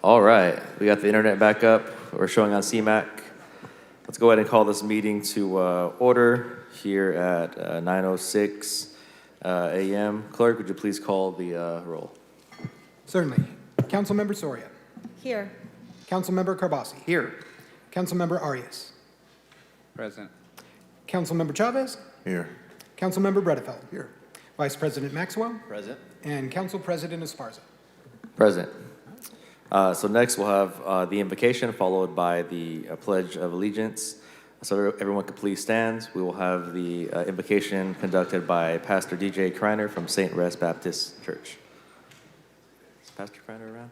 All right, we got the internet back up. We're showing on CMAC. Let's go ahead and call this meeting to order here at 9:06 a.m. Clerk, would you please call the roll? Certainly. Councilmember Soria. Here. Councilmember Carbasi. Here. Councilmember Arias. Present. Councilmember Chavez. Here. Councilmember Bredefeld. Here. Vice President Maxwell. Present. And Council President Esparza. Present. So next we'll have the invocation followed by the Pledge of Allegiance. So everyone could please stand. We will have the invocation conducted by Pastor DJ Kreiner from St. Rest Baptist Church. Is Pastor Kreiner around?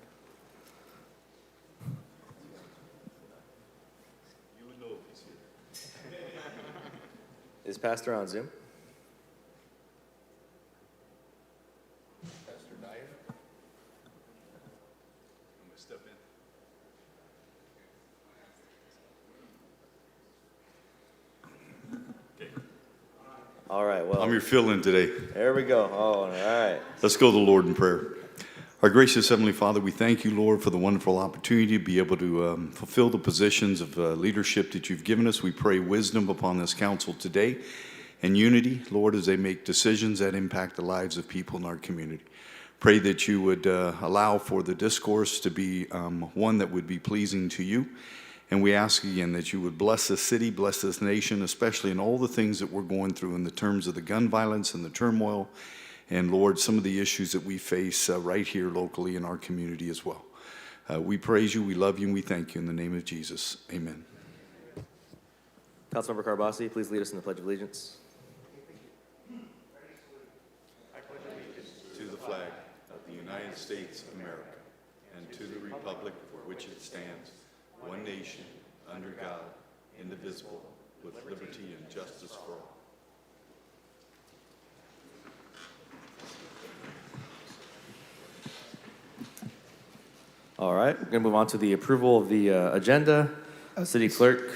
You would know if he's here. Is Pastor on Zoom? Pastor Dyer? I'm going to step in. All right, well. I'm your fill-in today. There we go. Oh, all right. Let's go to the Lord in prayer. Our gracious Heavenly Father, we thank you, Lord, for the wonderful opportunity to be able to fulfill the positions of leadership that you've given us. We pray wisdom upon this council today and unity, Lord, as they make decisions that impact the lives of people in our community. Pray that you would allow for the discourse to be one that would be pleasing to you. And we ask again that you would bless this city, bless this nation, especially in all the things that we're going through in the terms of the gun violence and the turmoil. And Lord, some of the issues that we face right here locally in our community as well. We praise you, we love you, and we thank you in the name of Jesus. Amen. Councilmember Carbasi, please lead us in the Pledge of Allegiance. I pledge allegiance to the flag of the United States of America and to the republic for which it stands, one nation, under God, indivisible, with liberty and justice for all. All right, we're going to move on to the approval of the agenda. City Clerk.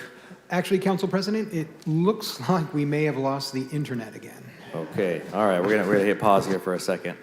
Actually, Council President, it looks like we may have lost the internet again. Okay, all right, we're gonna hit pause here for a second.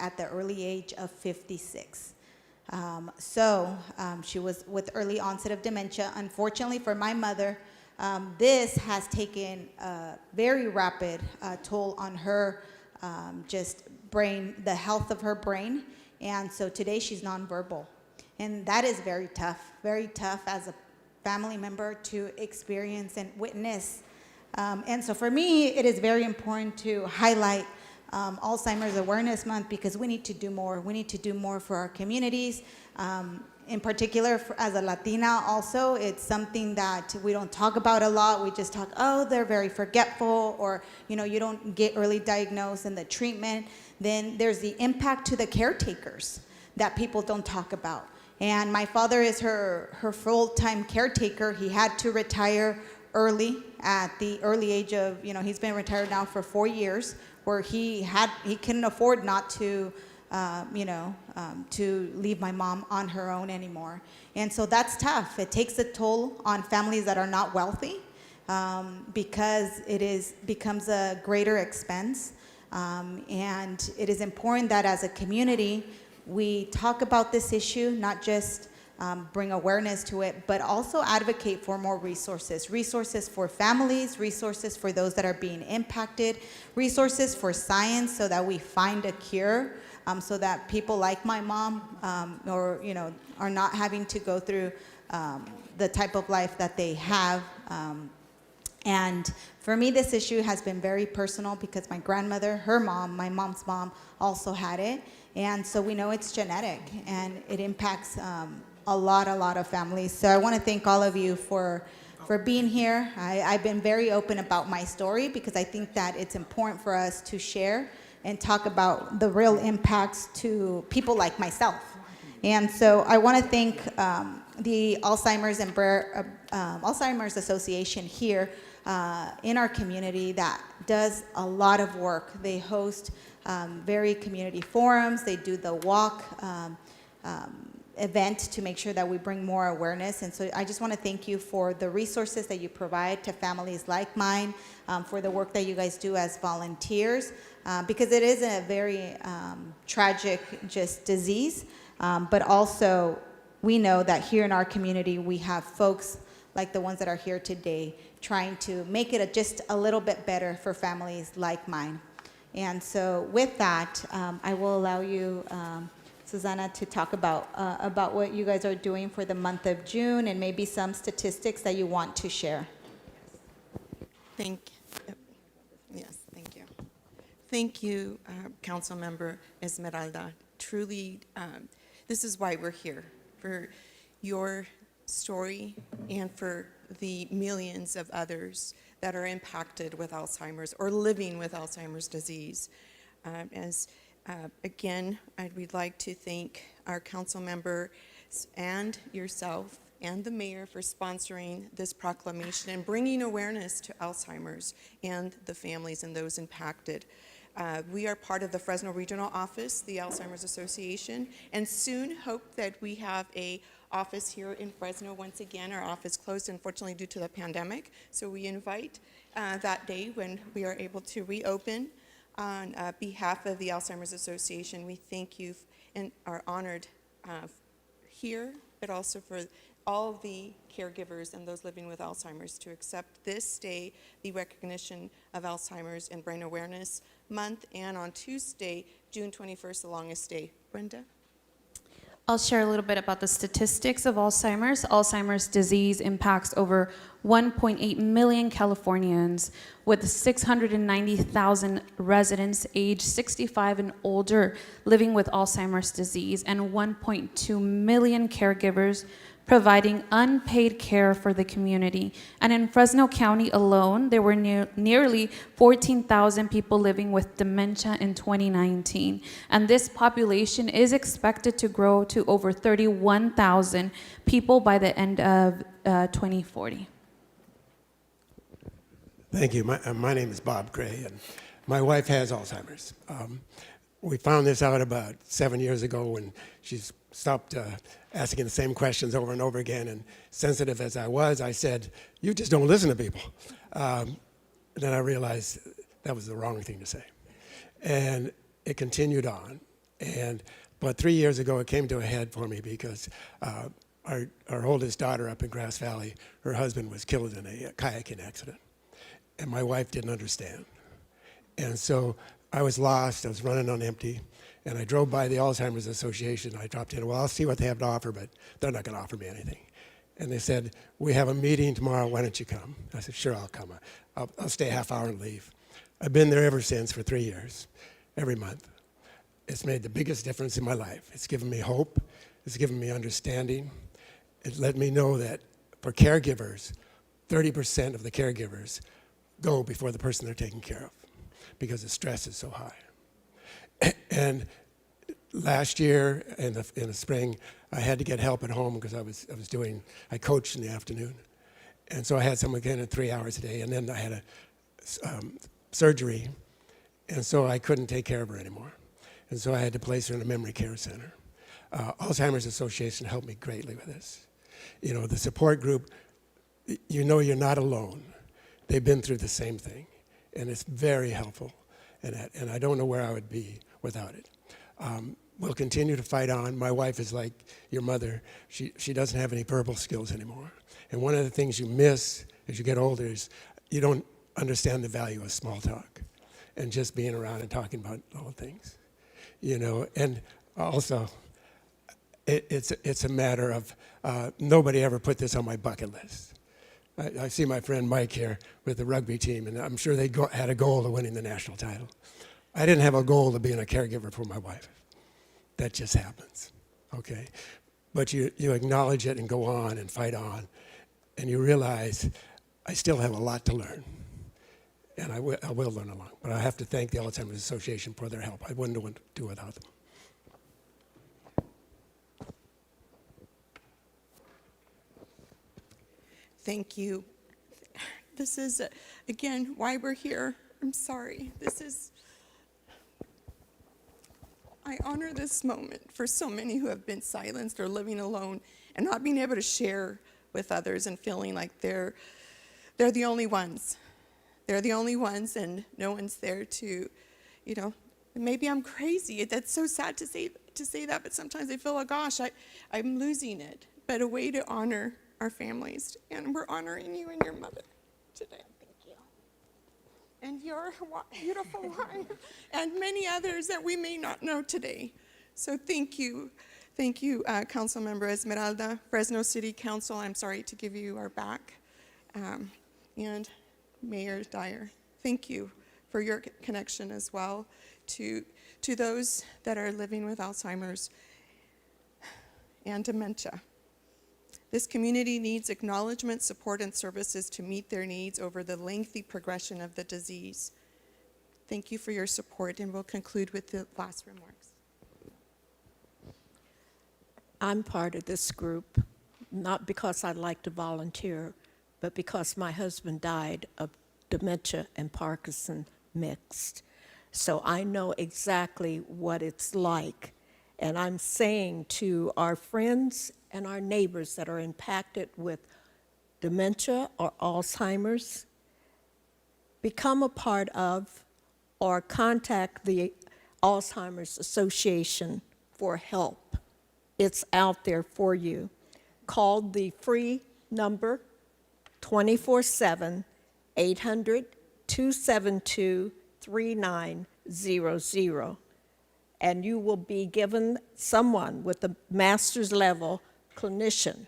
at the early age of 56. She was with early onset of dementia. Unfortunately for my mother, this has taken a very rapid toll on her just brain, the health of her brain. And so today she's nonverbal. And that is very tough as a family member to experience and witness. And so for me, it is very important to highlight Alzheimer's Awareness Month because we need to do more. We need to do more for our communities. In particular, as a Latina also, it's something that we don't talk about a lot. We just talk, oh, they're very forgetful, or, you don't get early diagnosed and the treatment. Then there's the impact to the caretakers that people don't talk about. And my father is her full-time caretaker. He had to retire early at the early age of, he's been retired now for 4 years, where he couldn't afford not to, to leave my mom on her own anymore. And so that's tough. It takes a toll on families that are not wealthy because becomes a greater expense. And it is important that as a community, we talk about this issue, not just bring awareness to it, but also advocate for more resources for families, resources for those that are being impacted, resources for science so that we find a cure, so that people like my mom are not having to go through the type of life that they have. And for me, this issue has been very personal because my grandmother, her mom, my mom's mom, also had it. And so we know it's genetic and it impacts a lot of families. So I want to thank all of you for being here. I've been very open about my story because I think that it's important for us to share and talk about the real impacts to people like myself. And so I want to thank the Alzheimer's and Alzheimer's Association here in our community that does a lot of work. They host very community forums. They do the walk event to make sure that we bring more awareness. And so I just want to thank you for the resources that you provide to families like mine, for the work that you guys do as volunteers, because it is a very tragic just disease. But also we know that here in our community, we have folks like the ones that are here today trying to make it just a little bit better for families like mine. And so with that, I will allow you, Susanna, to talk about what you guys are doing for the month of June and maybe some statistics that you want to share. Thank you. Thank you, Council Member Esmeralda. Truly, this is why we're here, for your story and for the millions of others that are impacted with Alzheimer's or living with Alzheimer's disease. Again, we'd like to thank our council member and yourself and the mayor for sponsoring this proclamation and bringing awareness to Alzheimer's and the families and those impacted. We are part of the Fresno Regional Office, the Alzheimer's Association, and soon hope that we have a office here in Fresno once again. Our office closed, unfortunately, due to the pandemic, so we invite that day when we are able to reopen. On behalf of the Alzheimer's Association, we thank you and are honored here, but also for all the caregivers and those living with Alzheimer's to accept this day, the recognition of Alzheimer's and Brain Awareness Month, and on Tuesday, June 21st, the longest day. Brenda? I'll share a little bit about the statistics of Alzheimer's. Alzheimer's disease impacts over 1.8 million Californians, with 690,000 residents aged 65 and older living with Alzheimer's disease, and 1.2 million caregivers providing unpaid care for the community. And in Fresno County alone, there were nearly 14,000 people living with dementia in 2019. And this population is expected to grow to over 31,000 people by the end of 2040. Thank you. My name is Bob Gray, and my wife has Alzheimer's. We found this out about 7 years ago when she's stopped asking the same questions over and over again, and sensitive as I was, I said, you just don't listen to people. Then I realized that was the wrong thing to say. And it continued on, But 3 years ago, it came to a head for me because our oldest daughter up in Grass Valley, her husband was killed in a kayaking accident. And my wife didn't understand. And so I was lost, I was running on empty, and I drove by the Alzheimer's Association. I dropped in, well, I'll see what they have to offer, but they're not going to offer me anything. And they said, we have a meeting tomorrow, why don't you come? I said, sure, I'll come. I'll stay a half hour and leave. I've been there ever since for 3 years, every month. It's made the biggest difference in my life. It's given me hope. It's given me understanding. It let me know that for caregivers, 30% of the caregivers go before the person they're taking care of because the stress is so high. And last year in the spring, I had to get help at home because I coached in the afternoon. And so I had someone get in 3 hours a day, and then I had a surgery, and so I couldn't take care of her anymore. And so I had to place her in a memory care center. Alzheimer's Association helped me greatly with this. You know, the support group, you know you're not alone. They've been through the same thing, and it's very helpful. And I don't know where I would be without it. We'll continue to fight on. My wife is like your mother. She doesn't have any verbal skills anymore. And one of the things you miss as you get older is you don't understand the value of small talk and just being around and talking about all things. You know, and also, it's a matter of nobody ever put this on my bucket list. I see my friend Mike here with the rugby team, and I'm sure they had a goal of winning the national title. I didn't have a goal of being a caregiver for my wife. That just happens, okay? But you acknowledge it and go on and fight on, and you realize I still have a lot to learn, and I will learn a lot. But I have to thank the Alzheimer's Association for their help. I wouldn't want to do without them. Thank you. This is, again, why we're here. I'm sorry. I honor this moment for so many who have been silenced or living alone and not being able to share with others and feeling like they're the only ones. They're the only ones and no one's there to, you know, maybe I'm crazy. That's so sad to say that, but sometimes I feel, oh gosh, I'm losing it. But a way to honor our families, and we're honoring you and your mother today. Thank you. And your beautiful wife, and many others that we may not know today. So thank you. Thank you, Councilmember Esmeralda, Fresno City Council. I'm sorry to give you our back. And Mayor Dyer, thank you for your connection as well to those that are living with Alzheimer's and dementia. This community needs acknowledgement, support, and services to meet their needs over the lengthy progression of the disease. Thank you for your support, and we'll conclude with the last remarks. I'm part of this group, not because I like to volunteer, but because my husband died of dementia and Parkinson mixed. So I know exactly what it's like. And I'm saying to our friends and our neighbors that are impacted with dementia or Alzheimer's, become a part of or contact the Alzheimer's Association for help. It's out there for you. Call the free number 24/7 800-272-3900. And you will be given someone with a master's level clinician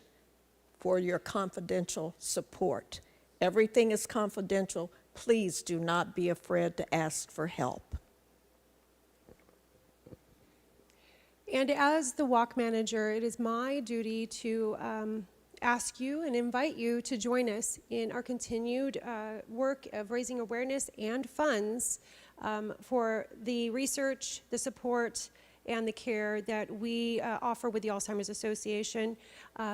for your confidential support. Everything is confidential. Please do not be afraid to ask for help. And as the walk manager, it is my duty to ask you and invite you to join us in our continued work of raising awareness and funds for the research, the support, and the care that we offer with the Alzheimer's Association.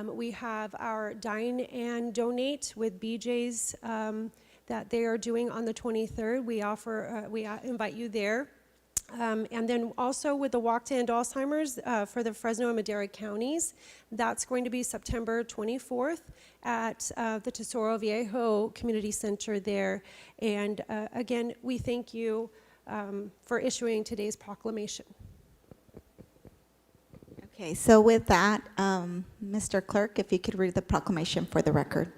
We have our Dine and Donate with BJ's that they are doing on the 23rd. We invite you there. And then also with the Walk to End Alzheimer's for the Fresno and Madera counties, that's going to be September 24th at the Tesoro Viejo Community Center there. And again, we thank you for issuing today's proclamation. Okay, so with that, Mr. Clerk, if you could read the proclamation for the record.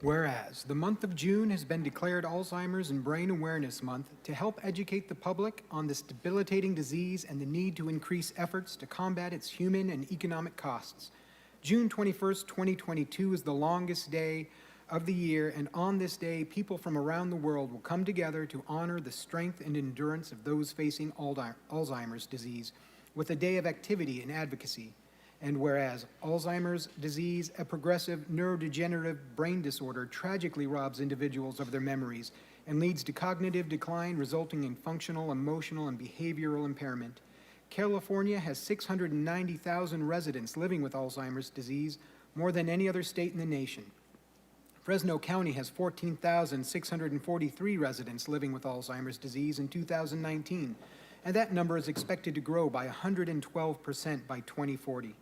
Whereas the month of June has been declared Alzheimer's and Brain Awareness Month to help educate the public on this debilitating disease and the need to increase efforts to combat its human and economic costs. June 21st, 2022 is the longest day of the year, and on this day, people from around the world will come together to honor the strength and endurance of those facing Alzheimer's disease with a day of activity and advocacy. And whereas Alzheimer's disease, a progressive neurodegenerative brain disorder, tragically robs individuals of their memories and leads to cognitive decline resulting in functional, emotional, and behavioral impairment. California has 690,000 residents living with Alzheimer's disease, more than any other state in the nation. Fresno County has 14,643 residents living with Alzheimer's disease in 2019, and that number is expected to grow by 112% by 2040.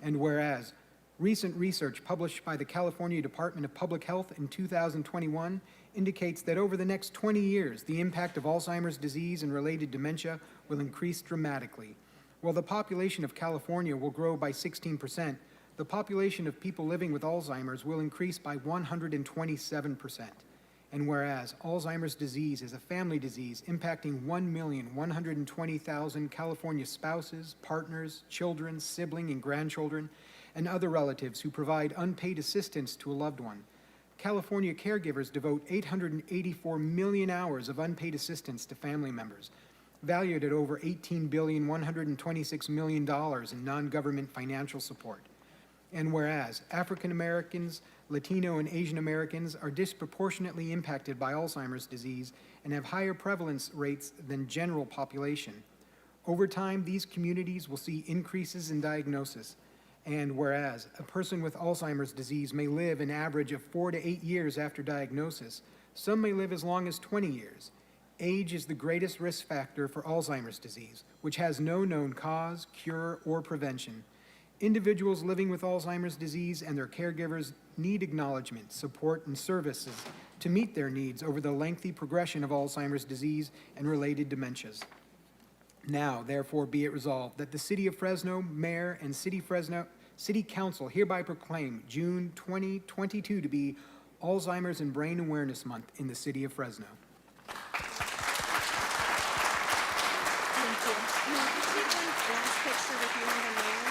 And whereas recent research published by the California Department of Public Health in 2021 indicates that over the next 20 years, the impact of Alzheimer's disease and related dementia will increase dramatically. While the population of California will grow by 16%, the population of people living with Alzheimer's will increase by 127%. And whereas Alzheimer's disease is a family disease impacting 1,120,000 California spouses, partners, children, sibling, and grandchildren, and other relatives who provide unpaid assistance to a loved one, California caregivers devote 884 million hours of unpaid assistance to family members, valued at over $18,126 million in non-government financial support. And whereas African Americans, Latino and Asian Americans are disproportionately impacted by Alzheimer's disease and have higher prevalence rates than general population. Over time, these communities will see increases in diagnosis. And whereas a person with Alzheimer's disease may live an average of 4 to 8 years after diagnosis, some may live as long as 20 years. Age is the greatest risk factor for Alzheimer's disease, which has no known cause, cure, or prevention. Individuals living with Alzheimer's disease and their caregivers need acknowledgement, support, and services to meet their needs over the lengthy progression of Alzheimer's disease and related dementias. Now, therefore, be it resolved that the City of Fresno, Mayor, and City Council hereby proclaim June 2022 to be Alzheimer's and Brain Awareness Month in the City of Fresno. Thank you. Can you take one last picture with you and the mayor?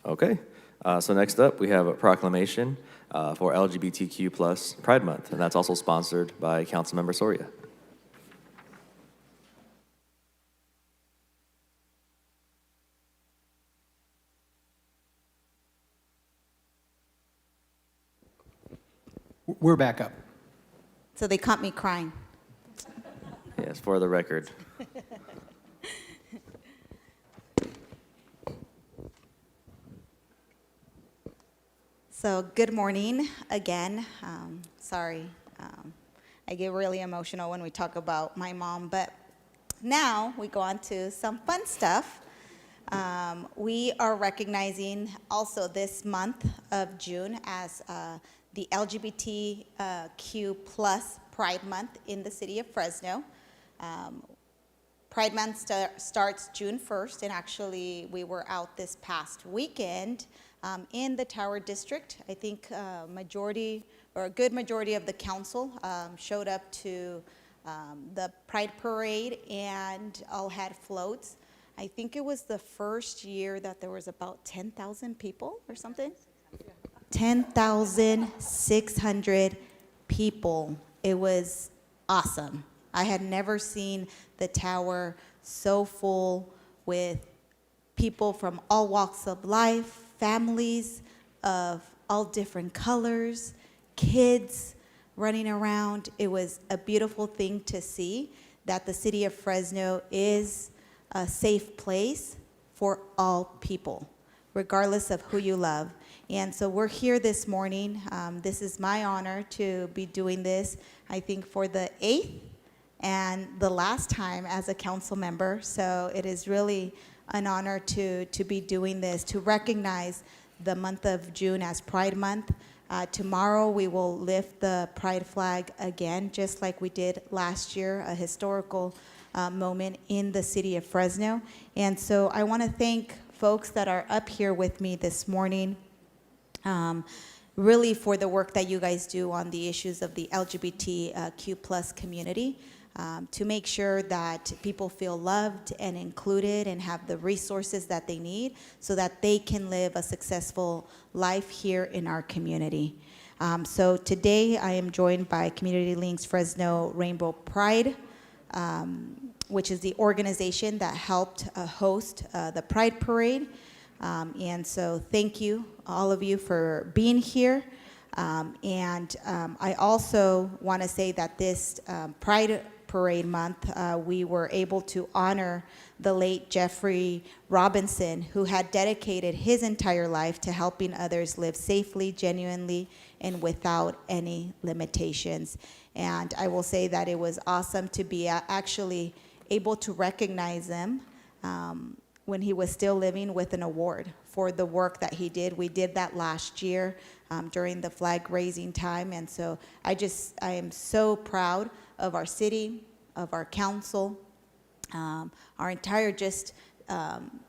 Okay, so next up we have a proclamation for LGBTQ plus Pride Month, and that's also sponsored by Councilmember Soria. We're back up. So they caught me crying. Yes, for the record. So good morning again. Sorry, I get really emotional when we talk about my mom, but now we go on to some fun stuff. We are recognizing also this month of June as the LGBTQ plus Pride Month in the city of Fresno. Pride Month starts June 1st, and actually we were out this past weekend in the Tower District. I think a good majority of the council showed up to the Pride Parade and all had floats. I think it was the first year that there was about 10,000 people or something. 10,600 people, it was awesome. I had never seen the tower so full with people from all walks of life, families of all different colors, kids running around. It was a beautiful thing to see that the city of Fresno is a safe place for all people, regardless of who you love. And so we're here this morning. This is my honor to be doing this, I think, for the 8th and the last time as a council member. So it is really an honor to be doing this, to recognize the month of June as Pride Month. Tomorrow we will lift the Pride flag again, just like we did last year, a historical moment in the city of Fresno. And so I want to thank folks that are up here with me this morning, really for the work that you guys do on the issues of the LGBTQ plus community, to make sure that people feel loved and included and have the resources that they need so that they can live a successful life here in our community. So today I am joined by Community Links Fresno Rainbow Pride, which is the organization that helped host the Pride Parade. And so thank you, all of you, for being here. I also want to say that this Pride Parade Month, we were able to honor the late Jeffrey Robinson, who had dedicated his entire life to helping others live safely, genuinely, and without any limitations. And I will say that it was awesome to be actually able to recognize him when he was still living with an award for the work that he did. We did that last year during the flag raising time. And so I am so proud of our city, of our council, our entire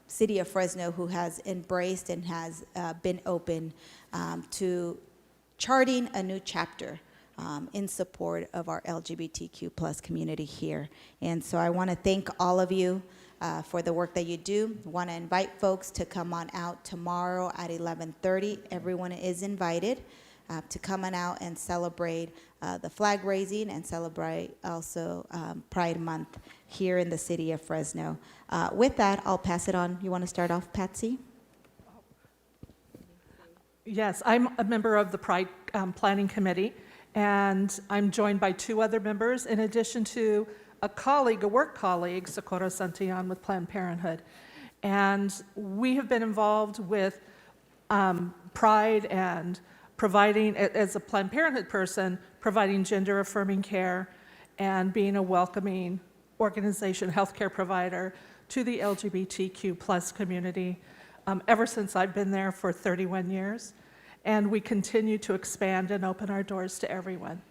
city of Fresno, who has embraced and has been open to charting a new chapter in support of our LGBTQ plus community here. And so I want to thank all of you for the work that you do. I want to invite folks to come on out tomorrow at 11:30. Everyone is invited to come on out and celebrate the flag raising and celebrate also Pride Month here in the city of Fresno. With that, I'll pass it on. You want to start off, Patsy? Yes, I'm a member of the Pride Planning Committee, and I'm joined by 2 other members, in addition to a work colleague, Socorro Santillan with Planned Parenthood. And we have been involved with Pride and providing, as a Planned Parenthood person, providing gender-affirming care and being a welcoming organization, healthcare provider to the LGBTQ plus community ever since I've been there for 31 years. And we continue to expand and open our doors to everyone.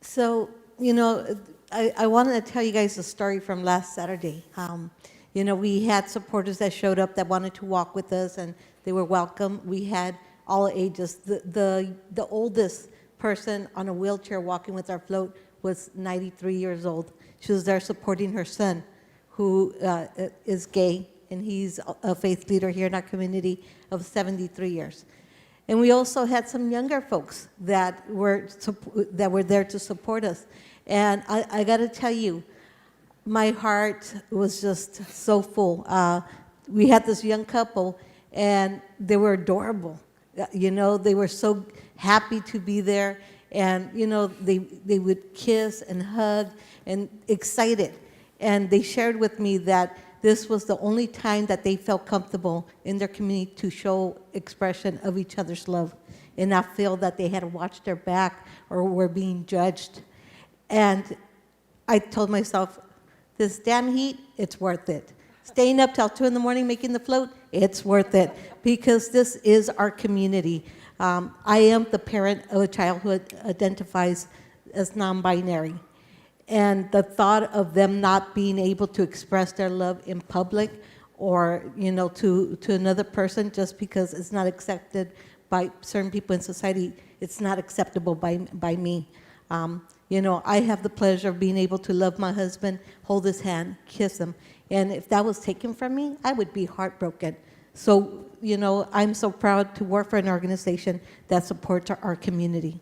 So, I wanted to tell you guys a story from last Saturday. We had supporters that showed up that wanted to walk with us, and they were welcome. We had all ages. The oldest person on a wheelchair walking with our float was 93 years old. She was there supporting her son, who is gay, and he's a faith leader here in our community of 73 years. And we also had some younger folks that were there to support us. And I got to tell you, my heart was just so full. We had this young couple, and they were adorable. They were so happy to be there. And, they would kiss and hug and excited. And they shared with me that this was the only time that they felt comfortable in their community to show expression of each other's love and not feel that they had to watch their back or were being judged. And I told myself, this damn heat, it's worth it. Staying up till 2 in the morning making the float, it's worth it, because this is our community. I am the parent of a child who identifies as non-binary. And the thought of them not being able to express their love in public or, to another person just because it's not accepted by certain people in society, it's not acceptable by me. I have the pleasure of being able to love my husband, hold his hand, kiss him. And if that was taken from me, I would be heartbroken. So I'm so proud to work for an organization that supports our community.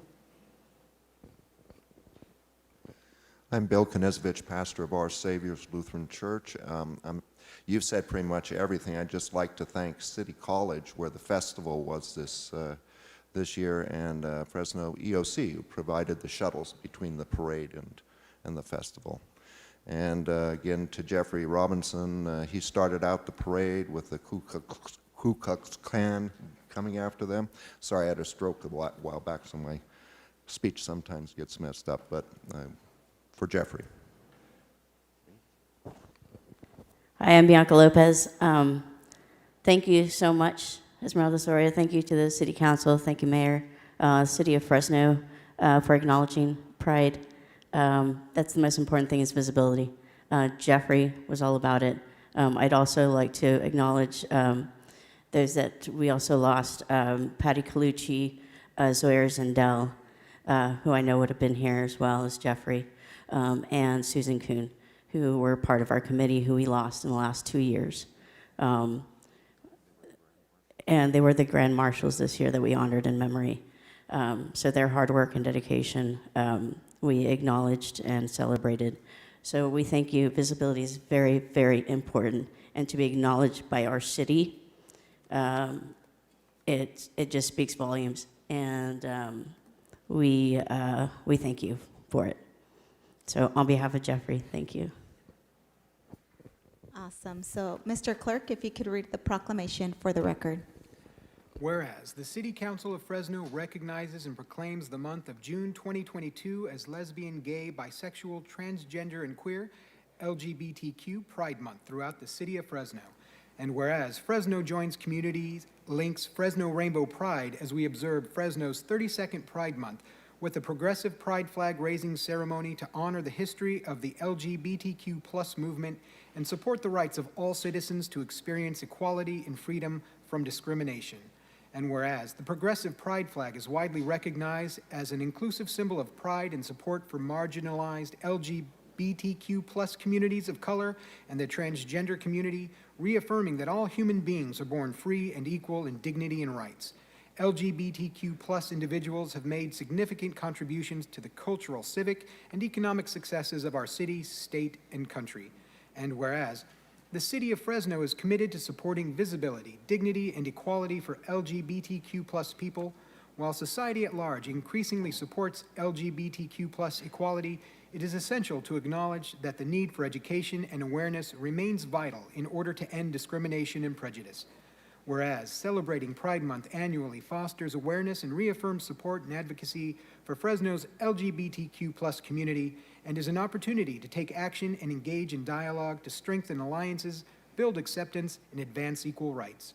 I'm Bill Konezovich, pastor of Our Savior's Lutheran Church. You've said pretty much everything. I'd just like to thank City College, where the festival was this year, and Fresno EOC, who provided the shuttles between the parade and the festival. And again, to Jeffrey Robinson, he started out the parade with the Ku Klux Klan coming after them. Sorry, I had a stroke a while back, so my speech sometimes gets messed up, but for Jeffrey. Hi, I'm Bianca Lopez. Thank you so much, Esmeralda Soria. Thank you to the City Council. Thank you, Mayor, City of Fresno, for acknowledging Pride. That's the most important thing is visibility. Jeffrey was all about it. I'd also like to acknowledge those that we also lost, Patty Colucci, Zoya Zendel, who I know would have been here as well as Jeffrey, and Susan Kuhn, who were part of our committee who we lost in the last 2 years. And they were the Grand Marshals this year that we honored in memory. So their hard work and dedication, we acknowledged and celebrated. So we thank you. Visibility is very, very important. And to be acknowledged by our city, it just speaks volumes. And we thank you for it. So on behalf of Jeffrey, thank you. Awesome. So, Mr. Clerk, if you could read the proclamation for the record. Whereas the City Council of Fresno recognizes and proclaims the month of June 2022 as Lesbian, Gay, Bisexual, Transgender, and Queer LGBTQ Pride Month throughout the City of Fresno. And whereas Fresno joins Communities Links Fresno Rainbow Pride as we observe Fresno's 32nd Pride Month with a progressive pride flag raising ceremony to honor the history of the LGBTQ plus movement and support the rights of all citizens to experience equality and freedom from discrimination. And whereas the progressive pride flag is widely recognized as an inclusive symbol of pride and support for marginalized LGBTQ plus communities of color and the transgender community, reaffirming that all human beings are born free and equal in dignity and rights. LGBTQ plus individuals have made significant contributions to the cultural, civic, and economic successes of our city, state, and country. And whereas the City of Fresno is committed to supporting visibility, dignity, and equality for LGBTQ plus people, while society at large increasingly supports LGBTQ plus equality, it is essential to acknowledge that the need for education and awareness remains vital in order to end discrimination and prejudice. Whereas celebrating Pride Month annually fosters awareness and reaffirms support and advocacy for Fresno's LGBTQ plus community and is an opportunity to take action and engage in dialogue to strengthen alliances, build acceptance, and advance equal rights.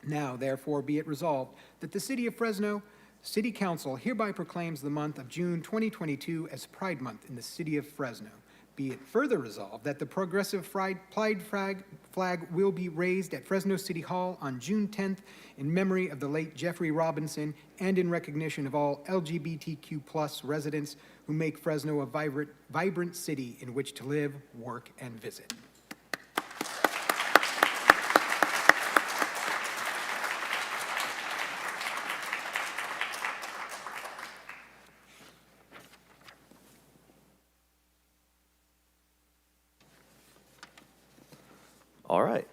Now, therefore, be it resolved that the City of Fresno City Council hereby proclaims the month of June 2022 as Pride Month in the City of Fresno. Be it further resolved that the progressive pride flag will be raised at Fresno City Hall on June 10th in memory of the late Jeffrey Robinson and in recognition of all LGBTQ plus residents who make Fresno a vibrant city in which to live, work, and visit. All right.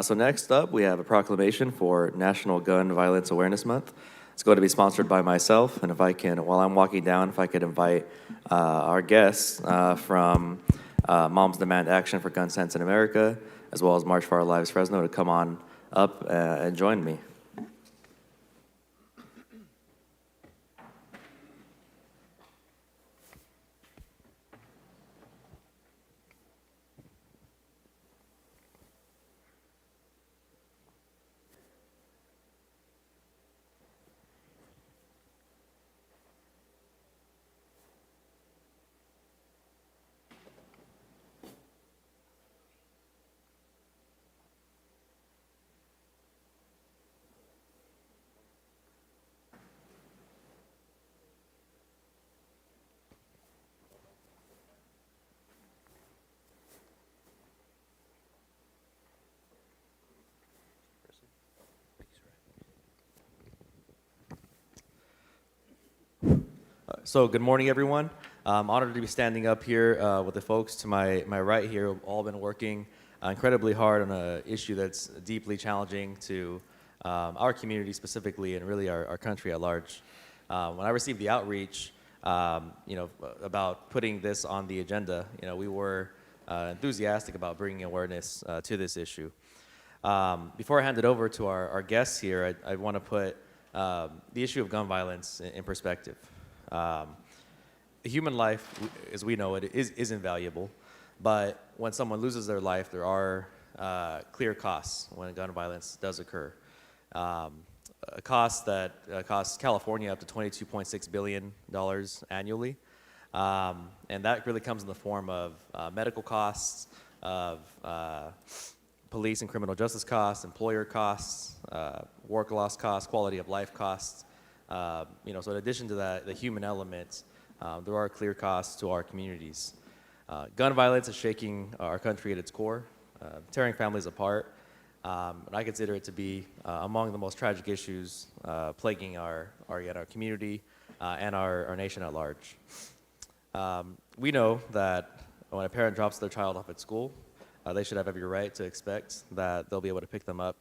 So next up, we have a proclamation for National Gun Violence Awareness Month. It's going to be sponsored by myself, and if I can, while I'm walking down, if I could invite our guests from Moms Demand Action for Gun Sense in America, as well as March for Our Lives Fresno, to come on up and join me. So good morning, everyone. I'm honored to be standing up here with the folks to my right here who've all been working incredibly hard on an issue that's deeply challenging to our community specifically and really our country at large. When I received the outreach, about putting this on the agenda, we were enthusiastic about bringing awareness to this issue. Before I hand it over to our guests here, I want to put the issue of gun violence in perspective. Human life, as we know it, is invaluable, but when someone loses their life, there are clear costs when gun violence does occur. A cost that costs California up to $22.6 billion annually, and that really comes in the form of medical costs, of police and criminal justice costs, employer costs, work loss costs, quality of life costs. So in addition to that, the human element, there are clear costs to our communities. Gun violence is shaking our country at its core, tearing families apart, and I consider it to be among the most tragic issues plaguing our community and our nation at large. We know that when a parent drops their child off at school, they should have every right to expect that they'll be able to pick them up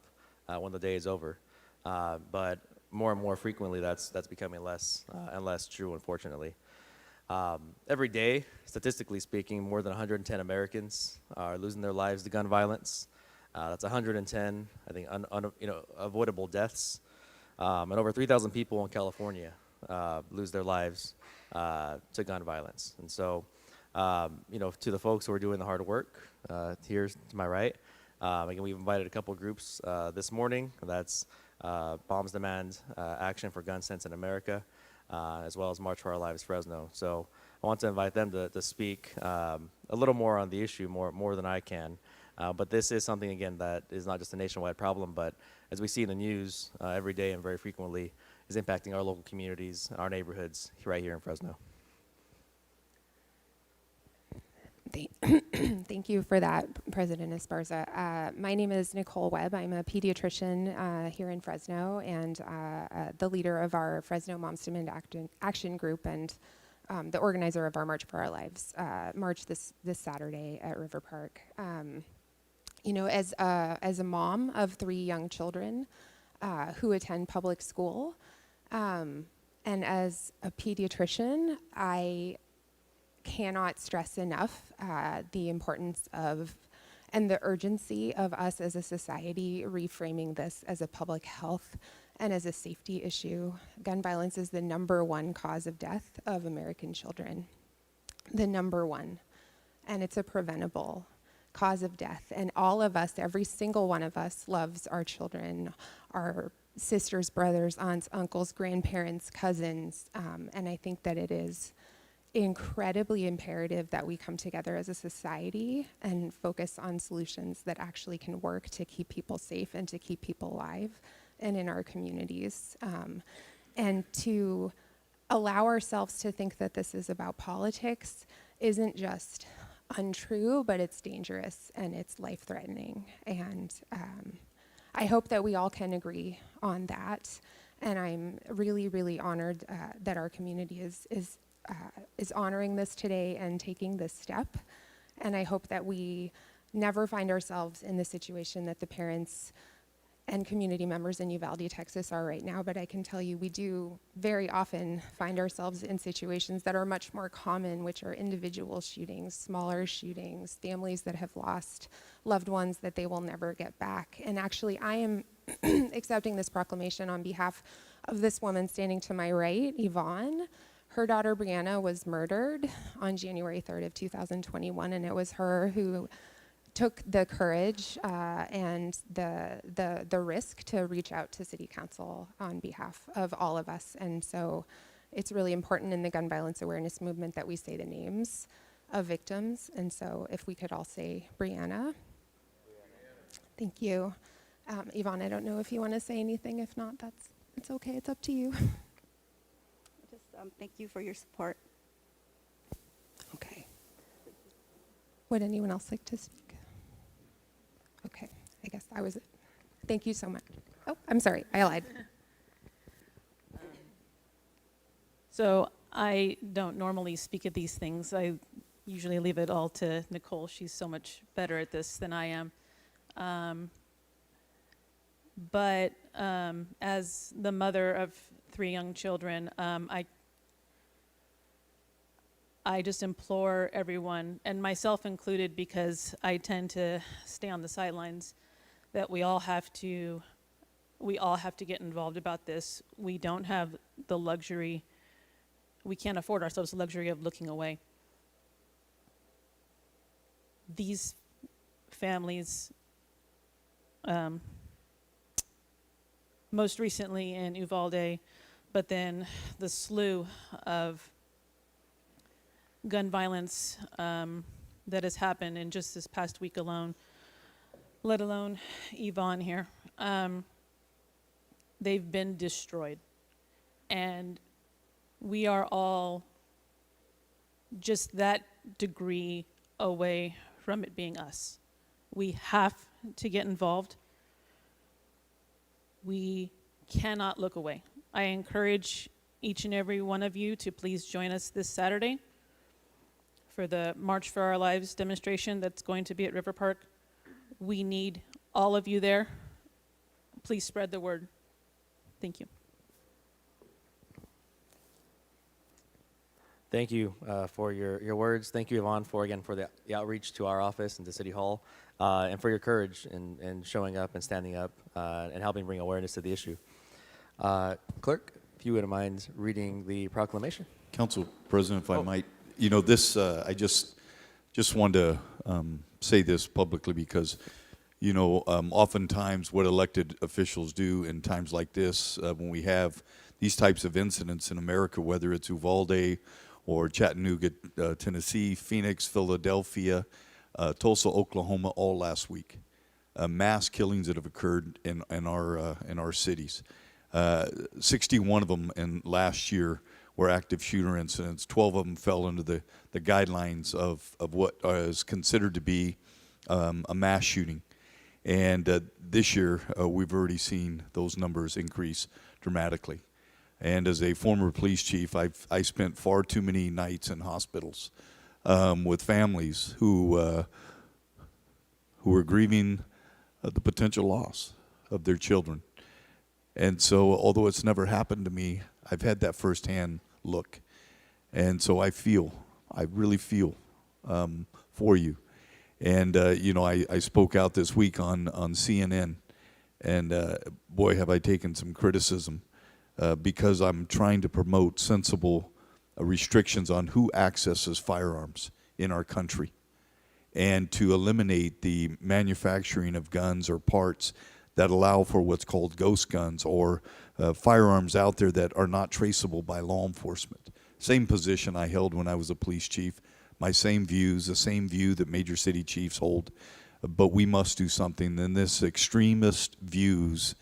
when the day is over. But more and more frequently, that's becoming less and less true, unfortunately. Every day, statistically speaking, more than 110 Americans are losing their lives to gun violence. That's 110, I think, avoidable deaths. And over 3,000 people in California lose their lives to gun violence. And so, to the folks who are doing the hard work, here to my right, again, we've invited a couple groups this morning. That's Bombs Demand Action for Gun Sense in America, as well as March for Our Lives Fresno. So I want to invite them to speak a little more on the issue, more than I can. But this is something, again, that is not just a nationwide problem, but as we see in the news every day and very frequently, is impacting our local communities, our neighborhoods right here in Fresno. Thank you for that, President Esparza. My name is Nicole Webb. I'm a pediatrician here in Fresno and the leader of our Fresno Moms Demand Action Group and the organizer of our March for Our Lives march this Saturday at River Park. As a mom of 3 young children who attend public school, and as a pediatrician, I cannot stress enough the importance of and the urgency of us as a society reframing this as a public health and as a safety issue. Gun violence is the #1 cause of death of American children, the #1, and it's a preventable cause of death. And all of us, every single one of us, loves our children, our sisters, brothers, aunts, uncles, grandparents, cousins, and I think that it is incredibly imperative that we come together as a society and focus on solutions that actually can work to keep people safe and to keep people alive and in our communities. And to allow ourselves to think that this is about politics isn't just untrue, but it's dangerous and it's life-threatening. And I hope that we all can agree on that. And I'm really, really honored that our community is honoring this today and taking this step. And I hope that we never find ourselves in the situation that the parents and community members in Uvalde, Texas are right now. But I can tell you we do very often find ourselves in situations that are much more common, which are individual shootings, smaller shootings, families that have lost loved ones that they will never get back. And actually, I am accepting this proclamation on behalf of this woman standing to my right, Yvonne. Her daughter, Brianna, was murdered on January 3rd of 2021, and it was her who took the courage and the risk to reach out to City Council on behalf of all of us. And so it's really important in the gun violence awareness movement that we say the names of victims. And so if we could all say Brianna. Thank you. Yvonne, I don't know if you want to say anything. If not, it's okay. It's up to you. Thank you for your support. Okay. Would anyone else like to speak? Okay, I guess that was it. Thank you so much. Oh, I'm sorry, I lied. So I don't normally speak at these things. I usually leave it all to Nicole. She's so much better at this than I am. But as the mother of 3 young children, I just implore everyone, and myself included because I tend to stay on the sidelines, that we all have to get involved about this. We don't have the luxury, we can't afford ourselves the luxury of looking away. These families, most recently in Uvalde, but then the slew of gun violence that has happened in just this past week alone, let alone Yvonne here. They've been destroyed. And we are all just that degree away from it being us. We have to get involved. We cannot look away. I encourage each and every one of you to please join us this Saturday for the March for Our Lives demonstration that's going to be at River Park. We need all of you there. Please spread the word. Thank you. Thank you for your words. Thank you, Yvonne, for the outreach to our office and to City Hall, and for your courage in showing up and standing up and helping bring awareness to the issue. Clerk, if you wouldn't mind reading the proclamation. Council President, if I might, this, I just wanted to say this publicly because, oftentimes what elected officials do in times like this, when we have these types of incidents in America, whether it's Uvalde or Chattanooga, Tennessee, Phoenix, Philadelphia, Tulsa, Oklahoma, all last week, mass killings that have occurred in our cities. 61 of them in last year were active shooter incidents. 12 of them fell under the guidelines of what is considered to be a mass shooting. And this year, we've already seen those numbers increase dramatically. And as a former police chief, I spent far too many nights in hospitals with families who were grieving the potential loss of their children. And so, although it's never happened to me, I've had that firsthand look. And so I really feel for you. And, I spoke out this week on CNN, and boy, have I taken some criticism because I'm trying to promote sensible restrictions on who accesses firearms in our country and to eliminate the manufacturing of guns or parts that allow for what's called ghost guns or firearms out there that are not traceable by law enforcement. Same position I held when I was a police chief, my same views, the same view that major city chiefs hold, but we must do something. And this extremist views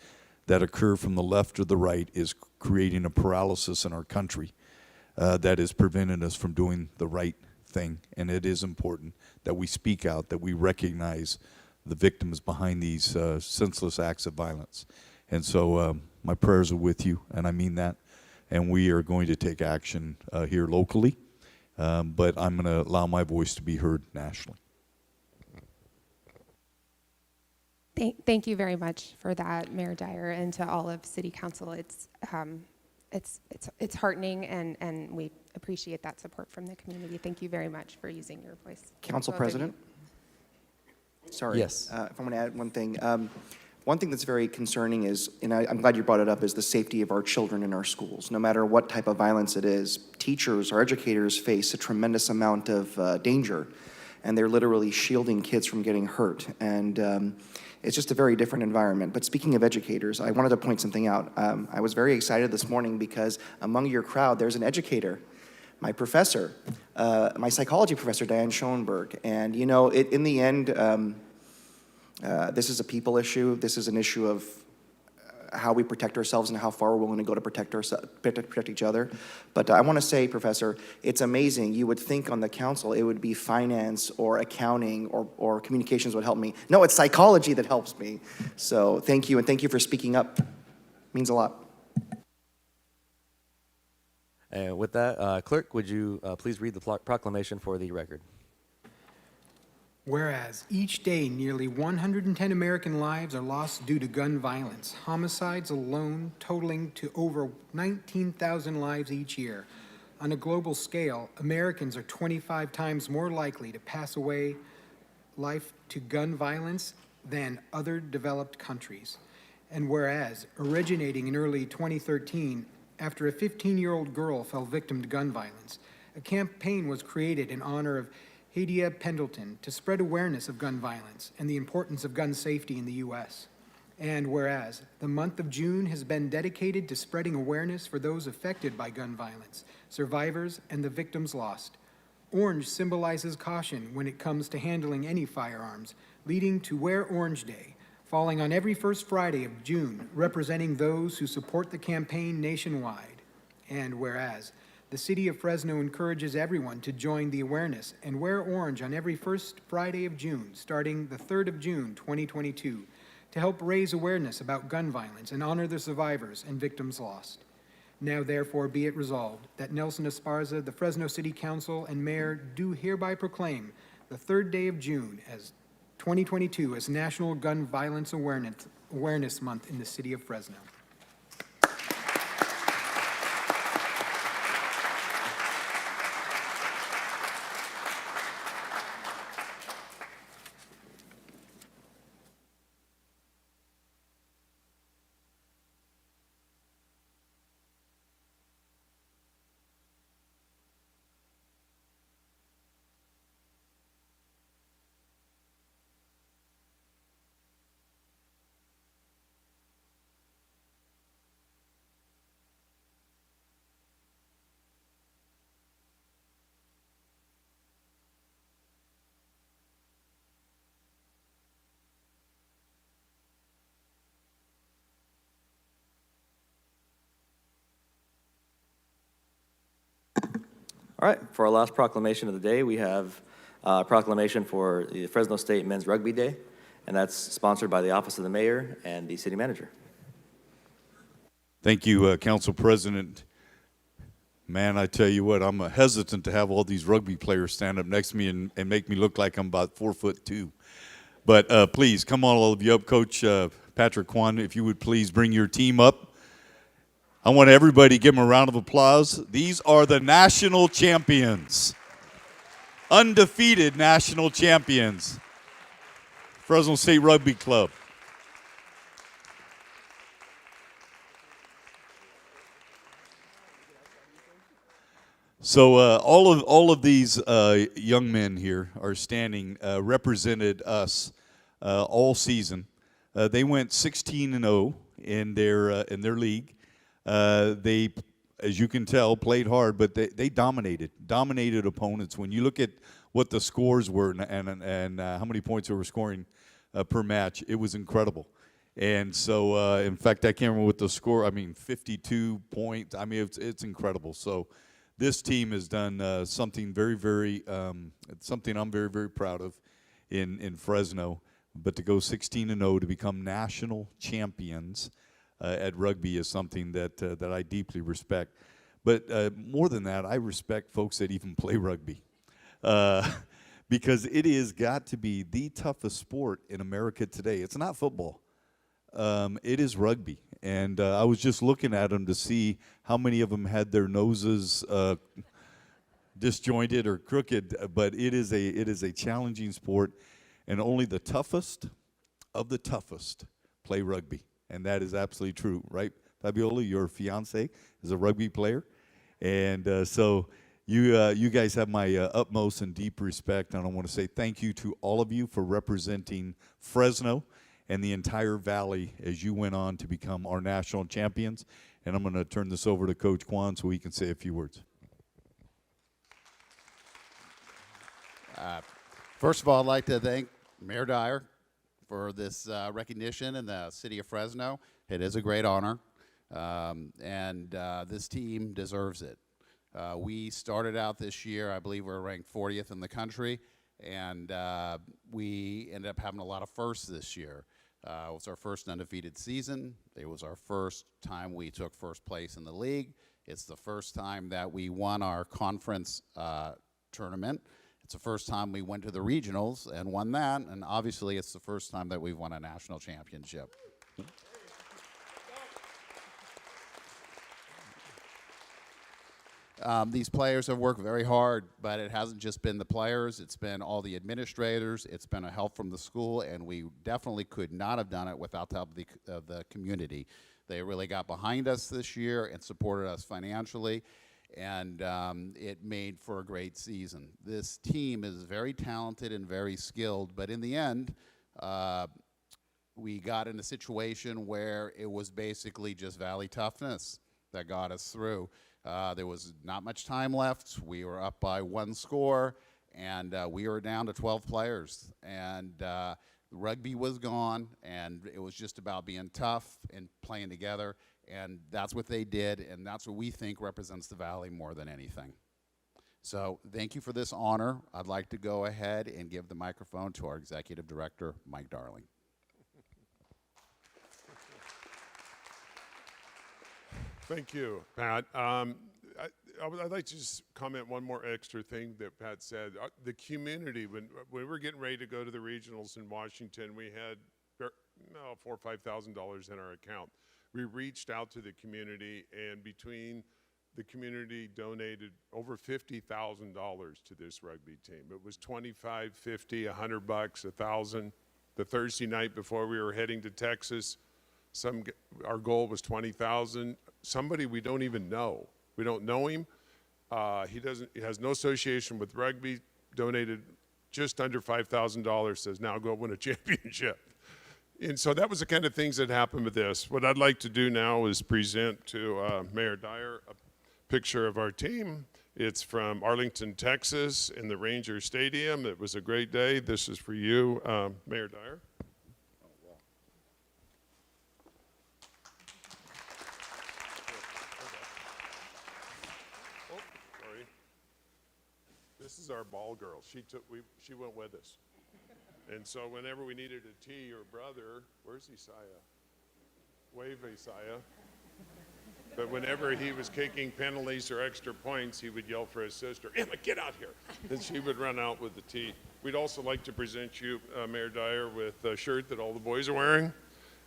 that occur from the left or the right is creating a paralysis in our country that is preventing us from doing the right thing. And it is important that we speak out, that we recognize the victims behind these senseless acts of violence. And so my prayers are with you, and I mean that. And we are going to take action here locally, but I'm going to allow my voice to be heard nationally. Thank you very much for that, Mayor Dyer, and to all of City Council. It's heartening, and we appreciate that support from the community. Thank you very much for using your voice. Council President? Sorry. Yes. If I'm going to add one thing. One thing that's very concerning is, and I'm glad you brought it up, is the safety of our children in our schools. No matter what type of violence it is, teachers or educators face a tremendous amount of danger, and they're literally shielding kids from getting hurt. And it's just a very different environment. But speaking of educators, I wanted to point something out. I was very excited this morning because among your crowd, there's an educator, my professor, my psychology professor, Diane Schoenberg. And in the end, this is a people issue. This is an issue of how we protect ourselves and how far we're willing to go to protect each other. But I want to say, Professor, it's amazing. You would think on the council it would be finance or accounting or communications would help me. No, it's psychology that helps me. So thank you, and thank you for speaking up. It means a lot. And with that, Clerk, would you please read the proclamation for the record? Whereas each day nearly 110 American lives are lost due to gun violence, homicides alone totaling to over 19,000 lives each year. On a global scale, Americans are 25 times more likely to pass away life to gun violence than other developed countries. And whereas, originating in early 2013, after a 15-year-old girl fell victim to gun violence, a campaign was created in honor of Hadia Pendleton to spread awareness of gun violence and the importance of gun safety in the U.S. And whereas, the month of June has been dedicated to spreading awareness for those affected by gun violence, survivors, and the victims lost. Orange symbolizes caution when it comes to handling any firearms, leading to Wear Orange Day, falling on every first Friday of June, representing those who support the campaign nationwide. And whereas, the City of Fresno encourages everyone to join the awareness and wear orange on every first Friday of June, starting the 3rd of June, 2022, to help raise awareness about gun violence and honor the survivors and victims lost. Now therefore be it resolved that Nelson Esparza, the Fresno City Council, and Mayor do hereby proclaim the 3rd day of June as 2022 as National Gun Violence Awareness Month in the City of Fresno. All right, for our last proclamation of the day, we have a proclamation for the Fresno State Men's Rugby Day, and that's sponsored by the Office of the Mayor and the City Manager. Thank you, Council President. Man, I tell you what, I'm hesitant to have all these rugby players stand up next to me and make me look like I'm about 4'2". But please, come on, all of you up. Coach Patrick Kwan, if you would please bring your team up. I want everybody to give them a round of applause. These are the national champions, undefeated national champions, Fresno State Rugby Club. So all of these young men here are standing, represented us all season. They went 16-0 in their league. They, as you can tell, played hard, but they dominated opponents. When you look at what the scores were and how many points they were scoring per match, it was incredible. And so, in fact, I can't remember what the score. 52 points. It's incredible. So, this team has done something very, very, something I'm very, very proud of in Fresno. But to go 16-0 to become national champions at rugby is something that I deeply respect. But more than that, I respect folks that even play rugby. Because it has got to be the toughest sport in America today. It's not football. It is rugby. And I was just looking at them to see how many of them had their noses disjointed or crooked. But it is a challenging sport. And only the toughest of the toughest play rugby. And that is absolutely true, right? Fabiola, your fiance is a rugby player. And so you guys have my utmost and deep respect. And I want to say thank you to all of you for representing Fresno and the entire valley as you went on to become our national champions. And I'm going to turn this over to Coach Kwan so he can say a few words. First of all, I'd like to thank Mayor Dyer for this recognition in the city of Fresno. It is a great honor, and this team deserves it. We started out this year, I believe we're ranked 40th in the country, and we ended up having a lot of firsts this year. It was our first undefeated season. It was our first time we took first place in the league, It's the first time that we won our conference tournament. It's the first time we went to the regionals and won that, and obviously it's the first time that we've won a national championship. These players have worked very hard, but it hasn't just been the players, it's been all the administrators, it's been a help from the school, and we definitely could not have done it without the help of the community. They really got behind us this year and supported us financially, and it made for a great season. This team is very talented and very skilled, but in the end, we got in a situation where it was basically just Valley toughness that got us through. There was not much time left. We were up by 1 score, and we were down to 12 players. And rugby was gone, and it was just about being tough and playing together. And that's what they did, and that's what we think represents the Valley more than anything. So thank you for this honor. I'd like to go ahead and give the microphone to our Executive Director, Mike Darling. Thank you, Pat. I'd like to just comment one more extra thing that Pat said. The community, when we were getting ready to go to the regionals in Washington, we had $4,000 or $5,000 in our account. We reached out to the community, and between the community donated over $50,000 to this rugby team. It was $25, $50, $100, $1,000. The Thursday night before we were heading to Texas, our goal was $20,000. Somebody we don't even know. We don't know him. He has no association with rugby. Donated just under $5,000. Says now go win a championship. And so that was the kind of things that happened with this. What I'd like to do now is present to Mayor Dyer a picture of our team. It's from Arlington, Texas, in the Ranger Stadium. It was a great day. This is for you, Mayor Dyer. This is our ball girl. She went with us. And so whenever we needed a tea or brother, where's Isaiah? Wave Isaiah. But whenever he was kicking penalties or extra points, he would yell for his sister, Emma, get out here. And she would run out with the tea. We'd also like to present you, Mayor Dyer, with a shirt that all the boys are wearing.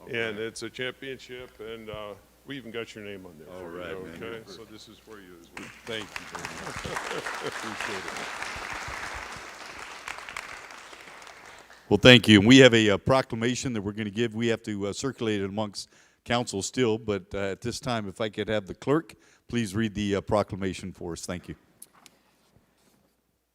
Okay. And it's a championship, and we even got your name on there. All right, you, okay? So this is for you as well. Thank you very much. Appreciate it. Well, thank you. And we have a proclamation that we're going to give. We have to circulate it amongst council still, but at this time, if I could have the clerk, please read the proclamation for us. Thank you.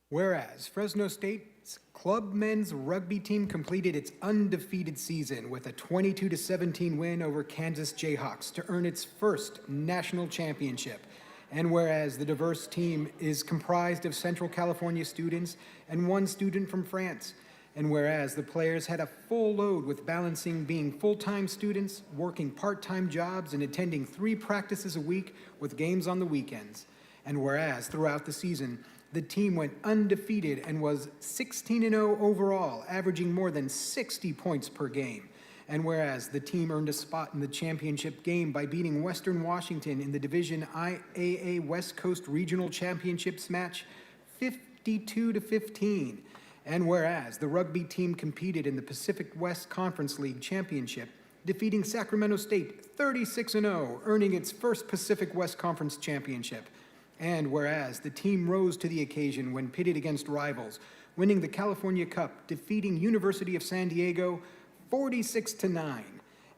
Whereas Fresno State's club men's rugby team completed its undefeated season with a 22-17 win over Kansas Jayhawks to earn its first national championship. And whereas the diverse team is comprised of Central California students and 1 student from France. And whereas the players had a full load with balancing being full-time students, working part-time jobs, and attending 3 practices a week with games on the weekends. And whereas throughout the season, the team went undefeated and was 16-0 overall, averaging more than 60 points per game. And whereas the team earned a spot in the championship game by beating Western Washington in the Division IAA West Coast Regional Championships match 52-15. And whereas the rugby team competed in the Pacific West Conference League Championship, defeating Sacramento State 36-0, earning its first Pacific West Conference Championship. And whereas the team rose to the occasion when pitted against rivals, winning the California Cup, defeating University of San Diego 46-9.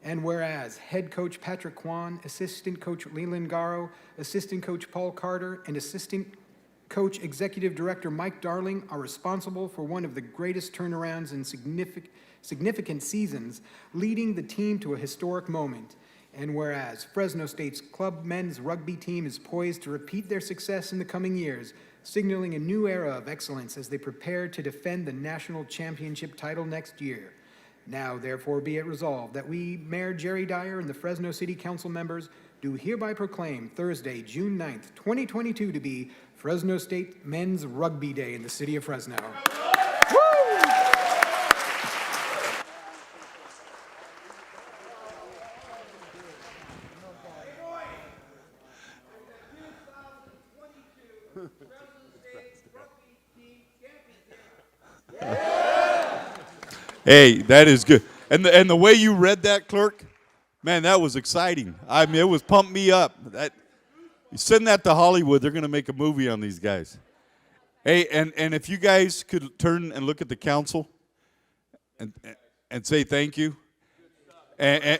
And whereas head coach Patrick Kwan, assistant coach Leland Garo, assistant coach Paul Carter, and assistant coach executive director Mike Darling are responsible for one of the greatest turnarounds in significant seasons, leading the team to a historic moment. And whereas Fresno State's club men's rugby team is poised to repeat their success in the coming years, signaling a new era of excellence as they prepare to defend the national championship title next year. Now, therefore, be it resolved that we, Mayor Jerry Dyer and the Fresno City Council members, do hereby proclaim Thursday, June 9th, 2022 to be Fresno State Men's Rugby Day in the city of Fresno. Hey, that is good. And the way you read that, clerk, man, that was exciting. I mean, it was pumped me up. You send that to Hollywood, they're going to make a movie on these guys. Hey, and if you guys could turn and look at the council and say thank you. And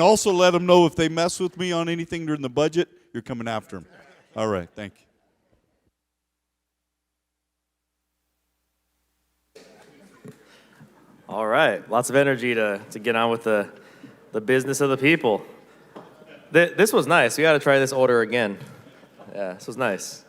also let them know if they mess with me on anything during the budget, you're coming after them. All right, thank you. All right, lots of energy to get on with the business of the people. This was nice. We got to try this order again. Yeah, this was nice.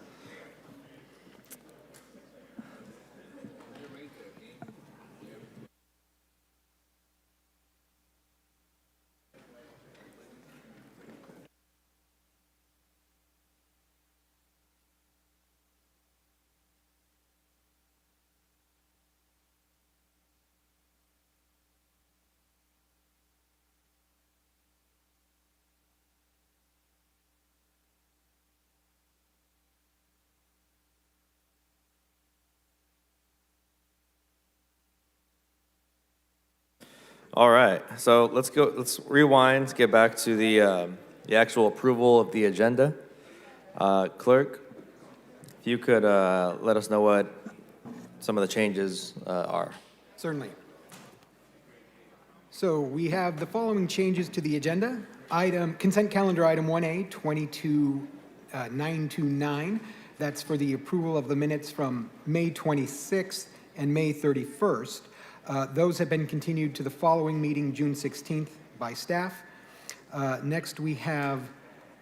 All right, so let's rewind, get back to the actual approval of the agenda. Clerk, if you could let us know what some of the changes are. Certainly. So we have the following changes to the agenda. Consent calendar item 1A, 22929. That's for the approval of the minutes from May 26th and May 31st. Those have been continued to the following meeting, June 16th, by staff. Next, we have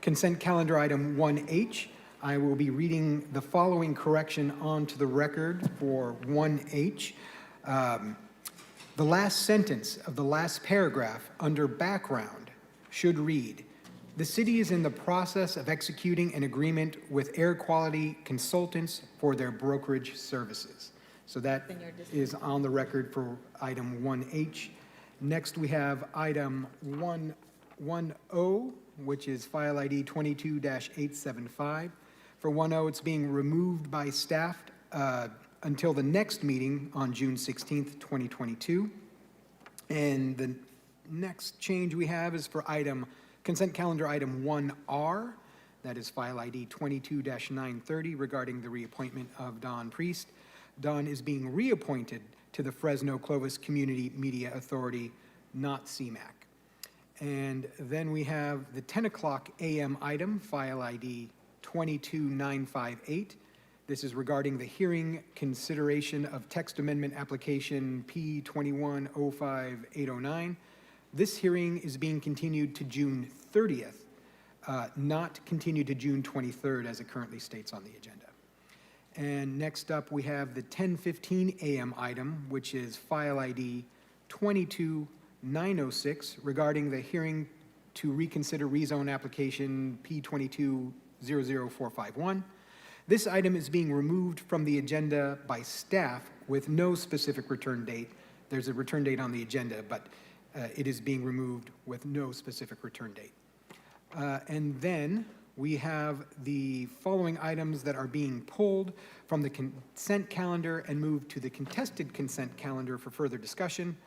consent calendar item 1H. I will be reading the following correction onto the record for 1H. The last sentence of the last paragraph under background should read, "The city is in the process of executing an agreement with air quality consultants for their brokerage services." So that is on the record for item 1H. Next, we have item 110, which is file ID 22-875. For 10, it's being removed by staff until the next meeting on June 16th, 2022. And the next change we have is for consent calendar item 1R. That is file ID 22-930 regarding the reappointment of Don Priest. Don is being reappointed to the Fresno Clovis Community Media Authority, not CMAC. And then we have the 10 o'clock a.m. item, file ID 22958. This is regarding the hearing consideration of text amendment application P2105809. This hearing is being continued to June 30th, not continued to June 23rd as it currently states on the agenda. And next up, we have the 10:15 a.m. item, which is file ID 22906, regarding the hearing to reconsider rezone application P2200451. This item is being removed from the agenda by staff with no specific return date. There's a return date on the agenda, but it is being removed with no specific return date. And then we have the following items that are being pulled from the consent calendar and moved to the contested consent calendar for further discussion.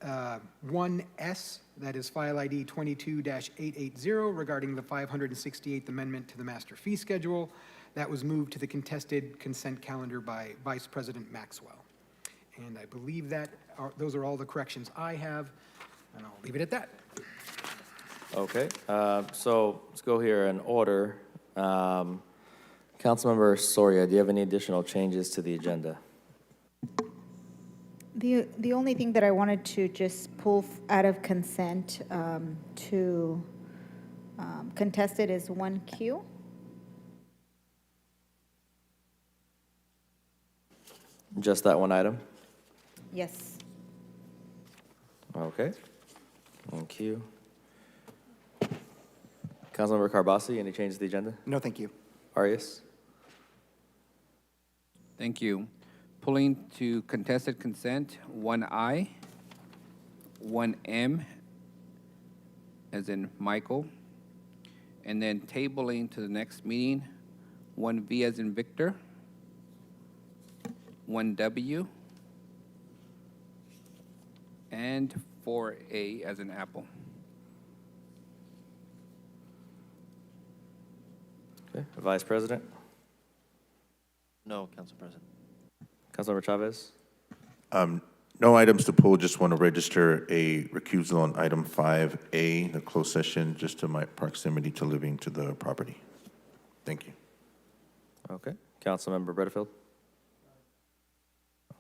1S, that is file ID 22-880, regarding the 568th Amendment to the Master Fee Schedule. That was moved to the contested consent calendar by Vice President Maxwell. And I believe those are all the corrections I have, and I'll leave it at that. Okay, so let's go here in order. Councilmember Soria, do you have any additional changes to the agenda? The only thing that I wanted to just pull out of consent to contested is 1Q. Just that one item? Yes. Okay, thank you. Councilmember Carbasi, any changes to the agenda? No, thank you. Arias? Thank you. Pulling to contested consent, 1I, 1M, as in Michael, and then tabling to the next meeting, 1V as in Victor, 1W, and 4A as in apple. Okay, Vice President, No, Council President. Councilmember Chavez. No items to pull, just want to register a recusal on item 5A, the closed session, just to my proximity to living to the property. Thank you. Okay, Councilmember Bredefield.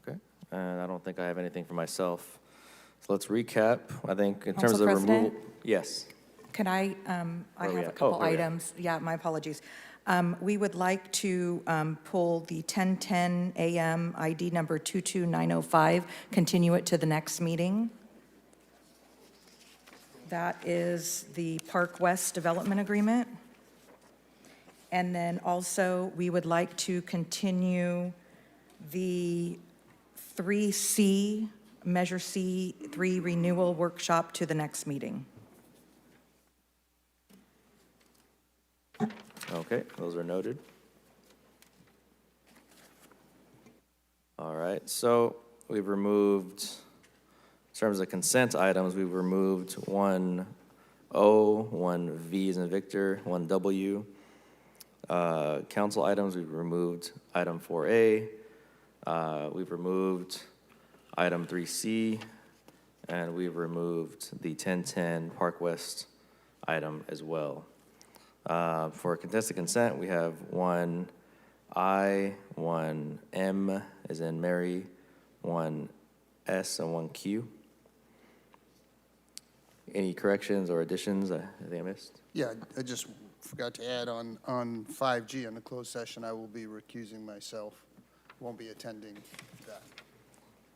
Okay, and I don't think I have anything for myself. So let's recap. I think in terms Council of President? removal. Yes. Can I Where are we have a at? couple Where are we at? items. Yeah, my apologies. We would like to pull the 1010 AM ID number 22905, continue it to the next meeting. That is the Park West Development Agreement. And then also, we would like to continue the 3C, Measure C3 Renewal Workshop to the next meeting. Okay, those are noted. All right, so we've removed, in terms of consent items, we've removed 1O, 1V as in Victor, 1W. Council items, we've removed item 4A. We've removed item 3C, and we've removed the 1010 Park West item as well. For contested consent, we have 1I, 1M as in Mary, 1S, and 1Q. Any corrections or additions I think I missed? Yeah, I just forgot to add on 5G in the closed session, I will be recusing myself. Won't be attending that.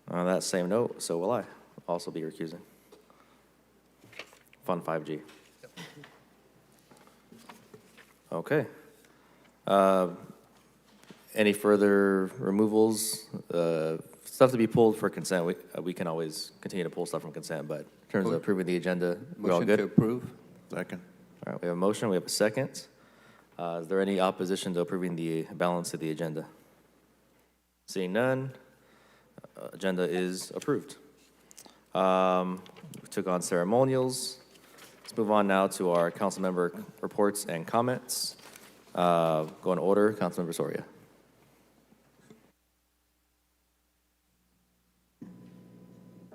On that same note, so will I also be recusing. Fun 5G. Yep. Okay. Any further removals? Stuff to be pulled for consent, we can always continue to pull stuff from consent, but in terms of approving the agenda, we're all Motion good? to approve. Second. All right, we have a motion, we have a second. Is there any opposition to approving the balance of the agenda? Seeing none, agenda is approved. We took on ceremonials. Let's move on now to our council member reports and comments. Go in order, Councilmember Soria.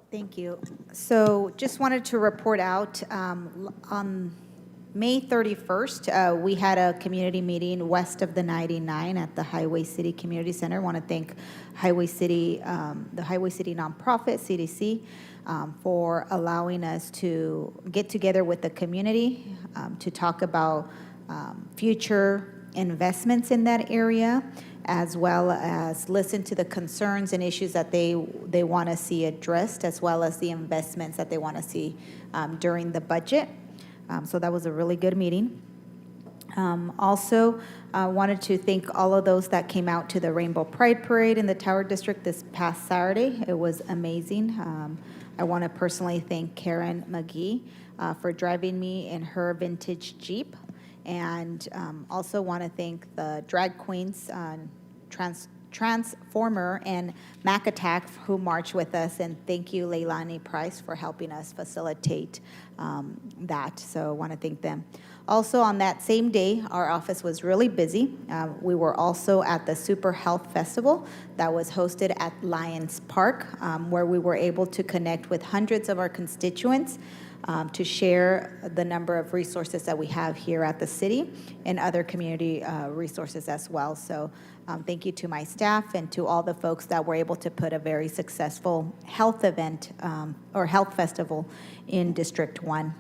Thank you. So just wanted to report out, on May 31st, we had a community meeting west of the 99 at the Highway City Community Center. I want to thank Highway City, the Highway City nonprofit, CDC, for allowing us to get together with the community to talk about future investments in that area, as well as listen to the concerns and issues that they want to see addressed, as well as the investments that they want to see during the budget. So that was a really good meeting. Also, wanted to thank all of those that came out to the Rainbow Pride Parade in the Tower District this past Saturday. It was amazing. I want to personally thank Karen McGee for driving me in her vintage Jeep. And also want to thank the drag queens, Transformer and Mac Attack, who marched with us. And thank you, Leilani Price, for helping us facilitate that. So I want to thank them. Also, on that same day, our office was really busy. We were also at the Super Health Festival that was hosted at Lions Park, where we were able to connect with hundreds of our constituents to share the number of resources that we have here at the city and other community resources as well. So thank you to my staff and to all the folks that were able to put a very successful health event or health festival in District 1.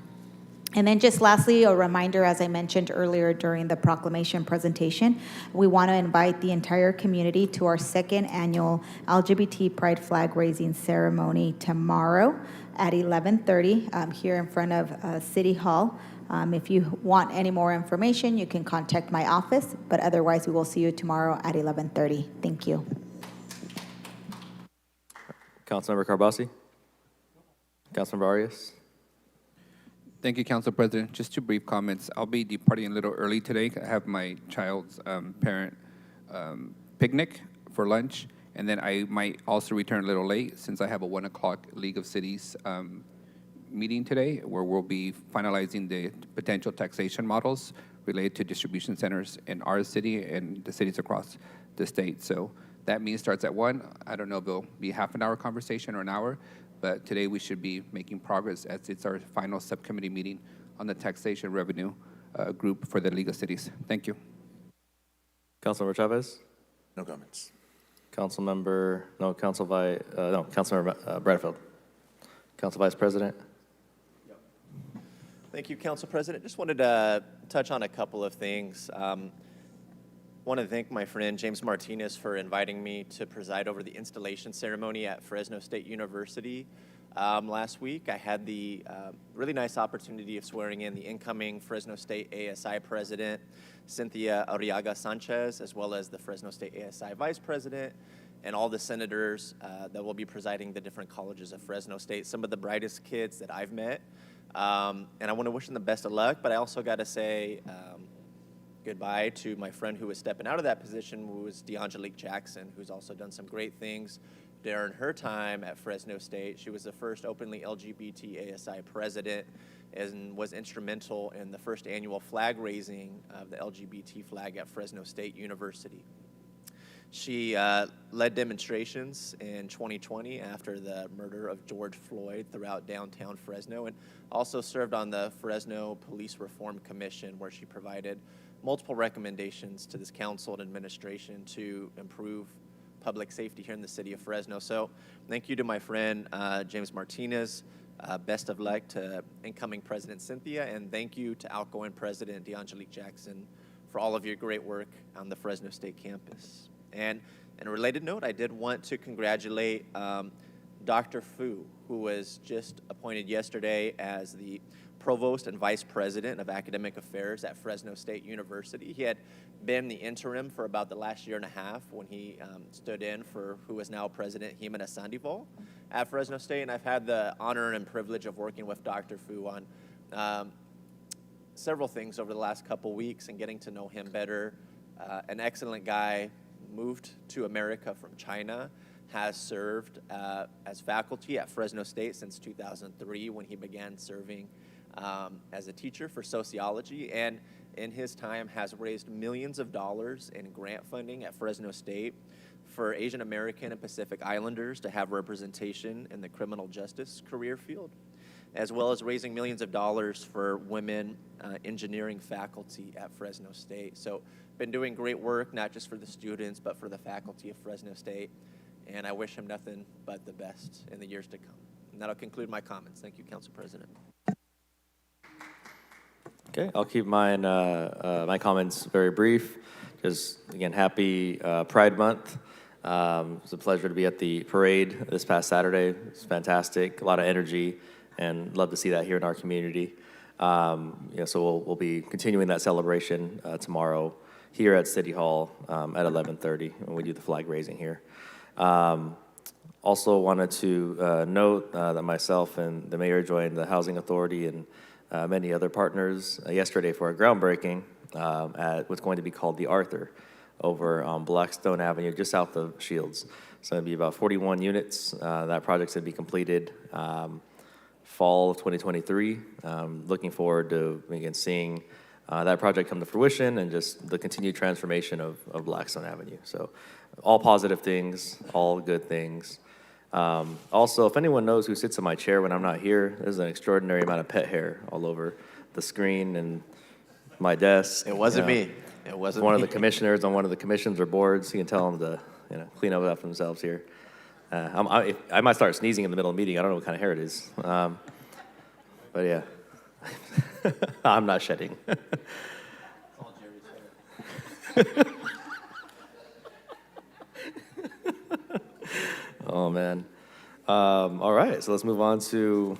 And then just lastly, a reminder, as I mentioned earlier during the proclamation presentation, we want to invite the entire community to our second annual LGBT Pride Flag Raising Ceremony tomorrow at 11:30 here in front of City Hall. If you want any more information, you can contact my office, but otherwise we will see you tomorrow at 11:30. Thank you. Councilmember Carbasi? Councilmember Arias? Thank you, Council President. Just two brief comments. I'll be departing a little early today. I have my child's parent picnic for lunch, And then I might also return a little late since I have a 1 o'clock League of Cities meeting today where we'll be finalizing the potential taxation models related to distribution centers in our city and the cities across the state. So that meeting starts at 1. I don't know if it'll be half an hour conversation or an hour, but today we should be making progress as it's our final subcommittee meeting on the taxation revenue group for the League of Cities. Thank you. Councilmember Chavez? No comments. Councilmember Bradfield. Council Vice President? Thank you, Council President. Just wanted to touch on a couple of things. Want to thank my friend James Martinez for inviting me to preside over the installation ceremony at Fresno State University. Last week, I had the really nice opportunity of swearing in the incoming Fresno State ASI President, Cynthia Arriaga Sanchez, as well as the Fresno State ASI Vice President, and all the senators that will be presiding the different colleges of Fresno State, some of the brightest kids that I've met. And I want to wish them the best of luck, but I also got to say goodbye to my friend who was stepping out of that position, who was Angelique Jackson, who's also done some great things during her time at Fresno State. She was the first openly LGBT ASI president and was instrumental in the first annual flag raising of the LGBT flag at Fresno State University. She led demonstrations in 2020 after the murder of George Floyd throughout downtown Fresno, and also served on the Fresno Police Reform Commission, where she provided multiple recommendations to this council and administration to improve public safety here in the city of Fresno. So thank you to my friend James Martinez. Best of luck to incoming President Cynthia, and thank you to outgoing President Angelique Jackson for all of your great work on the Fresno State campus. And in a related note, I did want to congratulate Dr. Fu, who was just appointed yesterday as the Provost and Vice President of Academic Affairs at Fresno State University. He had been the interim for about the last year and a half when he stood in for who is now President Jimena Sandoval at Fresno State, and I've had the honor and privilege of working with Dr. Fu on several things over the last couple weeks and getting to know him better. An excellent guy, moved to America from China, has served as faculty at Fresno State since 2003 when he began serving as a teacher for sociology, and in his time has raised millions of dollars in grant funding at Fresno State for Asian American and Pacific Islanders to have representation in the criminal justice career field, as well as raising millions of dollars for women engineering faculty at Fresno State. So been doing great work, not just for the students, but for the faculty of Fresno State. And I wish him nothing but the best in the years to come. And that'll conclude my comments. Thank you, Council President. Okay, I'll keep mine, my comments very brief. Just, again, happy Pride Month. It was a pleasure to be at the parade this past Saturday. It's fantastic, a lot of energy, and love to see that here in our community. So we'll be continuing that celebration tomorrow here at City Hall at 11:30 when we do the flag raising here. Also wanted to note that myself and the mayor joined the Housing Authority and many other partners yesterday for a groundbreaking at what's going to be called the Arthur over on Blackstone Avenue, just south of Shields. So it'll be about 41 units. That project's going to be completed fall of 2023. Looking forward to, again, seeing that project come to fruition and just the continued transformation of Blackstone Avenue. So all positive things, all good things. Also, if anyone knows who sits in my chair when I'm not here, there's an extraordinary amount of pet hair all over the screen and my desk. It wasn't me. It wasn't one me. of the commissioners on one of the commissions or boards. You can tell them to clean up after themselves here. I might start sneezing in the middle of the meeting. I don't know what kind of hair it is. But yeah, I'm not shedding. Oh, man. All right, so let's move on to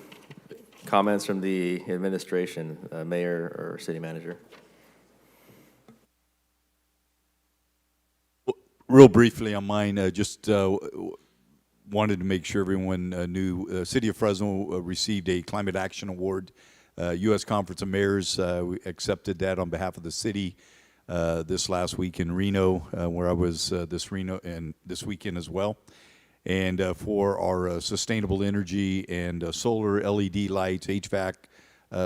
comments from the administration, mayor or city manager. Real briefly on mine, just wanted to make sure everyone knew City of Fresno received a Climate Action Award. U.S. Conference of Mayors we accepted that on behalf of the city. this last week in Reno, where I was this weekend as well. And for our sustainable energy and solar LED lights, HVAC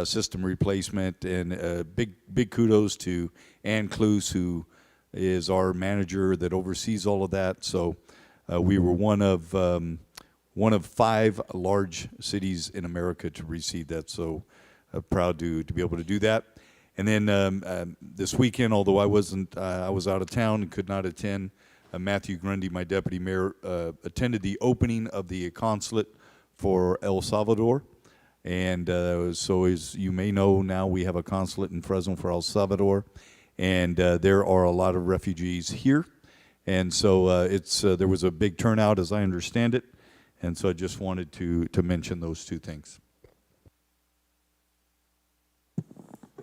system replacement, and big kudos to Ann Cluse, who is our manager that oversees all of that. So we were one of 5 large cities in America to receive that. So proud to be able to do that. And then this weekend, although I was out of town and could not attend, Matthew Grundy, my deputy mayor, attended the opening of the consulate for El Salvador. And so as you may know, now we have a consulate in Fresno for El Salvador. And there are a lot of refugees here. And so there was a big turnout, as I understand it. And so I just wanted to mention those 2 things.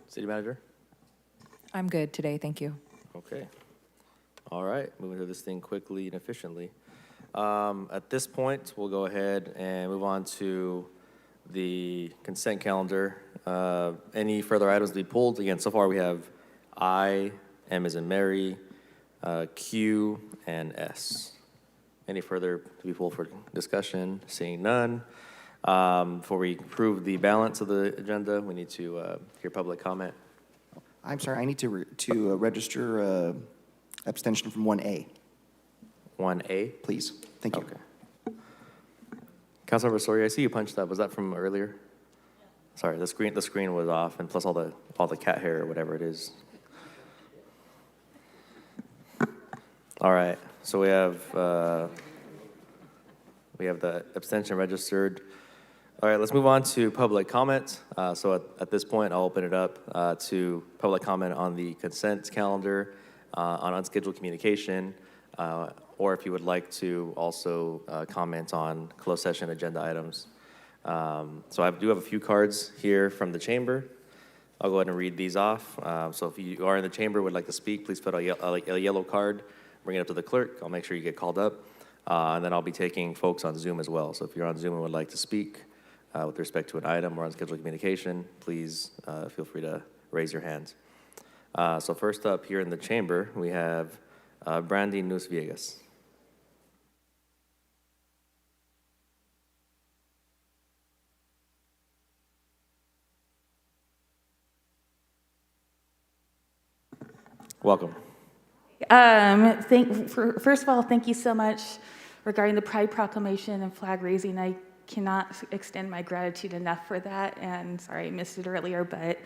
City Manager? I'm good today, thank you. Okay. All right, moving through this thing quickly and efficiently. At this point, we'll go ahead and move on to the consent calendar. Any further items to be pulled? Again, so far we have I, M as in Mary, Q, and S. Any further to be pulled for discussion? Seeing none. Before we approve the balance of the agenda, we need to hear public comment. I'm sorry, I need to register abstention from 1A. 1A? Please, thank you. Okay. Councilmember Soria, I see you punched up. Was that from earlier? Sorry, the screen was off, and plus all the cat hair or whatever it is. All right, so we have the abstention registered. All right, let's move on to public comment. So at this point, I'll open it up to public comment on the consent calendar, on unscheduled communication, or if you would like to also comment on closed session agenda items. So I do have a few cards here from the chamber. I'll go ahead and read these off. So if you are in the chamber and would like to speak, please put a yellow card, bring it up to the clerk. I'll make sure you get called up. And then I'll be taking folks on Zoom as well. So if you're on Zoom and would like to speak with respect to an item or unscheduled communication, please feel free to raise your hands. So first up here in the chamber, we have Brandy Nus Viegas. Welcome. First of all, thank you so much regarding the Pride Proclamation and flag raising. I cannot extend my gratitude enough for that. And sorry I missed it earlier, but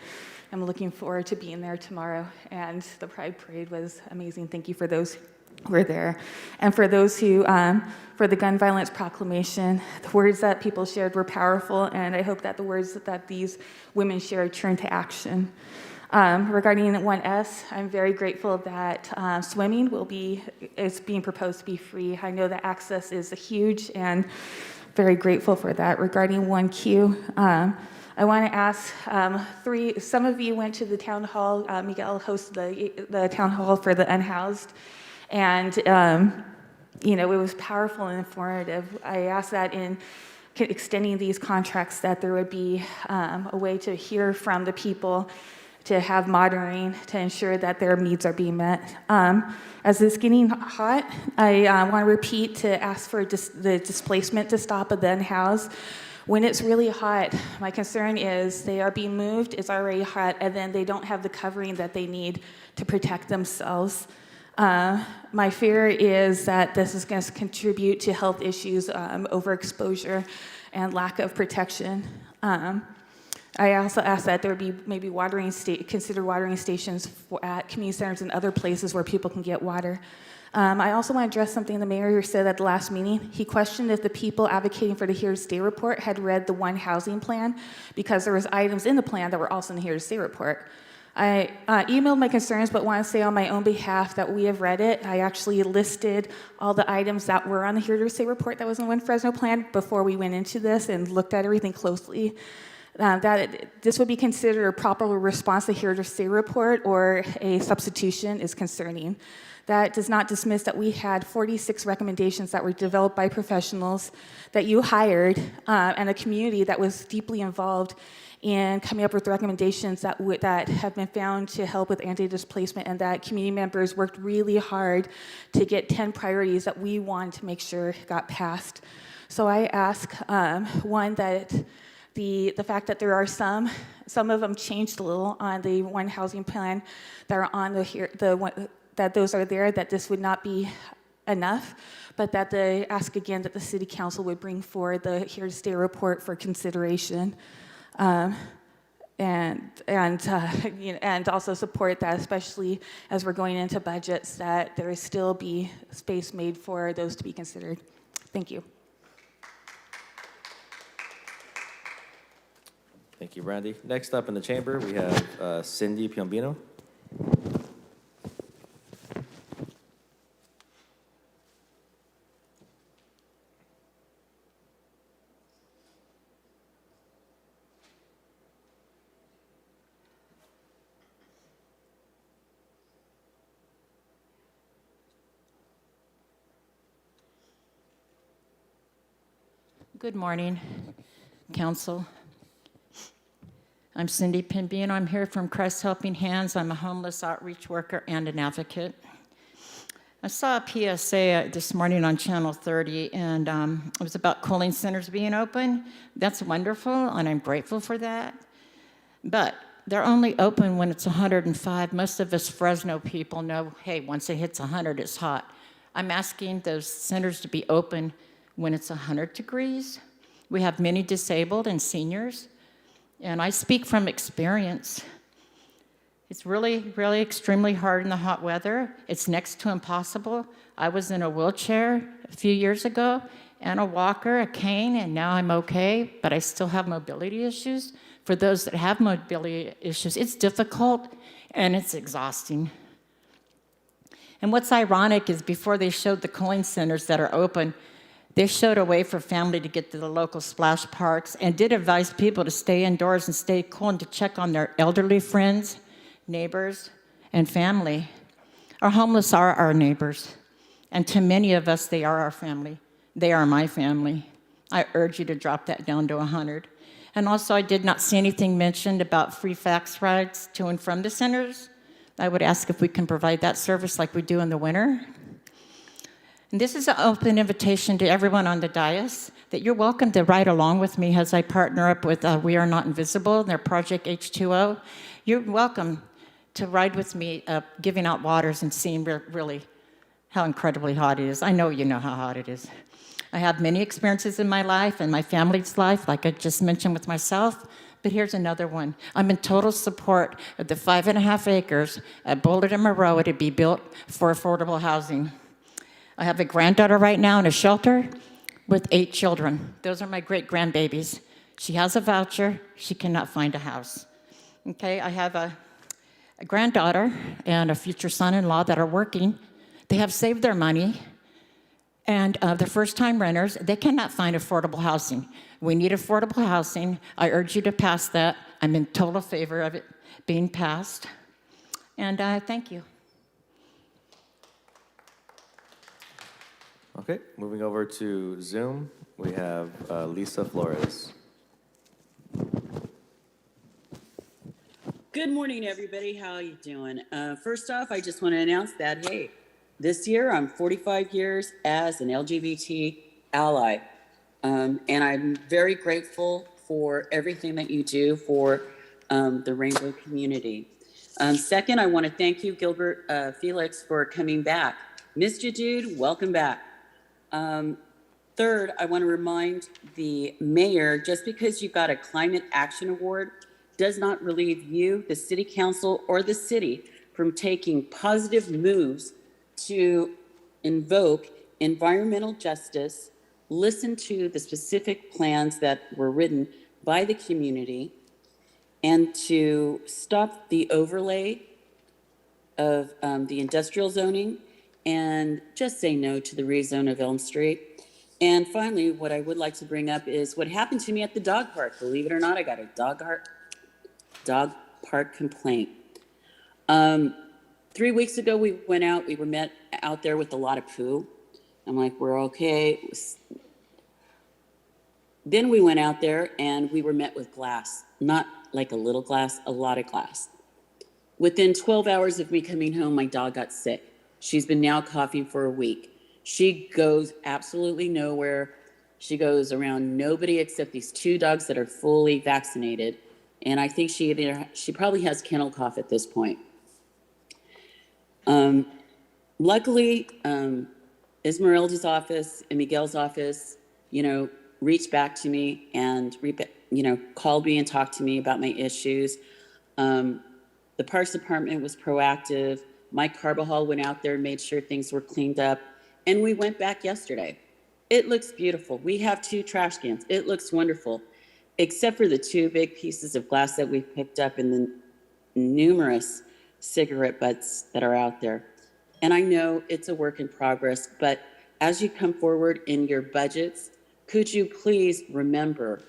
I'm looking forward to being there tomorrow. And the Pride Parade was amazing. Thank you for those who were there. And for those who, for the Gun Violence Proclamation, the words that people shared were powerful. And I hope that the words that these women shared turn to action. Regarding 1S, I'm very grateful that swimming is being proposed to be free. I know that access is huge and very grateful for that. Regarding 1Q, I want to ask some of you went to the town hall. Miguel hosted the town hall for the unhoused, and it was powerful and informative. I asked that in extending these contracts that there would be a way to hear from the people, to have monitoring to ensure that their needs are being met. As it's getting hot, I want to repeat to ask for the displacement to stop at the unhoused. When it's really hot, my concern is they are being moved, it's already hot, and then they don't have the covering that they need to protect themselves. My fear is that this is going to contribute to health issues, overexposure, and lack of protection. I also asked that there would be maybe consider watering stations at community centers and other places where people can get water. I also want to address something the mayor said at the last meeting. He questioned if the people advocating for the Here to Stay report had read the One Housing Plan, because there was items in the plan that were also in the Here to Stay report. I emailed my concerns, but want to say on my own behalf that we have read it. I actually listed all the items that were on the Here to Stay report that was in the One Fresno plan before we went into this and looked at everything closely. That this would be considered a proper response to Here to Stay report or a substitution is concerning. That does not dismiss that we had 46 recommendations that were developed by professionals that you hired and a community that was deeply involved in coming up with recommendations that have been found to help with anti-displacement, and that community members worked really hard to get 10 priorities that we wanted to make sure got passed. So I ask, one, that the fact that there are some of them changed a little on the one housing plan that are on that those are there, that this would not be enough, but that they ask again that the City Council would bring forward the Here to Stay report for consideration. And also support that, especially as we're going into budgets, that there still be space made for those to be considered. Thank you. Thank you, Brandy. Next up in the chamber, we have Cindy Piombino. Good morning, Council. I'm Cindy Piombino. I'm here from Christ Helping Hands. I'm a homeless outreach worker and an advocate. I saw a PSA this morning on Channel 30, and it was about cooling centers being open. That's wonderful, and I'm grateful for that. But they're only open when it's 105. Most of us Fresno people know, hey, once it hits 100, it's hot. I'm asking those centers to be open when it's 100 degrees. We have many disabled and seniors, and I speak from experience. It's really, really extremely hard in the hot weather. It's next to impossible. I was in a wheelchair a few years ago, and a walker, a cane, and now I'm okay, but I still have mobility issues. For those that have mobility issues, it's difficult and it's exhausting. And what's ironic is before they showed the cooling centers that are open, they showed a way for family to get to the local splash parks and did advise people to stay indoors and stay cool and to check on their elderly friends, neighbors, and family. Our homeless are our neighbors, and to many of us, they are our family. They are my family. I urge you to drop that down to 100. And also, I did not see anything mentioned about free fax rides to and from the centers. I would ask if we can provide that service like we do in the winter. And this is an open invitation to everyone on the dais that you're welcome to ride along with me as I partner up with We Are Not Invisible and their Project H2O. You're welcome to ride with me giving out waters and seeing really how incredibly hot it is. I know you know how hot it is. I have many experiences in my life and my family's life, like I just mentioned with myself, but here's another one. I'm in total support of the 5.5 acres at Boulder and Moreau to be built for affordable housing. I have a granddaughter right now in a shelter with 8 children. Those are my great-grandbabies. She has a voucher. She cannot find a house. Okay, I have a granddaughter and a future son-in-law that are working. They have saved their money, and they're first-time renters. They cannot find affordable housing. We need affordable housing. I urge you to pass that. I'm in total favor of it being passed. And thank you. Okay, moving over to Zoom, we have Lisa Flores. Good morning, everybody. How are you doing? First off, I just want to announce that, hey, this year I'm 45 years as an LGBT ally. And I'm very grateful for everything that you do for the rainbow community. Second, I want to thank you, Gilbert Felix, for coming back. Missed you, dude. Welcome back. Third, I want to remind the mayor, just because you got a Climate Action Award does not relieve you, the city council, or the city from taking positive moves to invoke environmental justice, listen to the specific plans that were written by the community, and to stop the overlay of the industrial zoning, and just say no to the rezone of Elm Street. And finally, what I would like to bring up is what happened to me at the dog park. Believe it or not, I got a dog park complaint. 3 weeks ago, we went out, we were met out there with a lot of poo. I'm like, we're okay. Then we went out there and we were met with glass, not like a little glass, a lot of glass. Within 12 hours of me coming home, my dog got sick. She's been now coughing for a week. She goes absolutely nowhere. She goes around nobody except these 2 dogs that are fully vaccinated. And I think she probably has kennel cough at this point. Luckily, Esmeralda's office and Miguel's office, reached back to me and, called me and talked to me about my issues. The Parks Department was proactive. Mike Carbajal went out there and made sure things were cleaned up. And we went back yesterday. It looks beautiful. We have 2 trash cans. It looks wonderful, except for the 2 big pieces of glass that we picked up in the numerous cigarette butts that are out there. And I know it's a work in progress, but as you come forward in your budgets, could you please remember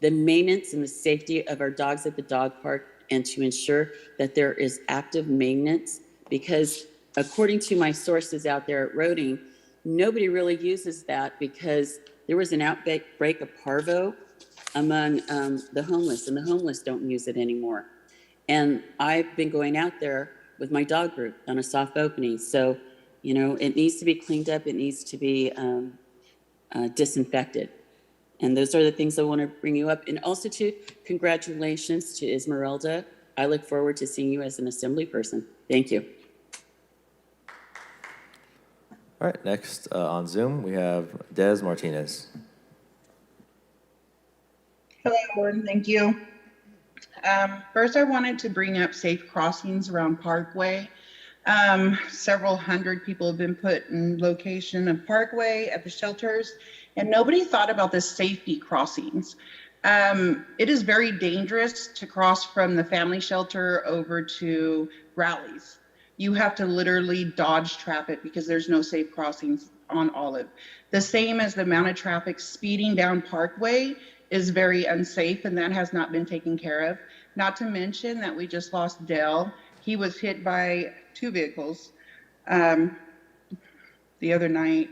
the maintenance and the safety of our dogs at the dog park, and to ensure that there is active maintenance? Because according to my sources out there at Roding, nobody really uses that because there was an outbreak of parvo among the homeless, and the homeless don't use it anymore. And I've been going out there with my dog group on a soft opening. So, it needs to be cleaned up. It needs to be disinfected. And those are the things I want to bring you up. And also, congratulations to Esmeralda. I look forward to seeing you as an assembly person. Thank you. All right, next on Zoom, we have Des Martinez. Hello, everyone. Thank you. First, I wanted to bring up safe crossings around Parkway. Several hundred people have been put in location of Parkway at the shelters, and nobody thought about the safety crossings. It is very dangerous to cross from the family shelter over to Rallies. You have to literally dodge traffic because there's no safe crossings on Olive. The same as the amount of traffic speeding down Parkway is very unsafe, and that has not been taken care of. Not to mention that we just lost Dell. He was hit by 2 vehicles the other night.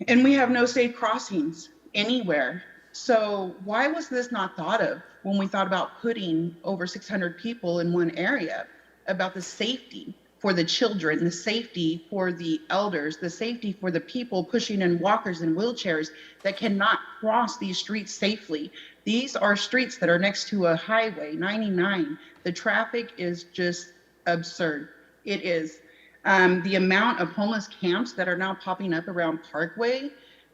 And we have no safe crossings anywhere. So why was this not thought of when we thought about putting over 600 people in one area, about the safety for the children, the safety for the elders, the safety for the people pushing in walkers and wheelchairs that cannot cross these streets safely? These are streets that are next to a highway, 99. The traffic is just absurd. It is. The amount of homeless camps that are now popping up around Parkway,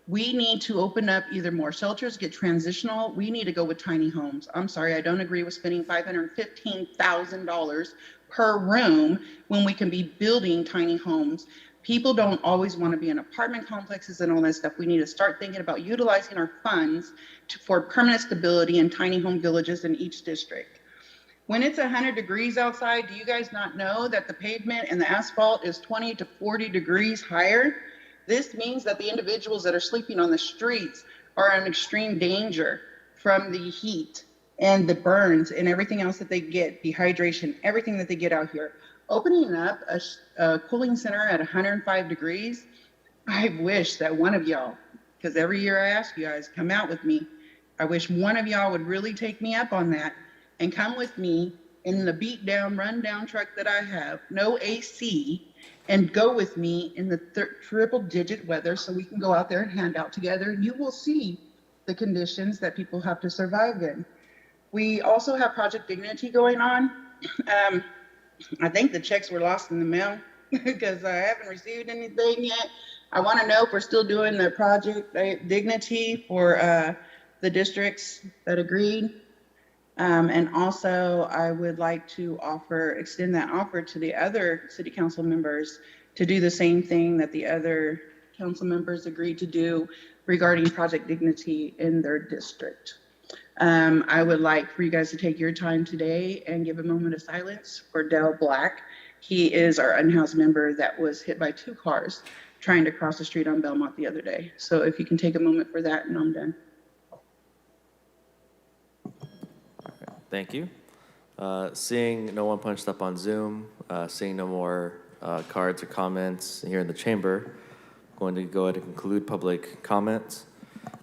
we need to open up either more shelters, get transitional. We need to go with tiny homes. I'm sorry, I don't agree with spending $515,000 per room when we can be building tiny homes. People don't always want to be in apartment complexes and all that stuff. We need to start thinking about utilizing our funds for permanent stability in tiny home villages in each district. When it's 100 degrees outside, do you guys not know that the pavement and the asphalt is 20 to 40 degrees higher? This means that the individuals that are sleeping on the streets are in extreme danger from the heat and the burns and everything else that they get, dehydration, everything that they get out here. Opening up a cooling center at 105 degrees, I wish that one of y'all, because every year I ask you guys, come out with me. I wish one of y'all would really take me up on that and come with me in the beat down, run down truck that I have, no AC, and go with me in the triple digit weather so we can go out there and hand out together. You will see the conditions that people have to survive in. We also have Project Dignity going on. I think the checks were lost in the mail because I haven't received anything yet. I want to know if we're still doing the Project Dignity for the districts that agreed. And also, I would like to extend that offer to the other city council members to do the same thing that the other council members agreed to do regarding Project Dignity in their district. I would like for you guys to take your time today and give a moment of silence for Dell Black. He is our unhoused member that was hit by 2 cars trying to cross the street on Belmont the other day. So if you can take a moment for that, and I'm done. Thank you. Seeing no one punched up on Zoom, seeing no more cards or comments here in the chamber, I'm going to go ahead and conclude public comments.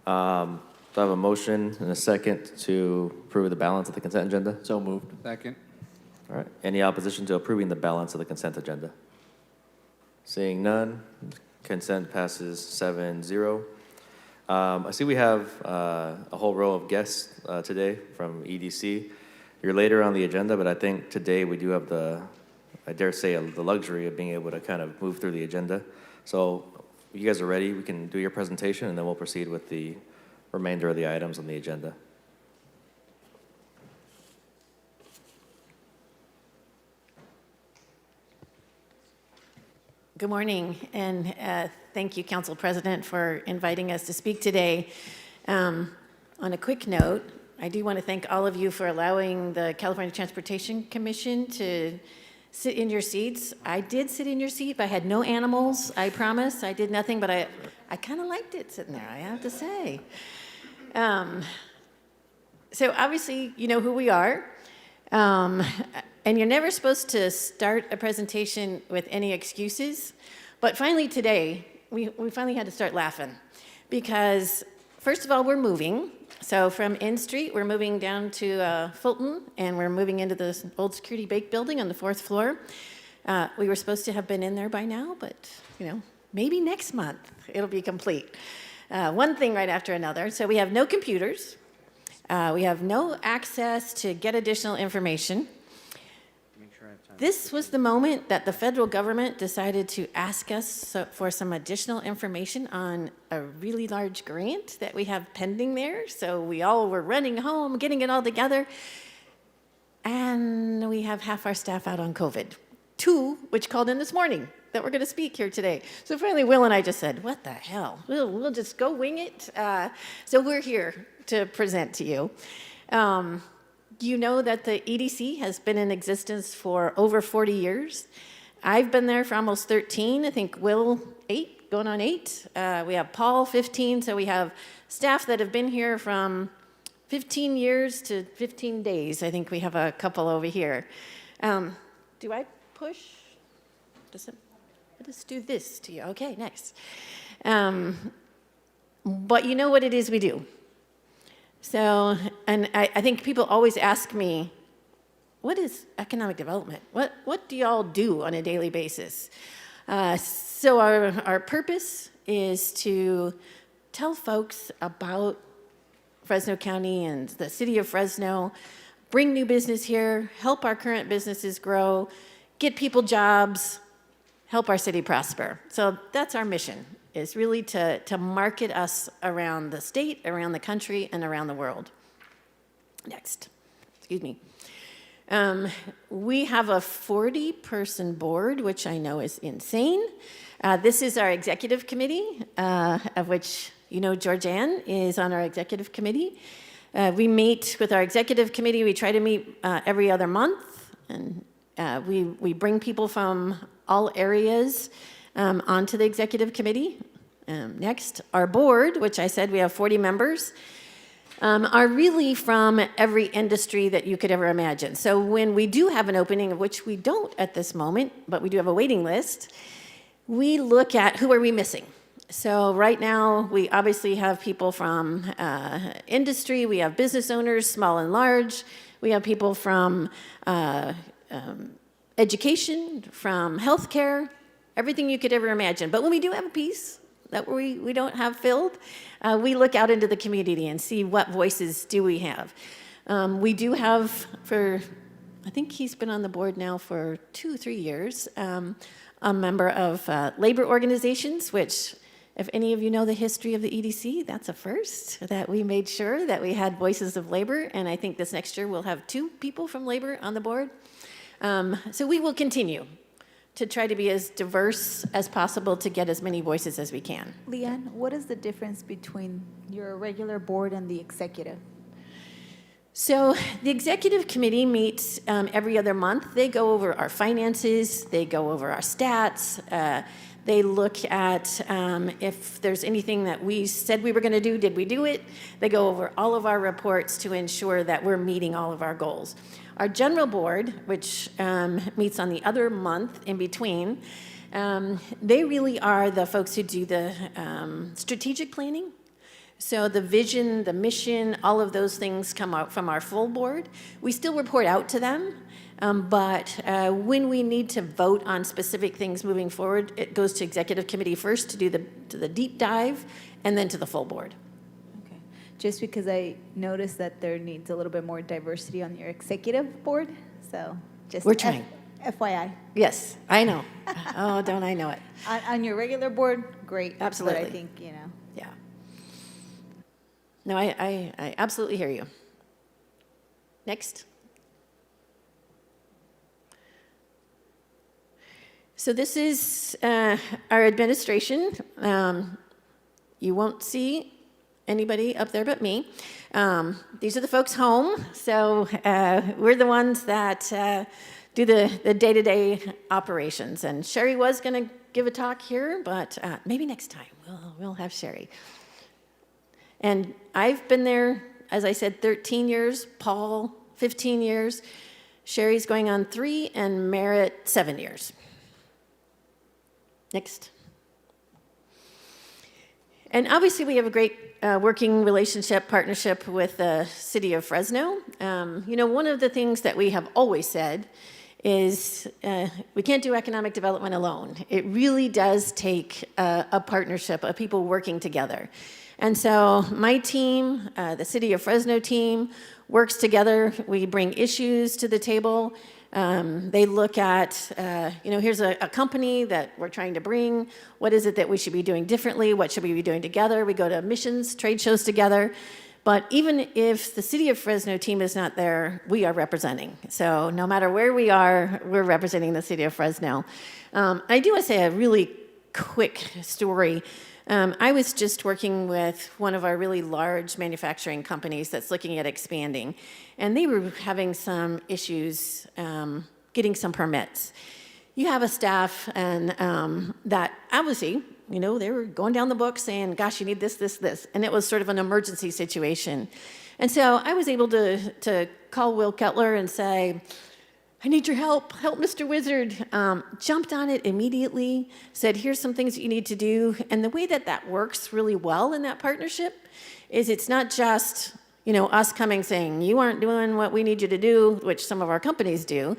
Do I have a motion and a second to approve the balance of the consent agenda? So moved. Second. All right. Any opposition to approving the balance of the consent agenda? Seeing none, consent passes 7-0. I see we have a whole row of guests today from EDC. You're later on the agenda, but I think today we do have I dare say, the luxury of being able to kind of move through the agenda. So if you guys are ready, we can do your presentation, and then we'll proceed with the remainder of the items on the agenda. Good morning, and thank you, Council President, for inviting us to speak today. On a quick note, I do want to thank all of you for allowing the California Transportation Commission to sit in your seats. I did sit in your seat, but I had no animals, I promise. I did nothing, but I kind of liked it sitting there, I have to say. So obviously, you know who we are. And you're never supposed to start a presentation with any excuses. But finally today, we finally had to start laughing. Because first of all, we're moving. So from N Street, we're moving down to Fulton, and we're moving into the old Security Bake building on the 4th floor. We were supposed to have been in there by now, but maybe next month it'll be complete. One thing right after another. So we have no computers. We have no access to get additional information. This was the moment that the federal government decided to ask us for some additional information on a really large grant that we have pending there. So we all were running home, getting it all together. And we have half our staff out on COVID. 2, which called in this morning, that we're going to speak here today. So finally, Will and I just said, what the hell? We'll just go wing it. So we're here to present to you. You know that the EDC has been in existence for over 40 years. I've been there for almost 13. I think Will, 8, going on 8. We have Paul, 15. So we have staff that have been here from 15 years to 15 days. I think we have a couple over here. Do I push? Let's do this to you. Okay, next. But you know what it is we do. So, and I think people always ask me, what is economic development? What do y'all do on a daily basis? So our purpose is to tell folks about Fresno County and the city of Fresno, bring new business here, help our current businesses grow, get people jobs, help our city prosper. So that's our mission, is really to market us around the state, around the country, and around the world. Next, excuse me. We have a 40-person board, which I know is insane. This is our executive committee, of which Georgianne is on our executive committee. We meet with our executive committee. We try to meet every other month, and we bring people from all areas onto the executive committee. Next, our board, which I said we have 40 members, are really from every industry that you could ever imagine. So when we do have an opening, of which we don't at this moment, but we do have a waiting list, we look at who are we missing. So right now, we obviously have people from industry, we have business owners, small and large, we have people from education, from healthcare, everything you could ever imagine. But when we do have a piece that we don't have filled, we look out into the community and see what voices do we have. We do have, I think he's been on the board now for 2 or 3 years, a member of labor organizations, which, if any of you know the history of the EDC, that's a first, that we made sure that we had voices of labor, and I think this next year we'll have 2 people from labor on the board. So we will continue to try to be as diverse as possible to get as many voices as we can. Leanne, what is the difference between your regular board and the executive? So the executive committee meets every other month. They go over our finances, they go over our stats, They look at if there's anything that we said we were going to do, did we do it? They go over all of our reports to ensure that we're meeting all of our goals. Our general board, which meets on the other month in between, they really are the folks who do the strategic planning. So the vision, the mission, all of those things come out from our full board. We still report out to them, but when we need to vote on specific things moving forward, it goes to executive committee first to do the deep dive, and then to the full board. Okay. Just because I noticed that there needs a little bit more diversity on your executive board, so just We're trying. FYI. Yes, I know. Oh, don't I know it? On your regular board, great. Absolutely. But I think, you know. Yeah. No, I absolutely hear you. Next. So this is our administration. You won't see anybody up there but me. These are the folks home. So we're the ones that do the day-to-day operations. And Sherry was going to give a talk here, but maybe next time we'll have Sherry. And I've been there, as I said, 13 years, Paul, 15 years, Sherry's going on 3, and Merritt, 7 years. Next. And obviously we have a great working relationship, partnership with the city of Fresno. You know, one of the things that we have always said is we can't do economic development alone. It really does take a partnership of people working together. And so my team, the City of Fresno team, works together. We bring issues to the table. They look at, you know, here's a company that we're trying to bring. What is it that we should be doing differently? What should we be doing together? We go to missions, trade shows together. But even if the City of Fresno team is not there, we are representing. So no matter where we are, we're representing the City of Fresno. I do want to say a really quick story. I was just working with one of our really large manufacturing companies that's looking at expanding, and they were having some issues getting some permits. You have a staff and that obviously, you know, they were going down the book saying, gosh, you need this, this, this, and it was sort of an emergency situation. And so I was able to call Will Kettler and say, I need your help Mr. Wizard. Jumped on it immediately, said, here's some things that you need to do. And the way that that works really well in that partnership is it's not just, you know, us coming saying, you aren't doing what we need you to do, which some of our companies do.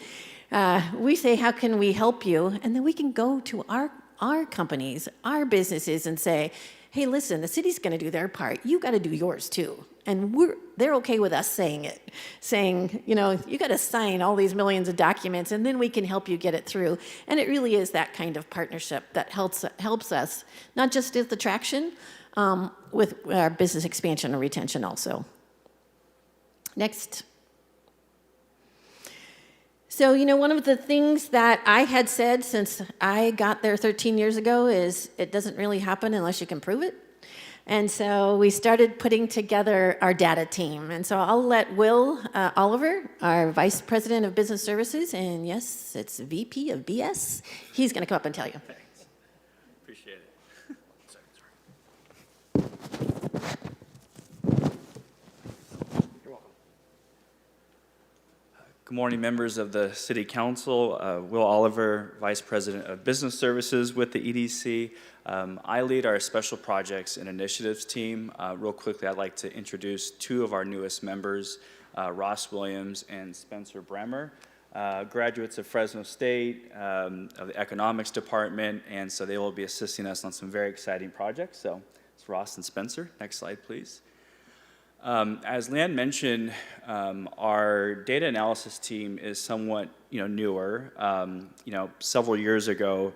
We say, how can we help you? And then we can go to our companies, our businesses and say, hey, listen, the city's gonna do their part. You gotta do yours too. And they're okay with us saying it, saying, you know, you got to sign all these millions of documents, and then we can help you get it through. And it really is that kind of partnership that helps us, not just with the traction, with our business expansion and retention also. Next. So, you know, one of the things that I had said since I got there 13 years ago is it doesn't really happen unless you can prove it. And so we started putting together our data team. And so I'll let Will Oliver, our Vice President of Business Services, and yes, it's VP of BS, he's going to come up and tell you. Thanks. Appreciate it. You're welcome. Good morning, members of the City Council. Will Oliver, Vice President of Business Services with the EDC. I lead our Special Projects and Initiatives team. Real quickly, I'd like to introduce 2 of our newest members, Ross Williams and Spencer Bremer, graduates of Fresno State, of the Economics Department, and so they will be assisting us on some very exciting projects. So it's Ross and Spencer. Next slide, please. As Leanne mentioned, our data analysis team is somewhat, newer. Several years ago,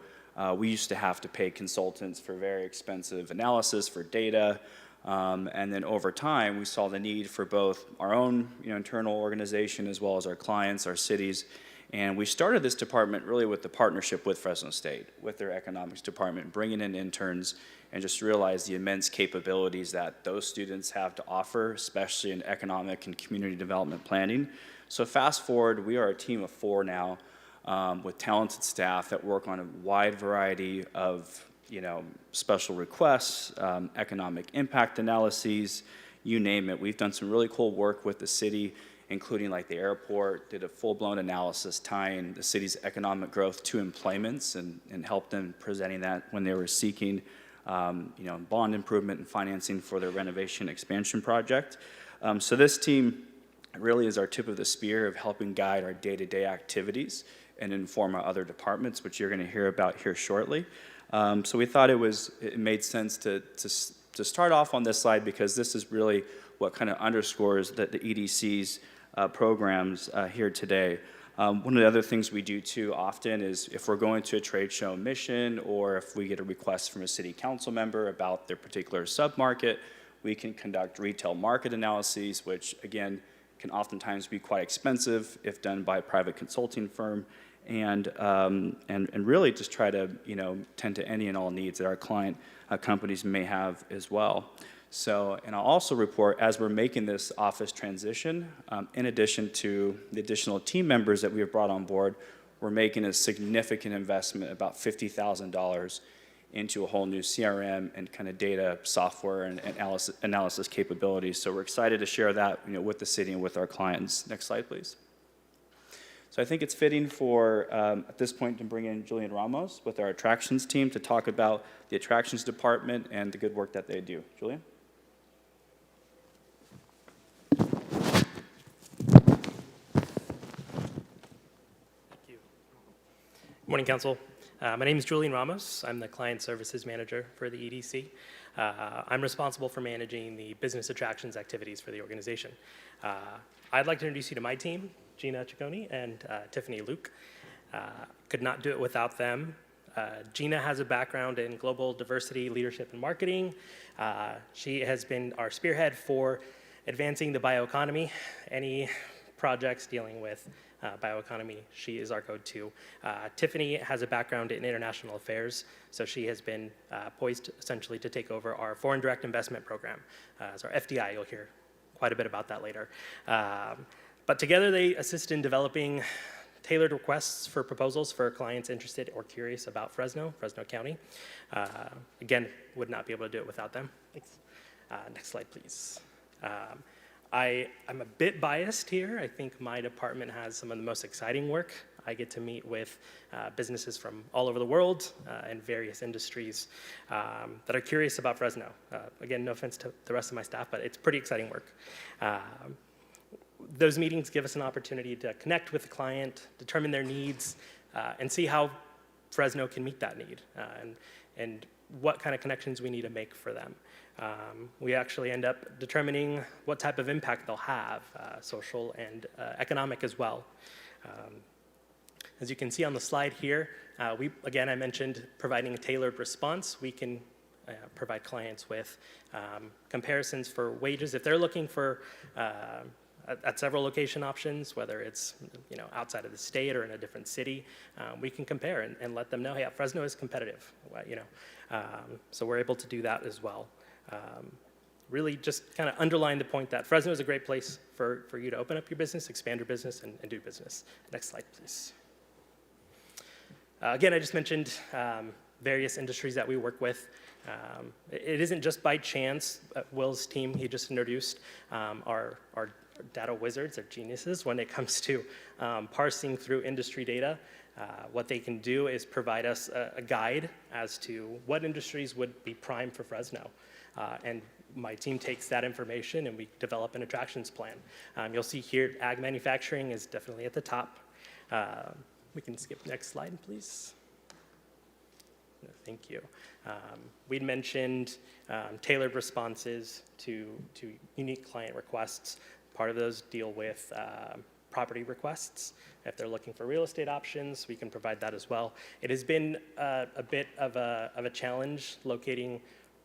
we used to have to pay consultants for very expensive analysis for data, and then over time, we saw the need for both our own, internal organization as well as our clients, our cities, and we started this department really with the partnership with Fresno State, with their economics department, bringing in interns, and just realized the immense capabilities that those students have to offer, especially in economic and community development planning. So fast forward, we are a team of 4 now. with talented staff that work on a wide variety of special requests, economic impact analyses, you name it. We've done some really cool work with the city, including like the airport, did a full-blown analysis tying the city's economic growth to employments and helped them presenting that when they were seeking bond improvement and financing for their renovation expansion project. So this team really is our tip of the spear of helping guide our day-to-day activities and inform our other departments, which you're going to hear about here shortly. So we thought it made sense to start off on this slide because this is really what kind of underscores the EDC's programs here today. One of the other things we do too often is if we're going to a trade show mission or if we get a request from a city council member about their particular submarket, we can conduct retail market analyses, which again can oftentimes be quite expensive if done by a private consulting firm, and really just try to tend to any and all needs that our client companies may have as well. So, and I'll also report as we're making this office transition, in addition to the additional team members that we have brought on board, we're making a significant investment, about $50,000, into a whole new CRM and kind of data software and analysis capabilities. So we're excited to share that with the city and with our clients. Next slide, please. So I think it's fitting for, at this point, to bring in Julian Ramos with our attractions team to talk about the attractions department and the good work that they do. Julian? Good morning, Council. My name is Julian Ramos. I'm the Client Services Manager for the EDC. I'm responsible for managing the business attractions activities for the organization. I'd like to introduce you to my team, Gina Ciccone and Tiffany Luke. Could not do it without them. Gina has a background in global diversity, leadership, and marketing. She has been our spearhead for advancing the bioeconomy. Any projects dealing with bioeconomy, she is our go-to. Tiffany has a background in international affairs, so she has been poised essentially to take over our foreign direct investment program. As our FDI, you'll hear quite a bit about that later. But together they assist in developing tailored requests for proposals for clients interested or curious about Fresno County. Again, would not be able to do it without them. Thanks. Next slide, please. I'm a bit biased here. I think my department has some of the most exciting work. I get to meet with businesses from all over the world and various industries that are curious about Fresno. Again, no offense to the rest of my staff, but it's pretty exciting work. Those meetings give us an opportunity to connect with the client, determine their needs, and see how Fresno can meet that need and what kind of connections we need to make for them. We actually end up determining what type of impact they'll have, social and economic as well. As you can see on the slide here, again, I mentioned providing a tailored response. We can provide clients with comparisons for wages. If they're looking for at several location options, whether it's outside of the state or in a different city, we can compare and let them know, hey, Fresno is competitive. So we're able to do that as well. Really just kind of underline the point that Fresno is a great place for you to open up your business, expand your business, and do business. Next slide, please. Again, I just mentioned various industries that we work with. It isn't just by chance. Will's team, he just introduced, our data wizards, are geniuses when it comes to parsing through industry data. What they can do is provide us a guide as to what industries would be prime for Fresno. And my team takes that information and we develop an attractions plan. You'll see here ag manufacturing is definitely at the top. We can skip next slide, please. Thank you. We'd mentioned tailored responses to unique client requests. Part of those deal with property requests. If they're looking for real estate options, we can provide that as well. It has been a bit of a challenge locating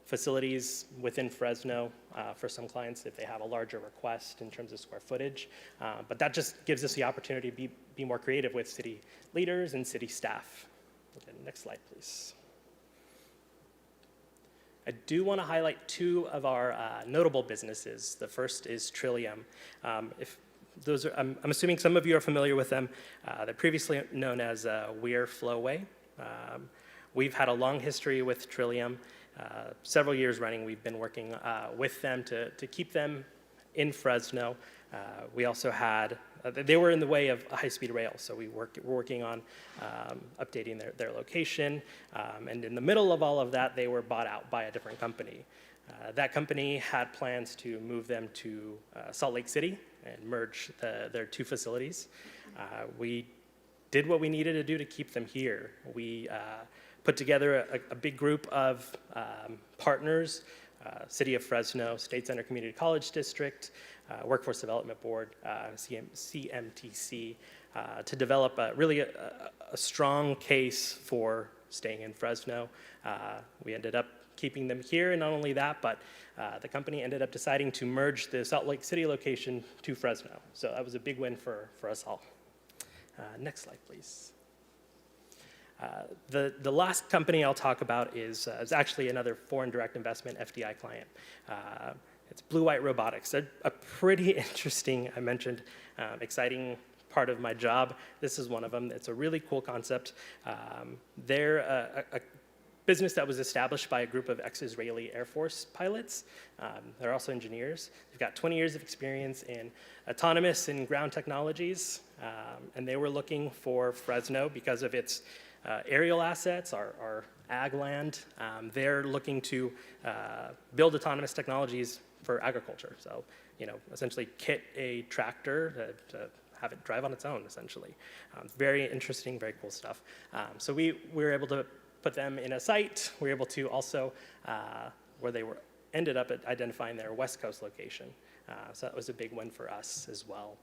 facilities within Fresno for some clients if they have a larger request in terms of square footage. But that just gives us the opportunity to be more creative with city leaders and city staff. Okay, next slide, please. I do want to highlight two of our notable businesses. The first is Trillium. If those are, I'm assuming some of you are familiar with them. They're previously known as Weir Flowway. We've had a long history with Trillium. Several years running, we've been working with them to keep them in Fresno. We also had, they were in the way of a high-speed rail, so we're working on updating their location. And in the middle of all of that, they were bought out by a different company. That company had plans to move them to Salt Lake City and merge their two facilities. We did what we needed to do to keep them here. We put together a big group of partners, City of Fresno, State Center Community College District, Workforce Development Board, CMTC, to develop really a strong case for staying in Fresno. We ended up keeping them here, and not only that, but the company ended up deciding to merge the Salt Lake City location to Fresno. So that was a big win for us all. Next slide, please. The last company I'll talk about is actually another foreign direct investment FDI client. It's Blue White Robotics, a pretty interesting, I mentioned, exciting part of my job. This is one of them. It's a really cool concept. They're a business that was established by a group of ex-Israeli Air Force pilots. They're also engineers. They've got 20 years of experience in autonomous and ground technologies, and they were looking for Fresno because of its aerial assets, our ag land. They're looking to build autonomous technologies for agriculture. So, essentially kit a tractor to have it drive on its own, essentially. Very interesting, very cool stuff. So we were able to put them in a site. We were able to also, where they ended up at identifying their West Coast location. So that was a big win for us as well.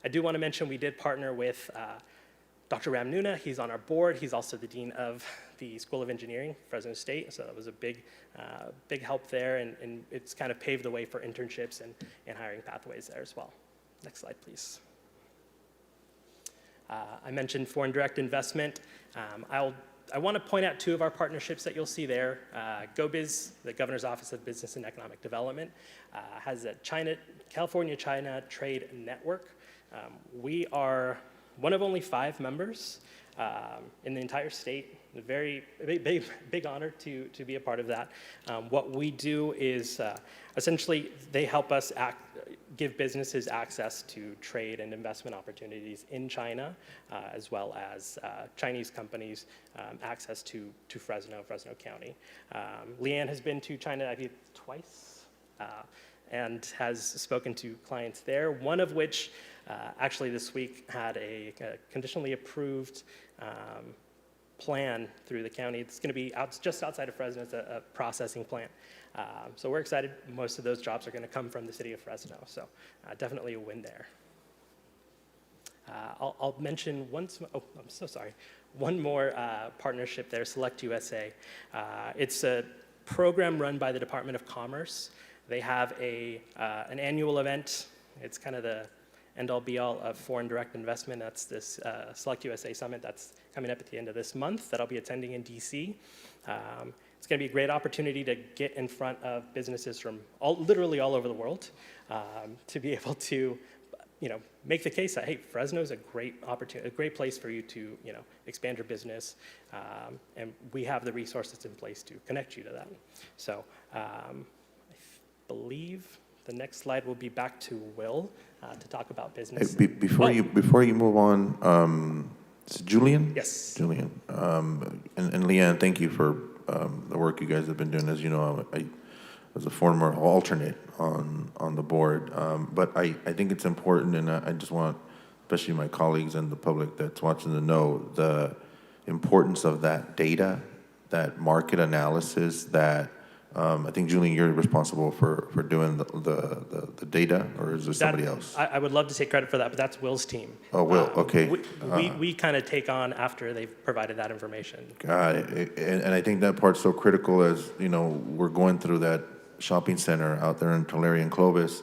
I do want to mention we did partner with Dr. Ram Nuna. He's on our board. He's also the dean of the School of Engineering, Fresno State. So that was a big help there, and it's kind of paved the way for internships and hiring pathways there as well. Next slide, please. I mentioned foreign direct investment. I want to point out two of our partnerships that you'll see there. GoBiz, the Governor's Office of Business and Economic Development, has a California-China Trade Network. We are one of only 5 members in the entire state. A very big honor to be a part of that. What we do is essentially they help us give businesses access to trade and investment opportunities in China, as well as Chinese companies access to Fresno County. Leanne has been to China, I think, twice, and has spoken to clients there, one of which actually this week had a conditionally approved plan through the county. It's going to be just outside of Fresno. It's a processing plant. So we're excited. Most of those jobs are going to come from the city of Fresno. So definitely a win there. I'll mention one more partnership there, Select USA. It's a program run by the Department of Commerce. They have an annual event. It's kind of the end-all be-all of foreign direct investment. That's this Select USA Summit that's coming up at the end of this month that I'll be attending in DC. It's going to be a great opportunity to get in front of businesses from literally all over the world, to be able to, make the case that, hey, Fresno is a great opportunity, a great place for you to, expand your business, and we have the resources in place to connect you to that. So I believe the next slide will be back to Will to talk about business. Before you move on, is it Julian? Yes. Julian. And Leanne, thank you for the work you guys have been doing. As you know, I was a former alternate on the board. But I think it's important, and I just want, especially my colleagues and the public that's watching to know the importance of that data, that market analysis, that I think, Julian, you're responsible for doing the data, or is there somebody else? I would love to take credit for that, but that's Will's team. Oh, Will, okay. We kind of take on after they've provided that information. Got it. And I think that part's so critical as, we're going through that shopping center out there in Tulare and Clovis.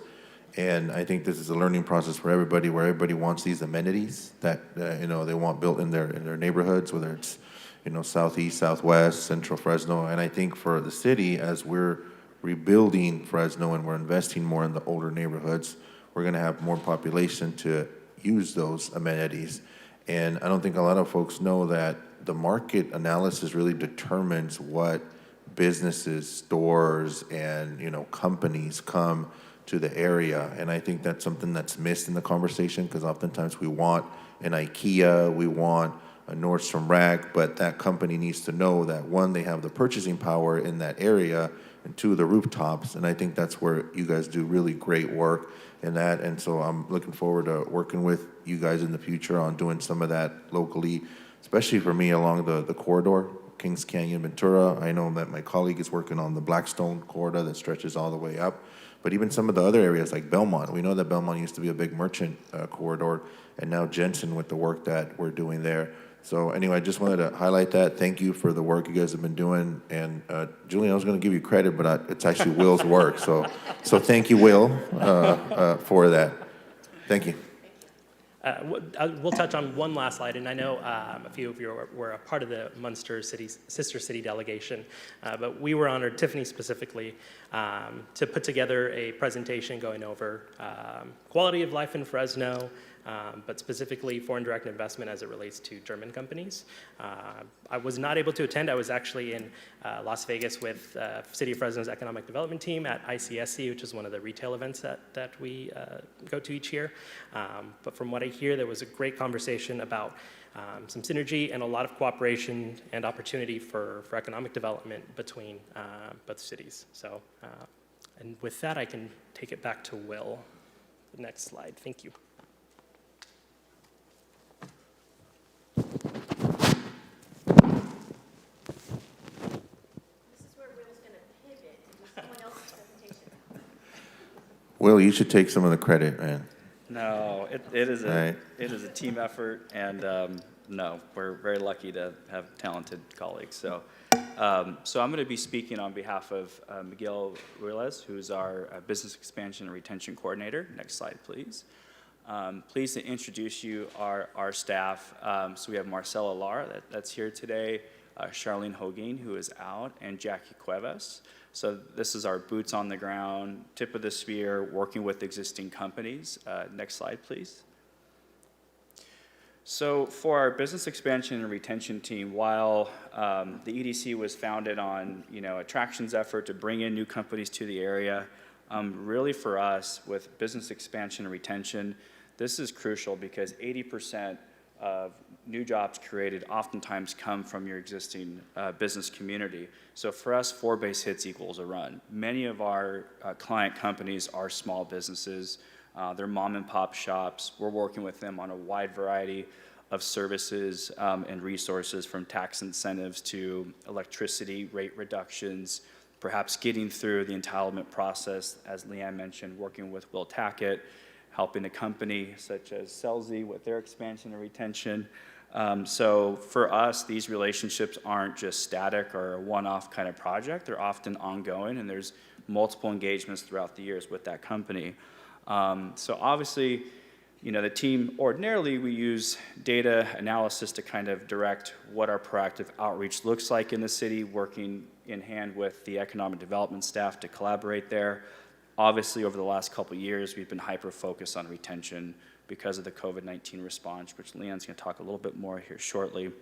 And I think this is a learning process for everybody, where everybody wants these amenities that, they want built in their neighborhoods, whether it's southeast, southwest, central Fresno. And I think for the city, as we're rebuilding Fresno and we're investing more in the older neighborhoods, we're going to have more population to use those amenities. And I don't think a lot of folks know that the market analysis really determines what businesses, stores, and companies come to the area. And I think that's something that's missed in the conversation, because oftentimes we want an IKEA, we want a Nordstrom Rack, but that company needs to know that, one, they have the purchasing power in that area, and two, the rooftops. And I think that's where you guys do really great work in that. And so I'm looking forward to working with you guys in the future on doing some of that locally, especially for me along the corridor, Kings Canyon, Ventura. I know that my colleague is working on the Blackstone corridor that stretches all the way up. But even some of the other areas like Belmont, we know that Belmont used to be a big merchant corridor, and now Jensen with the work that we're doing there. So anyway, I just wanted to highlight that. Thank you for the work you guys have been doing. And Julian, I was going to give you credit, but it's actually Will's work. So thank you, Will, for that. Thank you. We'll touch on one last slide, and I know a few of you were a part of the Munster Sister City delegation, but we were honored, Tiffany specifically, to put together a presentation going over quality of life in Fresno, but specifically foreign direct investment as it relates to German companies. I was not able to attend. I was actually in Las Vegas with City of Fresno's economic development team at ICSC, which is one of the retail events that we go to each year. But from what I hear, there was a great conversation about some synergy and a lot of cooperation and opportunity for economic development between both cities. So, and with that, I can take it back to Will. The next slide. Thank you. Will, you should take some of the credit, man. No, it is a team effort, and no, we're very lucky to have talented colleagues. So I'm going to be speaking on behalf of Miguel Ruiz, who's our Business Expansion and Retention Coordinator. Next slide, please. Pleased to introduce you our staff. So we have Marcela Lara, that's here today, Charlene Hogan, who is out, and Jackie Cuevas. So this is our boots on the ground, tip of the spear, working with existing companies. Next slide, please. So for our business expansion and retention team, while the EDC was founded on attractions effort to bring in new companies to the area, really for us with business expansion and retention, this is crucial because 80% of new jobs created oftentimes come from your existing business community. So for us, 4 base hits equals a run. Many of our client companies are small businesses. They're mom and pop shops. We're working with them on a wide variety of services and resources, from tax incentives to electricity rate reductions, perhaps getting through the entitlement process, as Leanne mentioned, working with Will Tackett, helping a company such as Celsi with their expansion and retention. So for us, these relationships aren't just static or a one-off kind of project. They're often ongoing, and there's multiple engagements throughout the years with that company. So obviously, the team, ordinarily we use data analysis to kind of direct what our proactive outreach looks like in the city, working in hand with the economic development staff to collaborate there. Obviously, over the last couple of years, we've been hyper-focused on retention because of the COVID-19 response, which Leanne's going to talk a little bit more here shortly.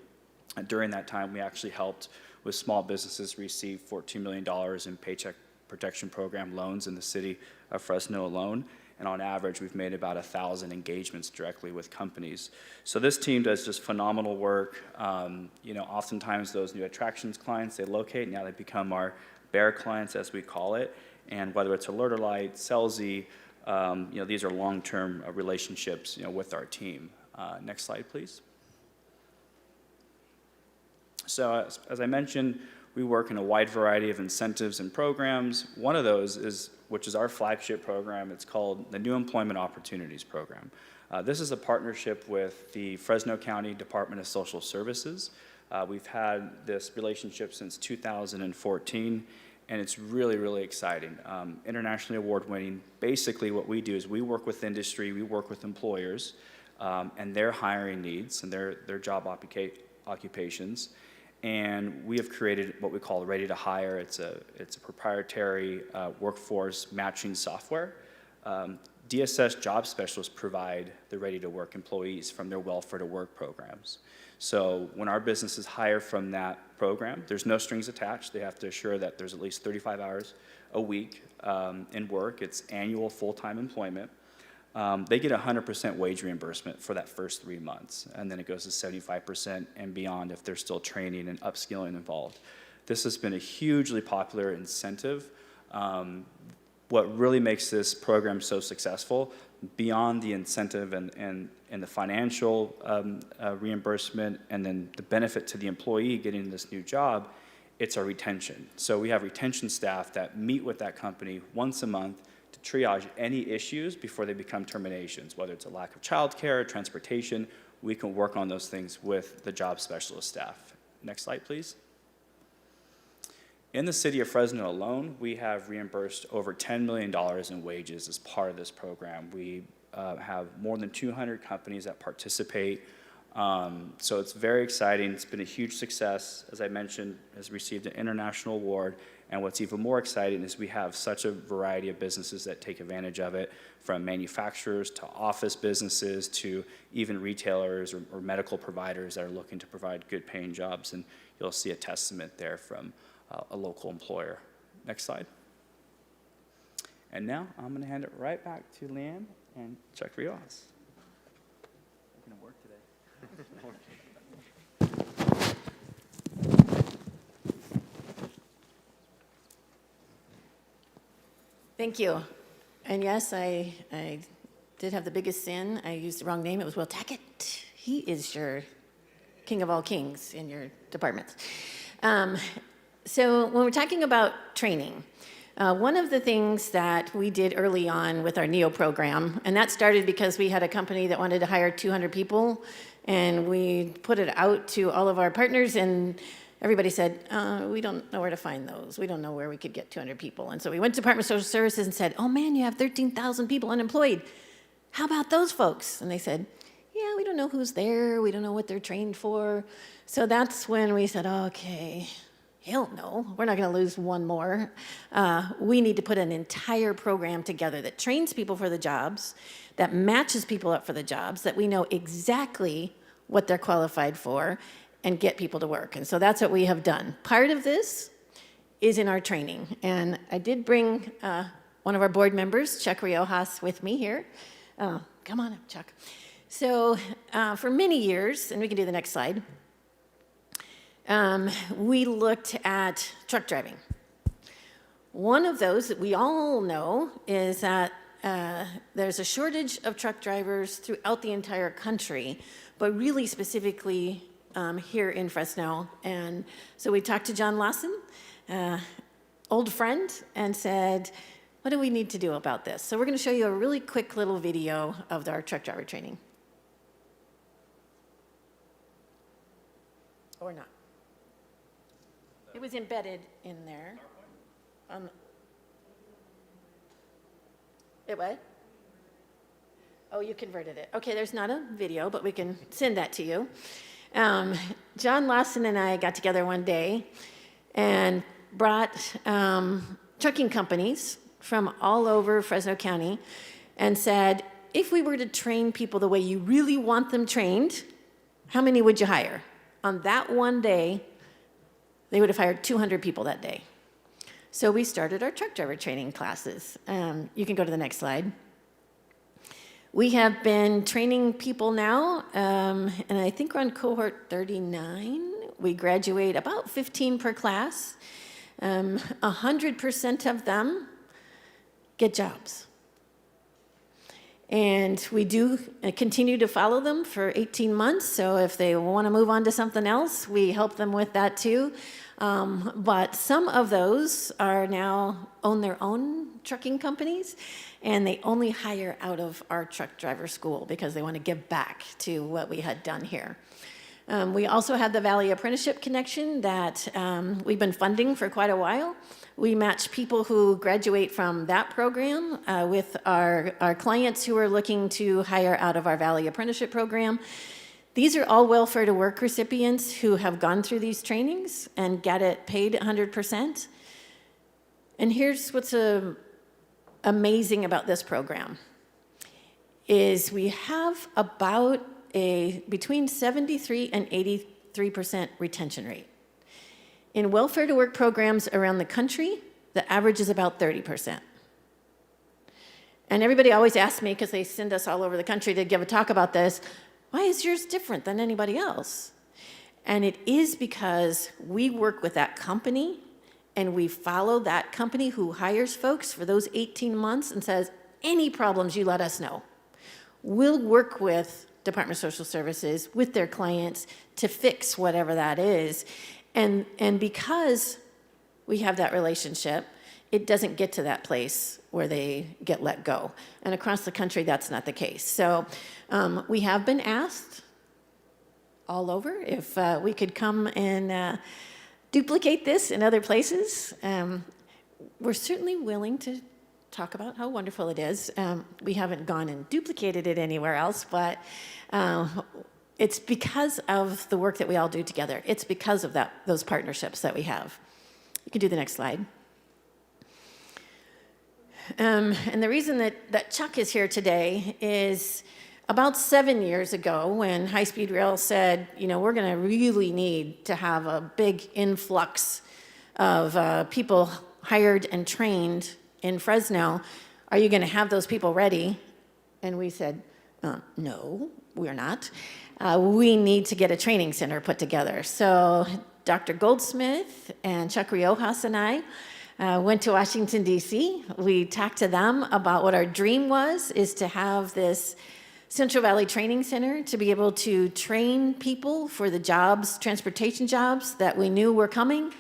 And during that time, we actually helped with small businesses receive $14 million in Paycheck Protection Program loans in the city of Fresno alone. And on average, we've made about 1,000 engagements directly with companies. So this team does just phenomenal work. Oftentimes those new attractions clients, they locate, now they become our bear clients, as we call it. And whether it's Alert or Light, Celsi, these are long-term relationships, with our team. Next slide, please. So as I mentioned, we work in a wide variety of incentives and programs. One of those which is our flagship program. It's called the New Employment Opportunities Program. This is a partnership with the Fresno County Department of Social Services. We've had this relationship since 2014. And it's really, really exciting. Internationally award-winning. Basically, what we do is we work with industry, we work with employers, and their hiring needs and their job occupations. And we have created what we call Ready to Hire. It's a proprietary workforce matching software DSS job specialists provide the ready-to-work employees from their welfare-to-work programs. So when our businesses hire from that program, there's no strings attached. They have to assure that there's at least 35 hours a week in work. It's annual full-time employment. They get 100% wage reimbursement for that first 3 months, and then it goes to 75% and beyond if there's still training and upskilling involved. This has been a hugely popular incentive. What really makes this program so successful, beyond the incentive and the financial reimbursement and then the benefit to the employee getting this new job, it's our retention. So we have retention staff that meet with that company once a month to triage any issues before they become terminations, whether it's a lack of childcare, transportation. We can work on those things with the job specialist staff. Next slide, please. In the city of Fresno alone, we have reimbursed over $10 million in wages as part of this program. We have more than 200 companies that participate. So it's very exciting. It's been a huge success. As I mentioned, has received an international award. And what's even more exciting is we have such a variety of businesses that take advantage of it, from manufacturers to office businesses to even retailers or medical providers that are looking to provide good paying jobs. And you'll see a testament there from a local employer. Next slide. And now I'm going to hand it right back to Leanne and Chuck Rios. We're going to work today. Thank you. And yes, I did have the biggest sin. I used the wrong name. It was Will Tackett. He is your king of all kings in your department. So when we're talking about training, one of the things that we did early on with our NEO program, and that started because we had a company that wanted to hire 200 people, and we put it out to all of our partners, and everybody said, we don't know where to find those. We don't know where we could get 200 people. And so we went to Department of Social Services and said, oh man, you have 13,000 people unemployed. How about those folks? And they said, yeah, we don't know who's there. We don't know what they're trained for. So that's when we said, okay, hell no, we're not going to lose one more. We need to put an entire program together that trains people for the jobs, that matches people up for the jobs, that we know exactly what they're qualified for, and get people to work. And so that's what we have done. Part of this is in our training. And I did bring one of our board members, Chuck Riojas, with me here. Come on up, Chuck. So for many years, and we can do the next slide, we looked at truck driving. One of those that we all know is that there's a shortage of truck drivers throughout the entire country, but really specifically here in Fresno. And so we talked to John Lawson, old friend, and said, what do we need to do about this? So we're going to show you a really quick little video of our truck driver training. Or not. It was embedded in there. It what? Oh, you converted it. Okay, there's not a video, but we can send that to you. John Lawson and I got together one day and brought trucking companies from all over Fresno County and said, if we were to train people the way you really want them trained, how many would you hire? On that one day, they would have hired 200 people that day. So we started our truck driver training classes. You can go to the next slide. We have been training people now, and I think we're on cohort 39. We graduate about 15 per class. 100% of them get jobs. And we do continue to follow them for 18 months, so if they want to move on to something else, we help them with that too. But some of those are now own their own trucking companies, and they only hire out of our truck driver school because they want to give back to what we had done here. We also have the Valley Apprenticeship Connection that we've been funding for quite a while. We match people who graduate from that program with our clients who are looking to hire out of our Valley Apprenticeship Program. These are all welfare to work recipients who have gone through these trainings and get it paid 100%. And here's what's amazing about this program. is we have about between 73 and 83% retention rate. In welfare to work programs around the country, the average is about 30%. And everybody always asks me, because they send us all over the country to give a talk about this, why is yours different than anybody else? And it is because we work with that company and we follow that company who hires folks for those 18 months and says, any problems, you let us know. We'll work with Department of Social Services, with their clients, to fix whatever that is. And because we have that relationship, it doesn't get to that place where they get let go. And across the country, that's not the case. So we have been asked all over if we could come and duplicate this in other places. We're certainly willing to talk about how wonderful it is. We haven't gone and duplicated it anywhere else, but it's because of the work that we all do together. It's because of those partnerships that we have. You can do the next slide. And the reason that Chuck is here today is about 7 years ago when High Speed Rail said, you know, we're going to really need to have a big influx of people hired and trained in Fresno. Are you going to have those people ready? And we said, no, we're not. We need to get a training center put together. So Dr. Goldsmith and Chuck Riojas and I went to Washington, D.C. We talked to them about what our dream is to have this Central Valley Training Center to be able to train people for the jobs, transportation jobs that we knew were coming.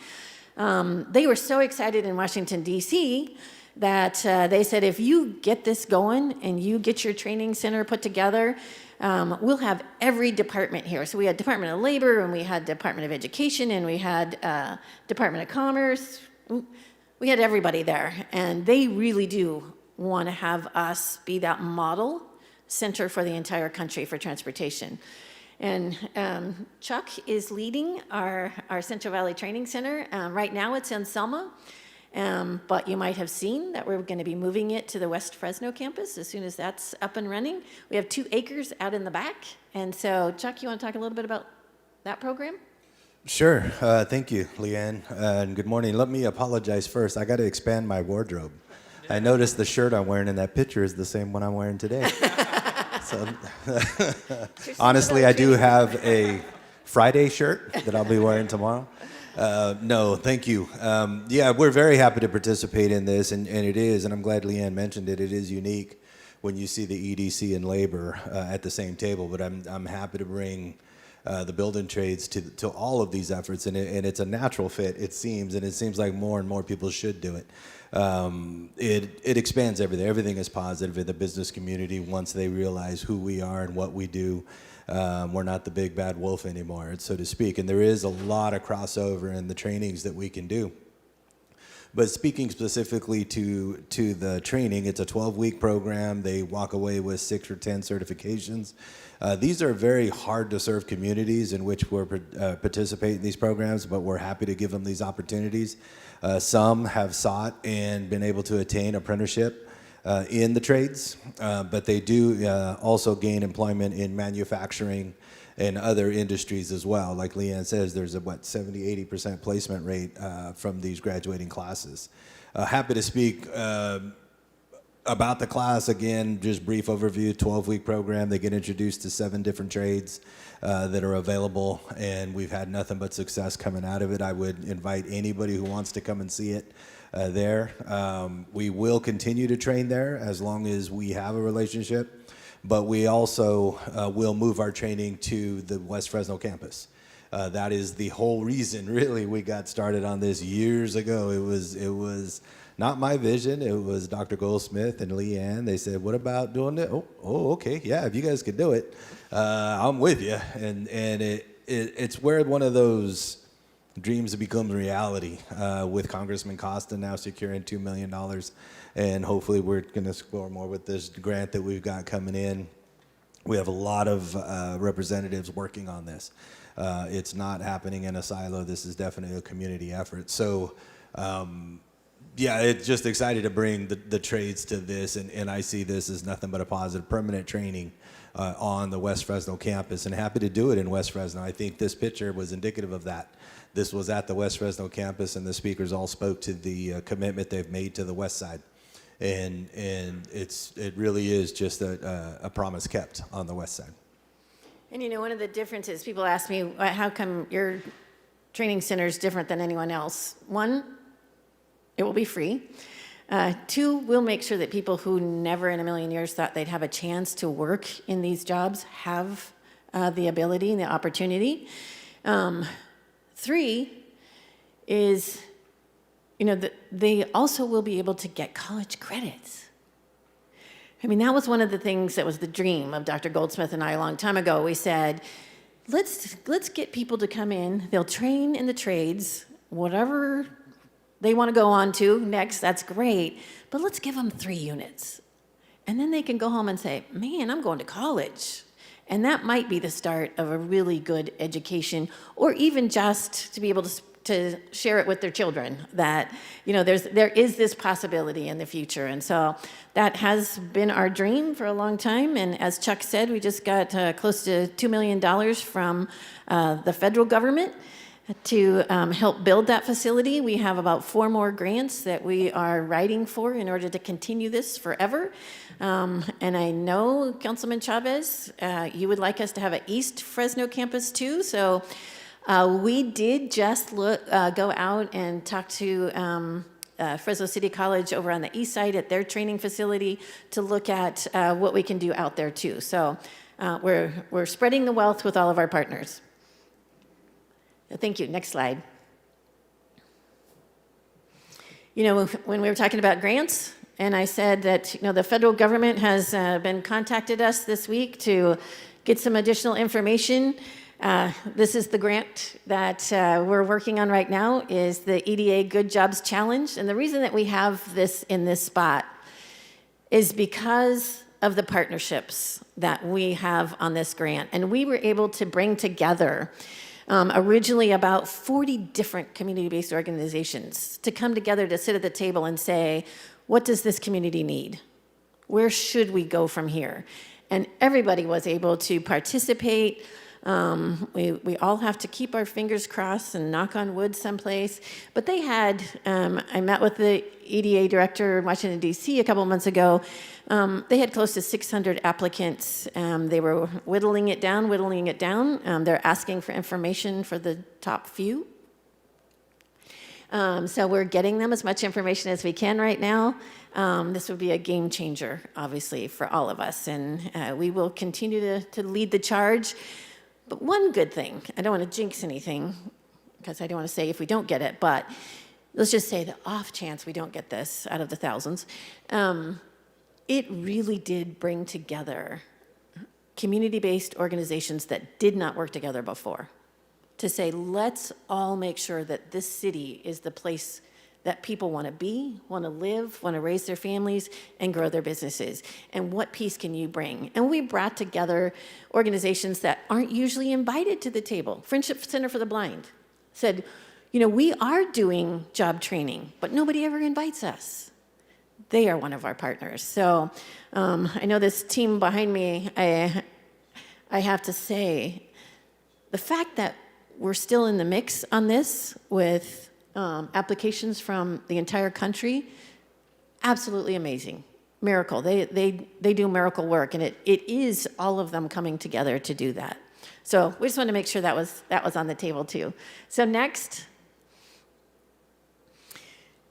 They were so excited in Washington, D.C. that they said, if you get this going and you get your training center put together, we'll have every department here. So we had Department of Labor, and we had Department of Education, and we had Department of Commerce. We had everybody there, and they really do want to have us be that model center for the entire country for transportation. And Chuck is leading our Central Valley Training Center. Right now it's in Selma, but you might have seen that we're going to be moving it to the West Fresno campus as soon as that's up and running. We have 2 acres out in the back. And so, Chuck, you want to talk a little bit about that program? Sure. Thank you, Leanne. And good morning. Let me apologize first. I got to expand my wardrobe. I noticed the shirt I'm wearing in that picture is the same one I'm wearing today. So, honestly, I do have a Friday shirt that I'll be wearing tomorrow. No, thank you. Yeah, we're very happy to participate in this, and it is, and I'm glad Leanne mentioned it. It is unique when you see the EDC and labor at the same table, but I'm happy to bring the building trades to all of these efforts, and it's a natural fit, it seems, and it seems like more and more people should do it. It expands everything. Everything is positive in the business community once they realize who we are and what we do. We're not the big bad wolf anymore, so to speak, and there is a lot of crossover in the trainings that we can do. But speaking specifically to the training, it's a 12-week program. They walk away with 6 or 10 certifications. These are very hard-to-serve communities in which we're participate in these programs, but we're happy to give them these opportunities. Some have sought and been able to attain apprenticeship in the trades, but they do also gain employment in manufacturing and other industries as well. Like Leanne says, there's a 70-80% placement rate from these graduating classes. Happy to speak about the class again. Just brief overview: 12-week program. They get introduced to 7 different trades that are available, and we've had nothing but success coming out of it. I would invite anybody who wants to come and see it there. We will continue to train there as long as we have a relationship. But we also will move our training to the West Fresno campus. That is the whole reason, really, we got started on this years ago. It was not my vision. It was Dr. Goldsmith and Leanne. They said, "What about doing it?" Oh, okay, yeah. If you guys could do it, I'm with you. And it's where one of those dreams becomes reality. With Congressman Costa now securing $2 million. And hopefully we're going to explore more with this grant that we've got coming in. We have a lot of representatives working on this. It's not happening in a silo. This is definitely a community effort. So Yeah, it's just excited to bring the trades to this, and I see this as nothing but a positive, permanent training on the West Fresno campus, and happy to do it in West Fresno. I think this picture was indicative of that. This was at the West Fresno campus, and the speakers all spoke to the commitment they've made to the West Side, and it really is just a promise kept on the West Side. And you know, one of the differences, people ask me, how come your training center is different than anyone else? One, it will be free. Two, we'll make sure that people who never in a million years thought they'd have a chance to work in these jobs have the ability and the opportunity. Three is, you know, they also will be able to get college credits. I mean, that was one of the things that was the dream of Dr. Goldsmith and I a long time ago. We said, let's get people to come in, they'll train in the trades, whatever they want to go on to next, that's great, but let's give them 3 units. And then they can go home and say, man, I'm going to college. And that might be the start of a really good education, or even just to be able to share it with their children, that, you know, there is this possibility in the future. And so that has been our dream for a long time. And as Chuck said, we just got close to $2 million from the federal government to help build that facility. We have about 4 more grants that we are writing for in order to continue this forever. And I know, Councilman Chavez, you would like us to have an East Fresno campus too. So we did just go out and talk to Fresno City College over on the east side at their training facility to look at what we can do out there too. So we're spreading the wealth with all of our partners. Thank you. Next slide. You know, when we were talking about grants, and I said that, you know, the federal government has been contacted us this week to get some additional information. This is the grant that we're working on right now, is the EDA Good Jobs Challenge. And the reason that we have this in this spot is because of the partnerships that we have on this grant. And we were able to bring together originally about 40 different community-based organizations to come together to sit at the table and say, what does this community need? Where should we go from here? And everybody was able to participate. We all have to keep our fingers crossed and knock on wood someplace. But they had, I met with the EDA director in Washington, D.C. a couple months ago. They had close to 600 applicants. They were whittling it down. They're asking for information for the top few. So we're getting them as much information as we can right now. This would be a game changer, obviously, for all of us. And we will continue to lead the charge. But one good thing, I don't want to jinx anything, because I don't want to say if we don't get it, but let's just say the off chance we don't get this out of the thousands, it really did bring together community-based organizations that did not work together before to say, let's all make sure that this city is the place that people want to be, want to live, want to raise their families, and grow their businesses. And what piece can you bring? And we brought together organizations that aren't usually invited to the table. Friendship Center for the Blind said, you know, we are doing job training, but nobody ever invites us. They are one of our partners. So I know this team behind me, I have to say, the fact that we're still in the mix on this with applications from the entire country, absolutely amazing. Miracle. They do miracle work, and it is all of them coming together to do that. So we just wanted to make sure that was on the table too. So next,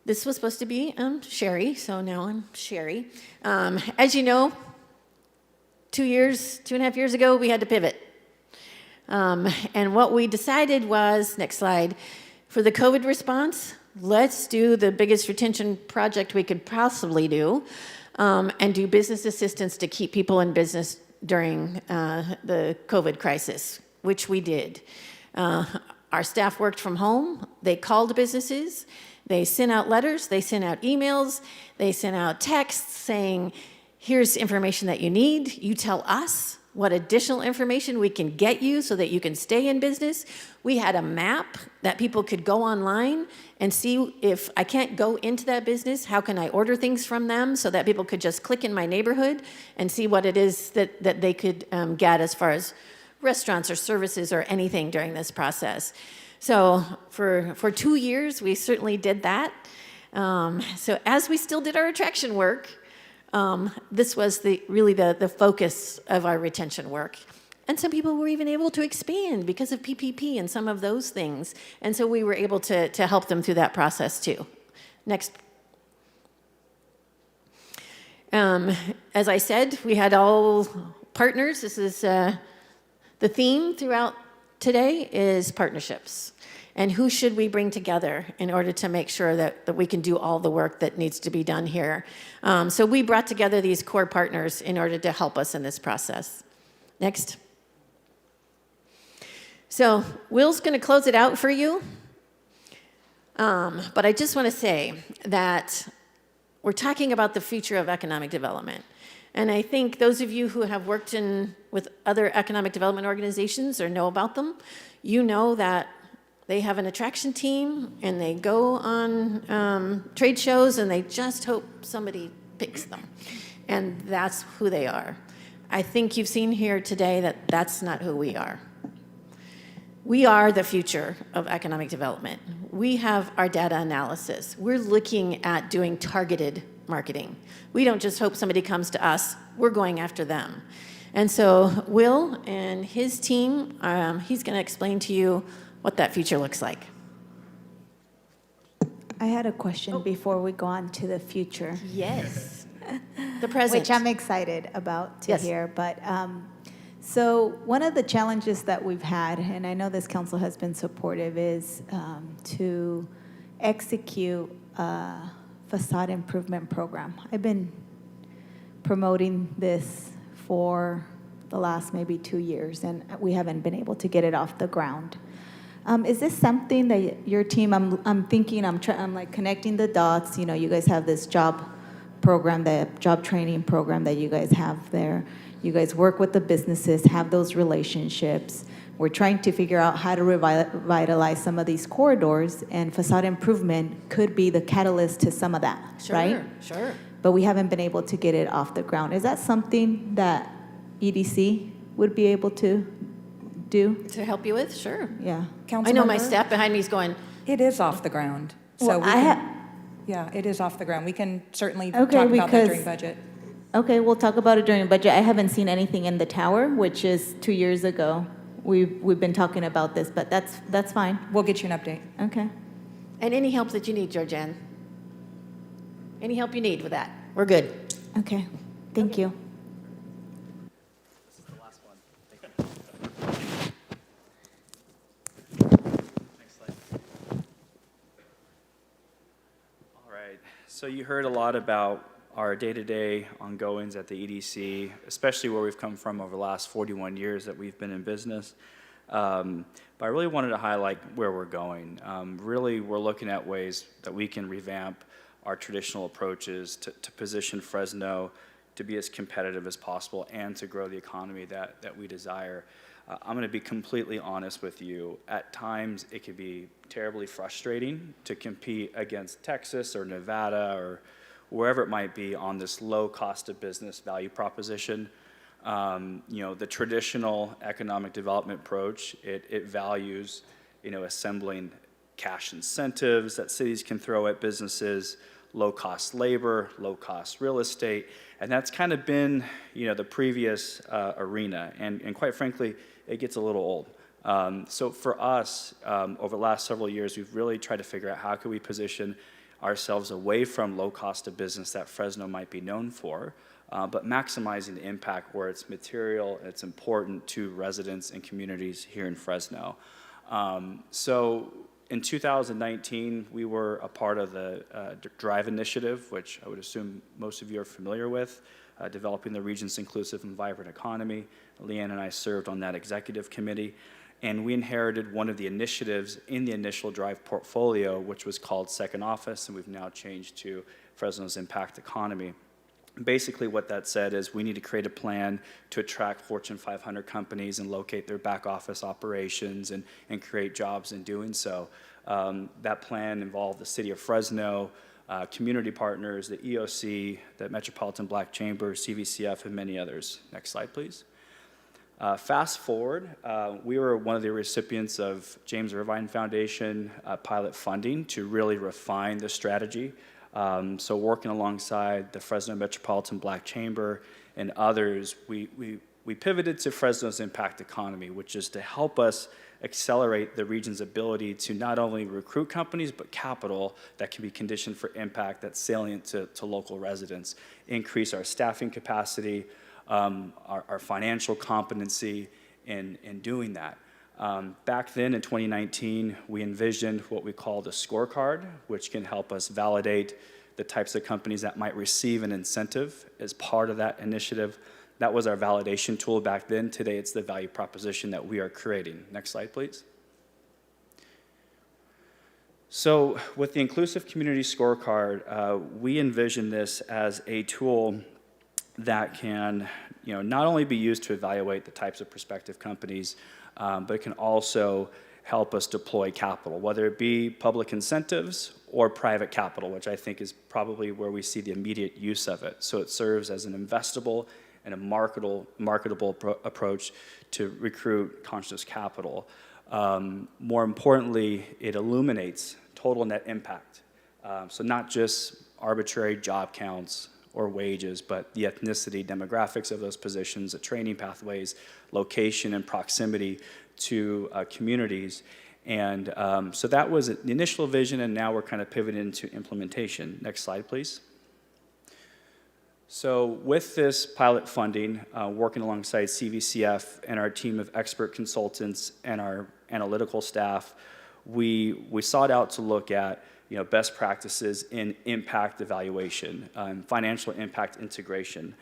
this was supposed to be Sherry, so now I'm Sherry. As you know, 2.5 years ago, we had to pivot. And what we decided was, next slide, for the COVID response, let's do the biggest retention project we could possibly do, and do business assistance to keep people in business during the COVID crisis, which we did. Our staff worked from home. They called businesses. They sent out letters. They sent out emails. They sent out texts saying, here's information that you need. You tell us what additional information we can get you so that you can stay in business. We had a map that people could go online and see if I can't go into that business, how can I order things from them so that people could just click in my neighborhood and see what it is that they could get as far as restaurants or services or anything during this process. So for 2 years, we certainly did that. So as we still did our attraction work, this was really the focus of our retention work. And some people were even able to expand because of PPP and some of those things. And so we were able to help them through that process too. Next. As I said, we had all partners. This is the theme throughout today is partnerships. And who should we bring together in order to make sure that we can do all the work that needs to be done here? So we brought together these core partners in order to help us in this process. Next. So Will's going to close it out for you. But I just want to say that we're talking about the future of economic development. And I think those of you who have worked with other economic development organizations or know about them, you know that they have an attraction team, and they go on trade shows, and they just hope somebody picks them. And that's who they are. I think you've seen here today that that's not who we are. We are the future of economic development. We have our data analysis. We're looking at doing targeted marketing. We don't just hope somebody comes to us. We're going after them. And so Will and his team, he's going to explain to you what that future looks like. I had a question before we go on to the future. Yes. The present. Which I'm excited about to Yes. hear. But so one of the challenges that we've had, and I know this council has been supportive, is to execute a facade improvement program. I've been promoting this for the last maybe 2 years, and we haven't been able to get it off the ground. Is this something that your team, I'm thinking, I'm like connecting the dots, you know, you guys have this job program, the job training program that you guys have there. You guys work with the businesses, have those relationships. We're trying to figure out how to revitalize some of these corridors, and facade improvement could be the catalyst to some of that, right? Sure. But we haven't been able to get it off the ground. Is that something that EDC would be able to do? To help you with? Sure. Yeah. I know my staff behind me is going, It is off the ground. Well, Yeah, it is off the ground. We can certainly Okay, talk about that because- during budget. Okay, we'll talk about it during budget. I haven't seen anything in the tower, which is 2 years ago. We've been talking about this, but that's fine. We'll get you an update. Okay. and any help that you need, Georgianne. Any help you need with that, we're good. Okay, thank you. All right, so you heard a lot about our day-to-day ongoings at the EDC, especially where we've come from over the last 41 years that we've been in business. But I really wanted to highlight where we're going. Really, we're looking at ways that we can revamp our traditional approaches to position Fresno to be as competitive as possible and to grow the economy that we desire. I'm going to be completely honest with you. At times, it can be terribly frustrating to compete against Texas or Nevada or wherever it might be on this low cost of business value proposition. The traditional economic development approach, it values, assembling cash incentives that cities can throw at businesses, low-cost labor, low-cost real estate, and that's kind of been, the previous arena, and quite frankly, it gets a little old. So for us, over the last several years, we've really tried to figure out how can we position ourselves away from low cost of business that Fresno might be known for, but maximizing the impact where it's material and it's important to residents and communities here in Fresno. So in 2019, we were a part of the DRIVE initiative, which I would assume most of you are familiar with, developing the region's inclusive and vibrant economy. Leanne and I served on that executive committee, and we inherited one of the initiatives in the initial DRIVE portfolio, which was called Second Office, and we've now changed to Fresno's Impact Economy. Basically, what that said is we need to create a plan to attract Fortune 500 companies and locate their back office operations and create jobs in doing so. That plan involved the city of Fresno, community partners, the EOC, the Metropolitan Black Chamber, CVCF, and many others. Next slide, please. Fast forward, we were one of the recipients of James Irvine Foundation pilot funding to really refine the strategy. So working alongside the Fresno Metropolitan Black Chamber and others, we pivoted to Fresno's impact economy, which is to help us accelerate the region's ability to not only recruit companies, but capital that can be conditioned for impact that's salient to local residents, increase our staffing capacity, our financial competency in doing that. Back then in 2019, we envisioned what we call the Scorecard, which can help us validate the types of companies that might receive an incentive as part of that initiative. That was our validation tool back then. Today, it's the value proposition that we are creating. Next slide, please. So with the Inclusive Community Scorecard, we envision this as a tool that can not only be used to evaluate the types of prospective companies, but it can also help us deploy capital, whether it be public incentives or private capital, which I think is probably where we see the immediate use of it. So it serves as an investable and a marketable approach to recruit conscious capital. More importantly, it illuminates total net impact. So not just arbitrary job counts or wages, but the ethnicity, demographics of those positions, the training pathways, location and proximity to communities. And so that was the initial vision, and now we're kind of pivoting into implementation. Next slide, please. So with this pilot funding, working alongside CVCF and our team of expert consultants and our analytical staff, we sought out to look at best practices in impact evaluation, financial impact integration.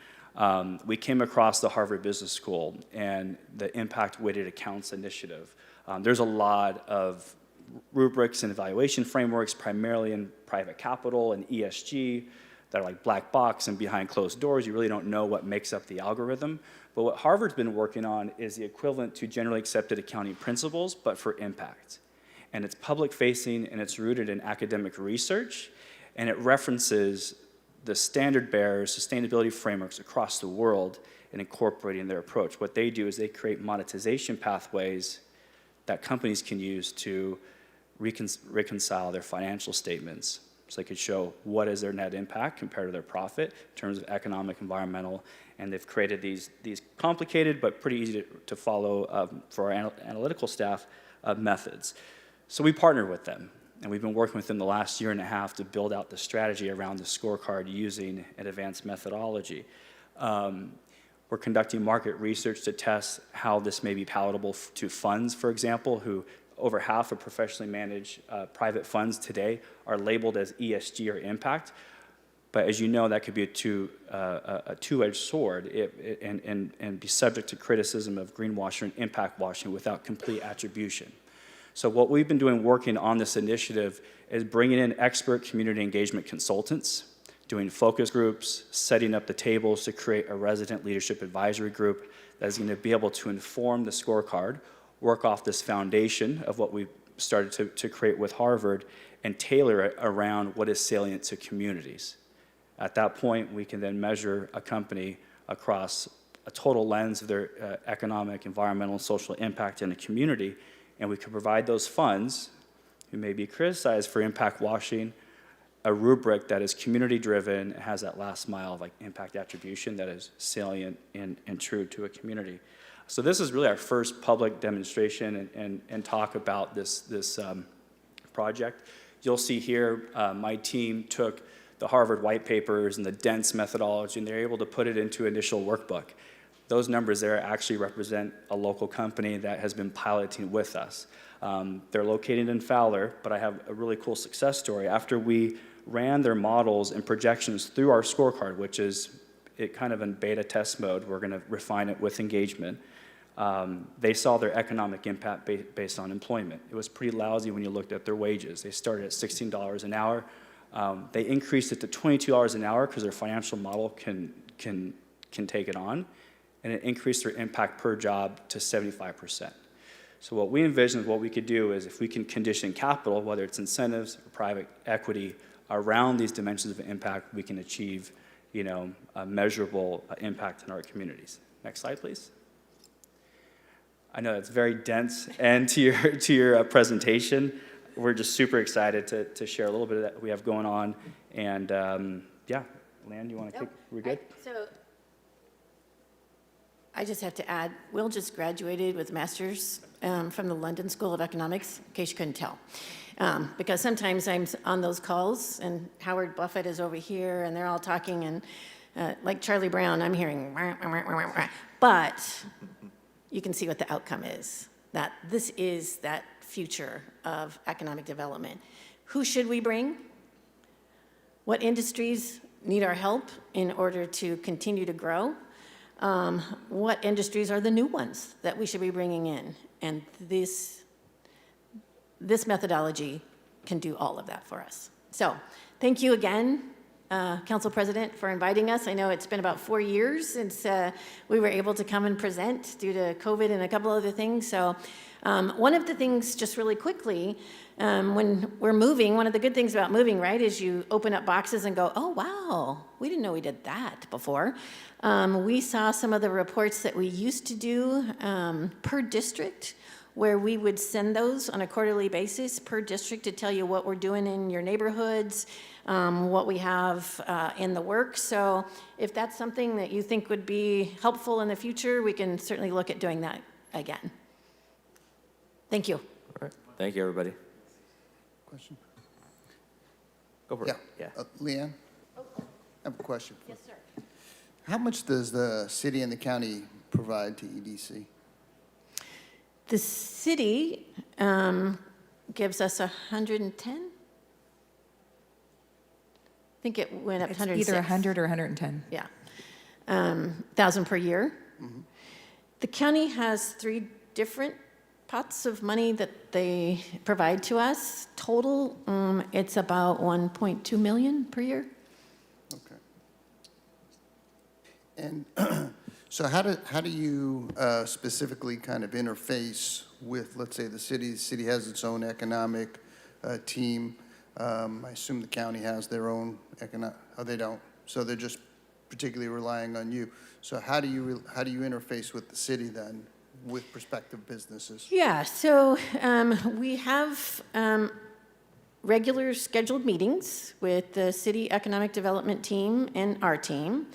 We came across the Harvard Business School and the Impact Weighted Accounts Initiative. There's a lot of rubrics and evaluation frameworks, primarily in private capital and ESG, that are like black box and behind closed doors. You really don't know what makes up the algorithm. But what Harvard's been working on is the equivalent to generally accepted accounting principles, but for impact. And it's public facing and it's rooted in academic research, and it references the standard bearers, sustainability frameworks across the world and incorporating their approach. What they do is they create monetization pathways that companies can use to reconcile their financial statements. So they could show what is their net impact compared to their profit in terms of economic, environmental, and they've created these complicated but pretty easy to follow for our analytical staff methods. So we partnered with them, and we've been working with them the last year and a half to build out the strategy around the scorecard using an advanced methodology. We're conducting market research to test how this may be palatable to funds, for example, who over half of professionally managed private funds today are labeled as ESG or impact. But as you know, that could be a two-edged sword and be subject to criticism of greenwashing and impact washing without complete attribution. So what we've been doing working on this initiative is bringing in expert community engagement consultants, doing focus groups, setting up the tables to create a resident leadership advisory group that is going to be able to inform the scorecard, work off this foundation of what we've started to create with Harvard, and tailor it around what is salient to communities. At that point, we can then measure a company across a total lens of their economic, environmental, and social impact in a community, and we can provide those funds who may be criticized for impact washing a rubric that is community-driven, has that last mile of impact attribution that is salient and true to a community. So this is really our first public demonstration and talk about this project. You'll see here my team took the Harvard white papers and the dense methodology, and they're able to put it into initial workbook. Those numbers there actually represent a local company that has been piloting with us. They're located in Fowler, but I have a really cool success story. After we ran their models and projections through our scorecard, which is kind of in beta test mode, we're going to refine it with engagement. They saw their economic impact based on employment. It was pretty lousy when you looked at their wages. They started at $16 an hour. They increased it to $22 an hour because their financial model can take it on, and it increased their impact per job to 75%. So what we envision, what we could do is if we can condition capital, whether it's incentives or private equity, around these dimensions of impact, we can achieve, a measurable impact in our communities. Next slide, please. I know that's very dense end to your presentation. We're just super excited to share a little bit of that we have going on. And yeah, Lan, you want to kick? We're good? So I just have to add, Will just graduated with a master's from the London School of Economics, in case you couldn't tell. Because sometimes I'm on those calls and Howard Buffett is over here and they're all talking and like Charlie Brown, I'm hearing, wah, wah, wah, wah, wah. But you can see what the outcome is, that this is that future of economic development. Who should we bring? What industries need our help in order to continue to grow? What industries are the new ones that we should be bringing in? And this methodology can do all of that for us. So thank you again, Council President, for inviting us. I know it's been about 4 years since we were able to come and present due to COVID and a couple other things. So one of the things, just really quickly, when we're moving, one of the good things about moving, right, is you open up boxes and go, oh, wow, we didn't know we did that before. We saw some of the reports that we used to do per district, where we would send those on a quarterly basis per district to tell you what we're doing in your neighborhoods, what we have in the works. So if that's something that you think would be helpful in the future, we can certainly look at doing that again. Thank you. All right. Thank you, everybody. Question? Go for it. Yeah. Leanne? I have a question. Yes, sir. How much does the city and the county provide to EDC? The city gives us 110. I think it went up It's 106. either 100 or 110. Yeah. 1,000 per year. Mm-hmm. The county has 3 different pots of money that they provide to us. Total, it's about 1.2 million per year. Okay. And so how do you specifically kind of interface with, let's say, the city? The city has its own economic team. I assume the county has their own economic. Oh, they don't. So they're just particularly relying on you. So how do you interface with the city then, with prospective businesses? Yeah. So we have regular scheduled meetings with the city economic development team and our team.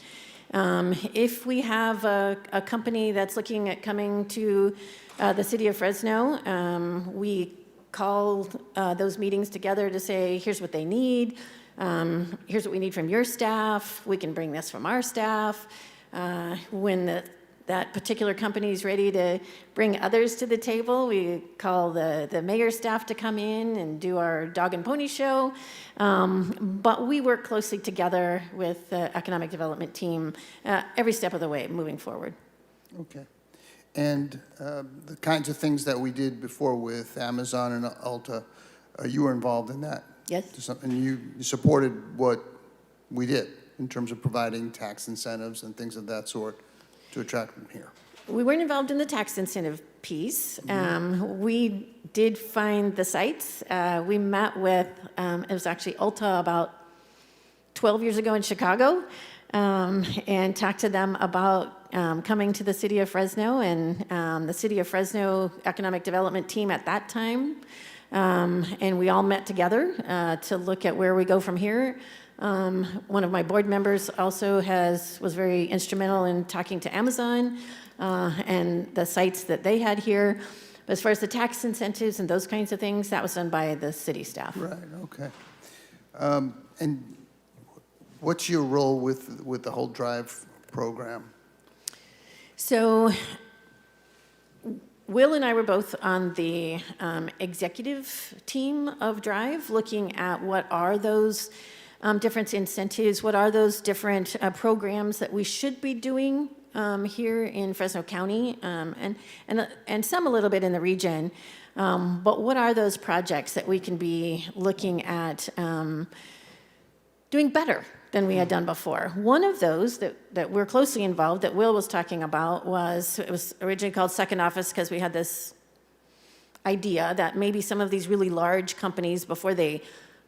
If we have a company that's looking at coming to the city of Fresno, we call those meetings together to say, here's what they need, here's what we need from your staff, we can bring this from our staff. When that particular company is ready to bring others to the table, we call the mayor's staff to come in and do our dog and pony show. But we work closely together with the economic development team every step of the way moving forward. Okay. And the kinds of things that we did before with Amazon and Ulta, you were involved in that? Yes. And you supported what we did in terms of providing tax incentives and things of that sort to attract them here. We weren't involved in the tax incentive piece. We did find the sites. We met with, it was actually Ulta about 12 years ago in Chicago, and talked to them about coming to the city of Fresno, and the city of Fresno economic development team at that time. And we all met together to look at where we go from here. One of my board members also was very instrumental in talking to Amazon and the sites that they had here. But as far as the tax incentives and those kinds of things, that was done by the city staff. Right, okay. And what's your role with the whole DRIVE program? So Will and I were both on the executive team of DRIVE, looking at what are those different incentives, what are those different programs that we should be doing here in Fresno County, and some a little bit in the region. But what are those projects that we can be looking at doing better than we had done before. One of those that we're closely involved, that Will was talking about, it was originally called Second Office because we had this idea that maybe some of these really large companies, before they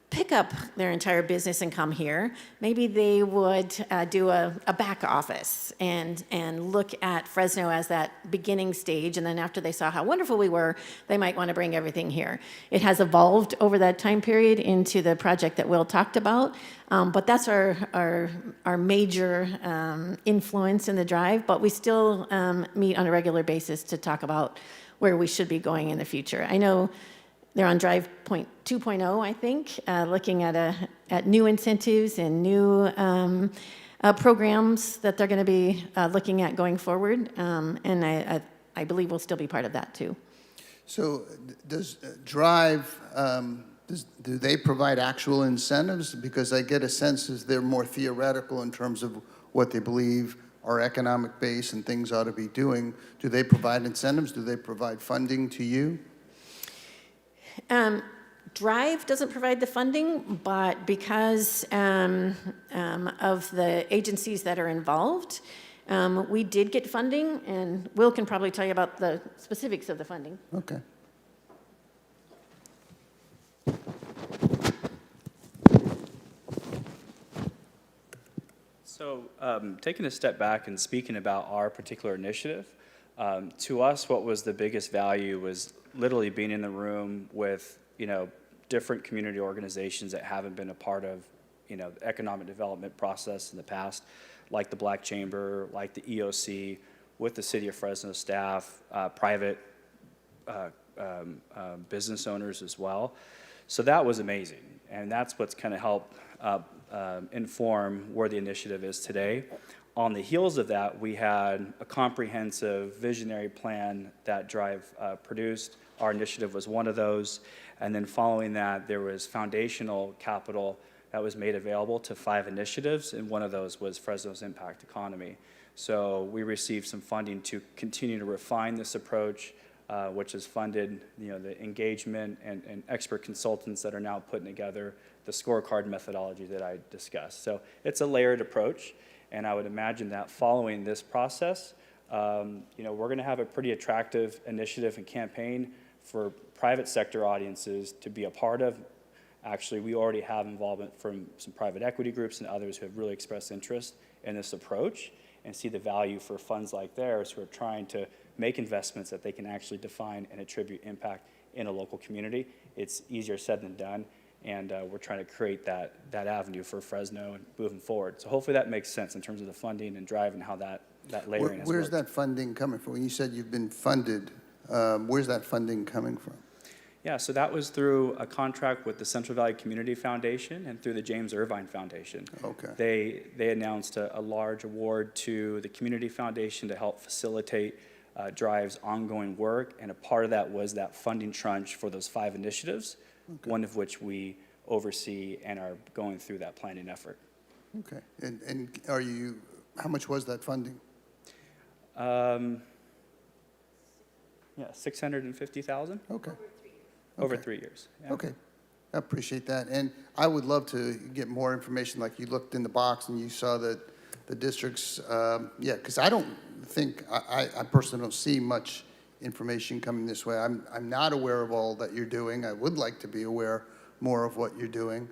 pick up their entire business and come here, maybe they would do a back office and look at Fresno as that beginning stage, and then after they saw how wonderful we were, they might want to bring everything here. It has evolved over that time period into the project that Will talked about, but that's our major influence in the drive, but we still meet on a regular basis to talk about where we should be going in the future. I know they're on Drive 2.0, I think, looking at new incentives and new programs that they're going to be looking at going forward, and I believe we'll still be part of that too. So does Drive, do they provide actual incentives? Because I get a sense as they're more theoretical in terms of what they believe our economic base and things ought to be doing. Do they provide incentives? Do they provide funding to you? Drive doesn't provide the funding, but because of the agencies that are involved, we did get funding, and Will can probably tell you about the specifics of the funding. Okay. So taking a step back and speaking about our particular initiative, to us, what was the biggest value was literally being in the room with, different community organizations that haven't been a part of, the economic development process in the past, like the Black Chamber, like the EOC, with the City of Fresno staff, private business owners as well. So that was amazing, and that's what's kind of helped inform where the initiative is today. On the heels of that, we had a comprehensive visionary plan that Drive produced. Our initiative was one of those. And then following that, there was foundational capital that was made available to 5 initiatives, and one of those was Fresno's Impact Economy. So we received some funding to continue to refine this approach, which has funded the engagement and expert consultants that are now putting together the scorecard methodology that I discussed. So it's a layered approach. And I would imagine that following this process, we're going to have a pretty attractive initiative and campaign for private sector audiences to be a part of. Actually, we already have involvement from some private equity groups and others who have really expressed interest in this approach and see the value for funds like theirs who are trying to make investments that they can actually define and attribute impact in a local community. It's easier said than done. And we're trying to create that avenue for Fresno and moving forward. So hopefully that makes sense in terms of the funding and drive and how that layering has Where's worked. that funding coming from? When you said you've been funded, where's that funding coming from? Yeah, so that was through a contract with the Central Valley Community Foundation and through the James Irvine Foundation. Okay. They announced a large award to the Community Foundation to help facilitate Drive's ongoing work, and a part of that was that funding tranche for those 5 initiatives. Okay. One of which we oversee and are going through that planning effort. Okay, and how much was that funding? $650,000. Okay. Over 3 years. Yeah. Okay, I appreciate that. And I would love to get more information, like you looked in the box and you saw that the districts, because I don't think, I personally don't see much information coming this way. I'm not aware of all that you're doing. I would like to be aware more of what you're doing.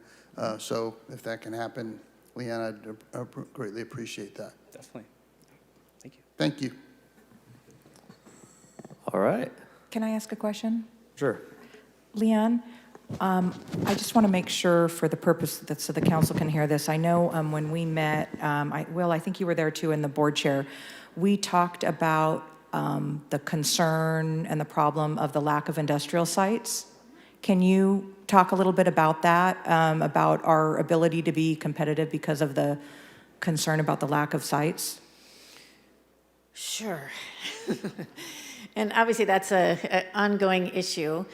So if that can happen, Leanne, I'd greatly appreciate that. Definitely. Thank you. Thank you. All right. Can I ask a question? Sure. Leanne, I just want to make sure for the purpose that so the council can hear this. I know when we met, Will, I think you were there too in the board chair, we talked about the concern and the problem of the lack of industrial sites. Can you talk a little bit about that, about our ability to be competitive because of the concern about the lack of sites? Sure. And obviously that's an ongoing issue.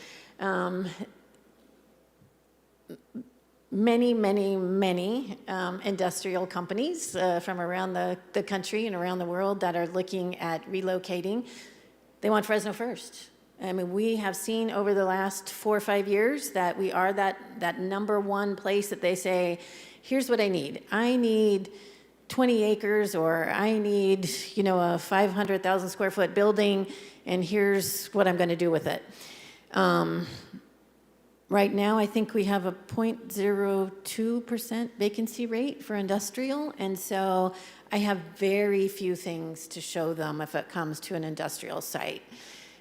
Many industrial companies from around the country and around the world that are looking at relocating, they want Fresno first. I mean, we have seen over the last 4 or 5 years that we are that #1 place that they say, here's what I need. I need 20 acres, or I need, a 500,000 square foot building, and here's what I'm going to do with it. Right now, I think we have a 0.02% vacancy rate for industrial, and so I have very few things to show them if it comes to an industrial site.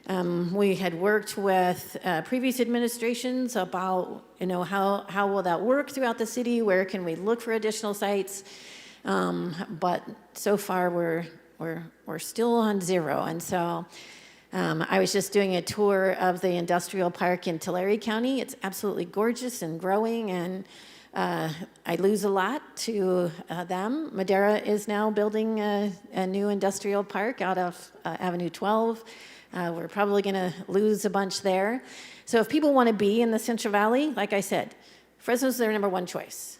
We had worked with previous administrations about, how will that work throughout the city? Where can we look for additional sites? But so far, we're still on zero, and so. I was just doing a tour of the industrial park in Tulare County. It's absolutely gorgeous and growing, and I lose a lot to them. Madera is now building a new industrial park out of Avenue 12. We're probably going to lose a bunch there. So if people want to be in the Central Valley, like I said, Fresno's their number one choice.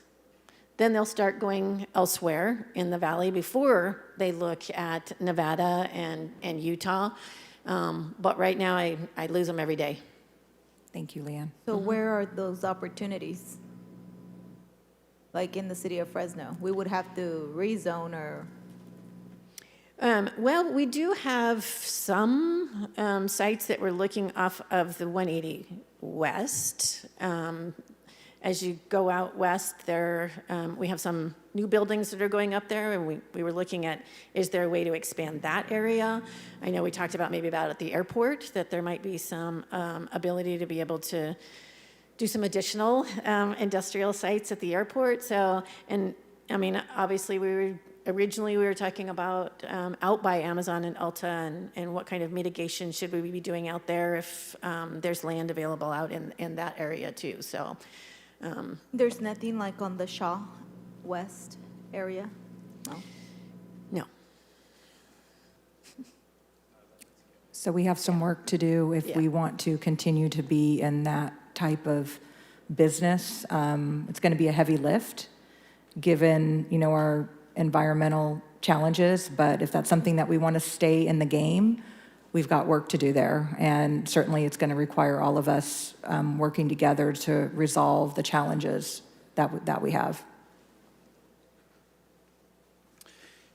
Then they'll start going elsewhere in the valley before they look at Nevada and Utah. But right now, I lose them every day. Thank you, Leanne. So where are those opportunities? Like in the city of Fresno? We would have to rezone or? Well, we do have some sites that we're looking off of the 180 West. As you go out west, we have some new buildings that are going up there, and we were looking at, is there a way to expand that area? I know we talked about maybe about at the airport, that there might be some ability to be able to do some additional industrial sites at the airport. So, and I mean, obviously originally we were talking about out by Amazon and Ulta and what kind of mitigation should we be doing out there if there's land available out in that area too, so. There's nothing like on the Shaw West area? No? No. So we have some work to do if we Yeah. want to continue to be in that type of business. It's going to be a heavy lift, given, our environmental challenges, but if that's something that we want to stay in the game, we've got work to do there, and certainly it's going to require all of us working together to resolve the challenges that we have.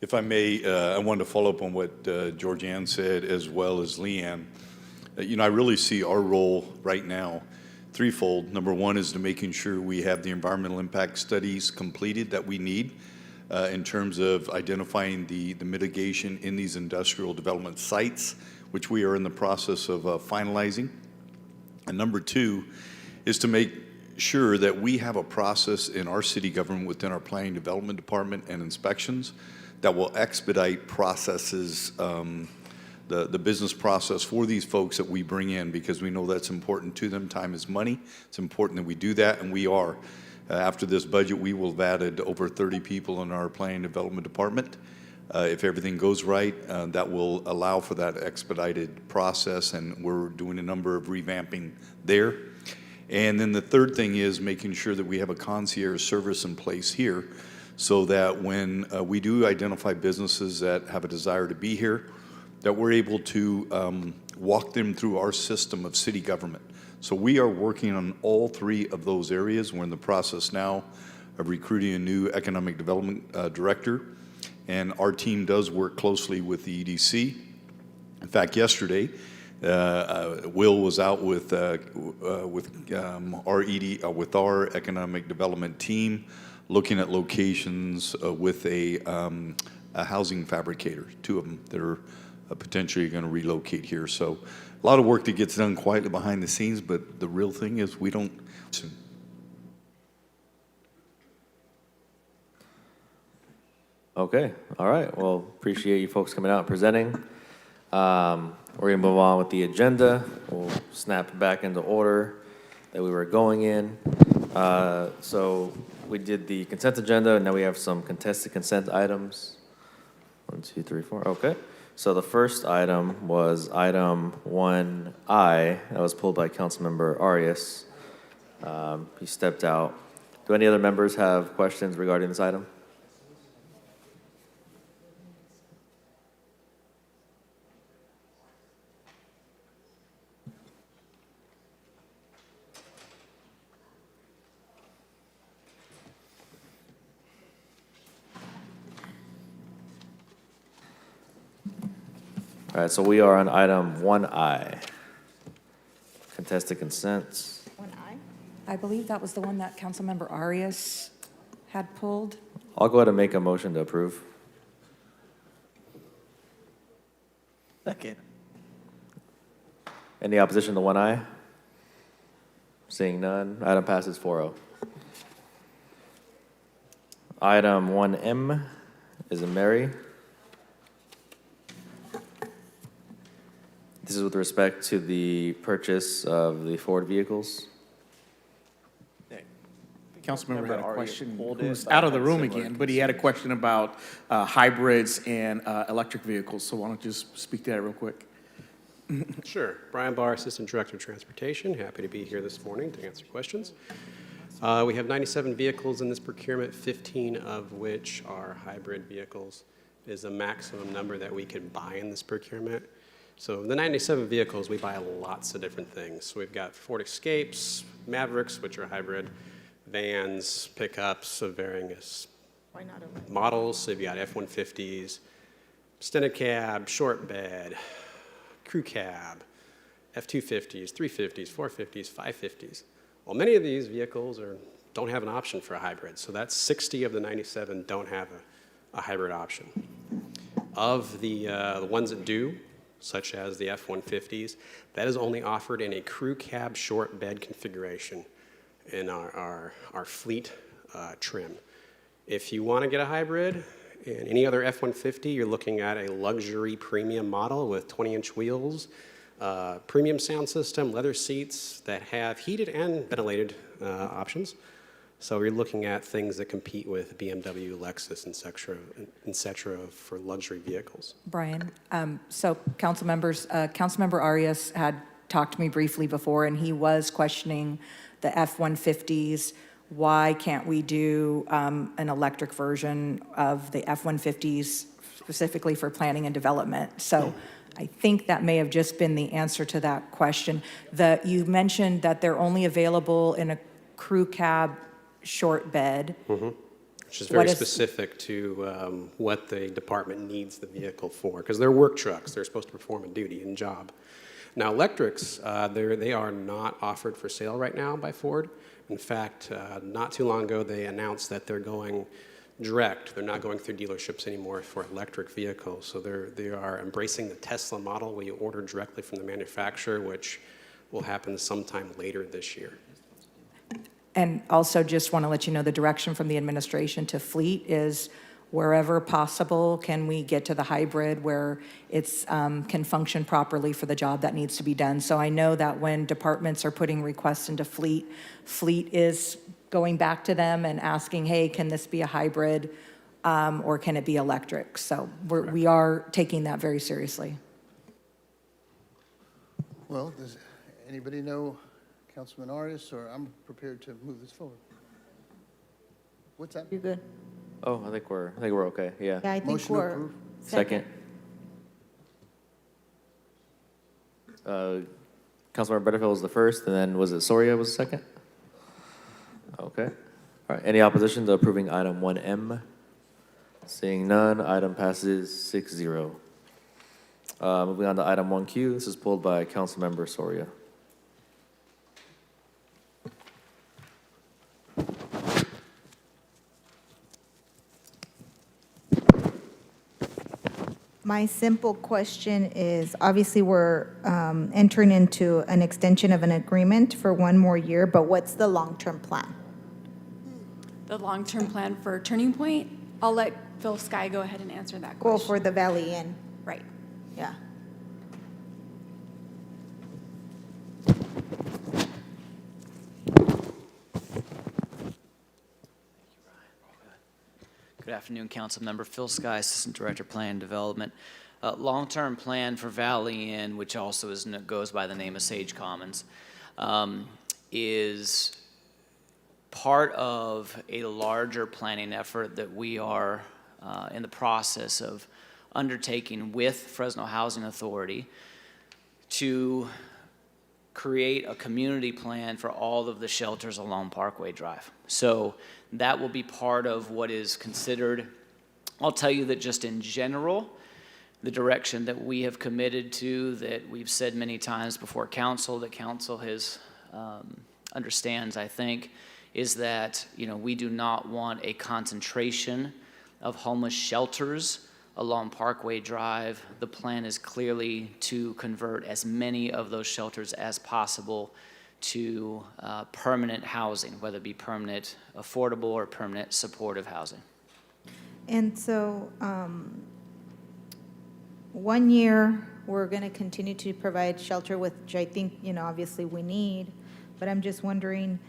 If I may, I wanted to follow up on what Georgianne said as well as Leanne. I really see our role right now threefold. Number one is to making sure we have the environmental impact studies completed that we need in terms of identifying the mitigation in these industrial development sites, which we are in the process of finalizing. And number two is to make sure that we have a process in our city government within our planning development department and inspections that will expedite processes, the business process for these folks that we bring in, because we know that's important to them. Time is money. It's important that we do that, and we are. After this budget, we will have added over 30 people in our planning development department. If everything goes right, that will allow for that expedited process, and we're doing a number of revamping there. And then the third thing is making sure that we have a concierge service in place here so that when we do identify businesses that have a desire to be here, that we're able to walk them through our system of city government. So we are working on all three of those areas. We're in the process now of recruiting a new economic development director, and our team does work closely with the EDC. In fact, yesterday, Will was out with our economic development team, looking at locations with a housing fabricator, two of them that are potentially going to relocate here. So a lot of work that gets done quietly behind the scenes, but the real thing is we don't. Okay, all right. Well, appreciate you folks coming out and presenting. We're going to move on with the agenda. We'll snap back into order that we were going in. So we did the consent agenda, and now we have some contested consent items. 1, 2, 3, 4. Okay. So the first item was item 1I. That was pulled by Councilmember Arias. He stepped out. Do any other members have questions regarding this item? All right, so we are on item 1I. Contested consents. I believe that was the one that Councilmember Arias had pulled. I'll go ahead and make a motion to approve. Second. Any opposition to 1I? Seeing none, item passes 4-0. Item 1M is a Mary. This is with respect to the purchase of the Ford vehicles. Councilmember had a Arias question, pulled who's it, but out I of the had room similar again, but he had a question about hybrids and electric vehicles. So why don't you just speak to that real quick? Sure. Brian Barr, Assistant Director of Transportation. Happy to be here this morning to answer questions. We have 97 vehicles in this procurement, 15 of which are hybrid vehicles. It is the maximum number that we can buy in this procurement. So the 97 vehicles, we buy lots of different things. So we've got Ford Escapes, Mavericks, which are hybrid, vans, pickups of various models. So you've got F-150s, extended cab, short bed, crew cab, F-250s, 350s, 450s, 550s. Well, many of these vehicles don't have an option for a hybrid. So that's 60 of the 97 don't have a hybrid option. Of the ones that do, such as the F-150s, that is only offered in a crew cab short bed configuration in our fleet trim. If you want to get a hybrid in any other F-150, you're looking at a luxury premium model with 20-inch wheels, premium sound system, leather seats that have heated and ventilated options. So you're looking at things that compete with BMW, Lexus, et cetera for luxury vehicles. Brian, so Councilmember Arias had talked to me briefly before, and he was questioning the F-150s. Why can't we do an electric version of the F-150s specifically for planning and development? So I think that may have just been the answer to that question. You mentioned that they're only available in a crew cab short bed. Mm-hmm. Which is very specific to what the department needs the vehicle for, because they're work trucks. They're supposed to perform a duty and job. Now, electrics, they are not offered for sale right now by Ford. In fact, not too long ago, they announced that they're going direct. They're not going through dealerships anymore for electric vehicles. So they are embracing the Tesla model where you order directly from the manufacturer, which will happen sometime later this year. And also just want to let you know the direction from the administration to fleet is wherever possible, can we get to the hybrid where it's can function properly for the job that needs to be done. So I know that when departments are putting requests into fleet is going back to them and asking, hey, can this be a hybrid or can it be electric? So we are taking that very seriously. Well, does anybody know Councilman Arias, or I'm prepared to move this forward? What's that? You good? Oh, I think we're okay. Yeah. Yeah, I think Motion to we're. approve. Second. Councilmember Butterfield was the first, and then was it Soria was the second? Okay. All right. Any opposition to approving item 1M? Seeing none, item passes 6-0. Moving on to item 1Q. This is pulled by Councilmember Soria. My simple question is, obviously, we're entering into an extension of an agreement for one more year, but what's the long-term plan? The long-term plan for Turning Point, I'll let Phil Sky go ahead and answer that question. Well, for the Valley Inn. Right. Yeah. Good afternoon, Councilmember Phil Sky, Assistant Director of Plan and Development. Long-term plan for Valley Inn, which also goes by the name of Sage Commons, is part of a larger planning effort that we are in the process of undertaking with Fresno Housing Authority to create a community plan for all of the shelters along Parkway Drive. So that will be part of what is considered. I'll tell you that just in general, the direction that we have committed to, that we've said many times before council, that council has understands, I think, is that, you know, we do not want a concentration of homeless shelters along Parkway Drive. The plan is clearly to convert as many of those shelters as possible to permanent housing, whether it be permanent affordable or permanent supportive housing. And so, 1 year, we're going to continue to provide shelter, which I think, you know, obviously we need, but I'm just wondering,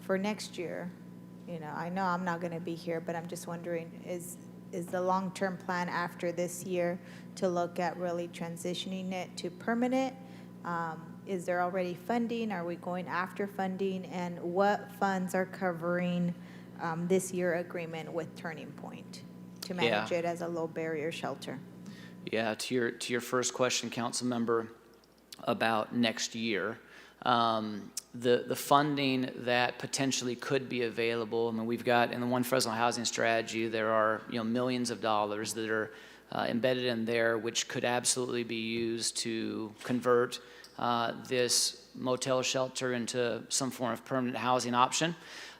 for next year, you know, I know I'm not going to be here, but I'm just wondering, is the long-term plan after this year to look at really transitioning it to permanent? Is there already funding? Are we going after funding? And what funds are covering this year agreement with Turning Point to manage it as a low barrier shelter? Yeah, to your first question, council member, about next year, the funding that potentially could be available. I mean, we've got in the One Fresno Housing Strategy, there are, you know, millions of dollars that are embedded in there, which could absolutely be used to convert this motel shelter into some form of permanent housing option.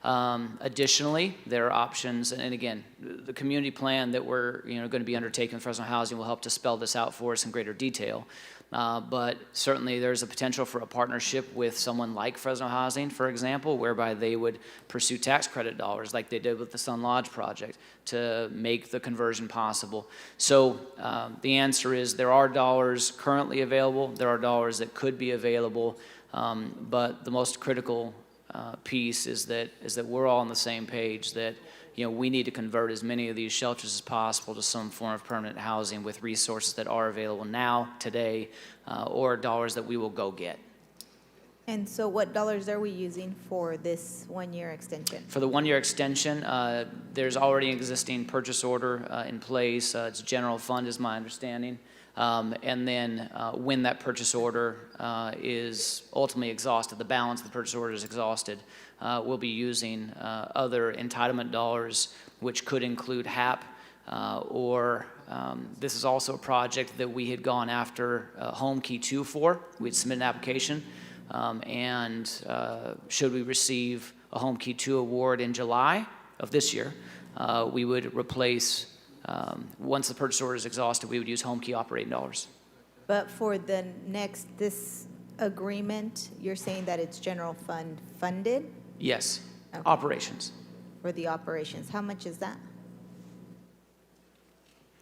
Additionally, there are options, and again, the community plan that we're going to be undertaking with Fresno Housing will help to spell this out for us in greater detail. But certainly there's a potential for a partnership with someone like Fresno Housing, for example, whereby they would pursue tax credit dollars like they did with the Sun Lodge project to make the conversion possible. So the answer is there are dollars currently available, there are dollars that could be available, but the most critical piece is that we're all on the same page, that we need to convert as many of these shelters as possible to some form of permanent housing with resources that are available now, today, or dollars that we will go get. And so what dollars are we using for this 1 year extension? For the 1 year extension, there's already an existing purchase order in place. It's general fund is my understanding. And then when that purchase order is ultimately exhausted, the balance of the purchase order is exhausted, we'll be using other entitlement dollars, which could include HAP, or this is also a project that we had gone after Home Key 2 for. We'd submitted an application, and should we receive a Home Key 2 award in July of this year, we would replace once the purchase order is exhausted, we would use home key operating dollars. But for this agreement, you're saying that it's general fund funded? Yes, Okay. Operations. For the operations, how much is that?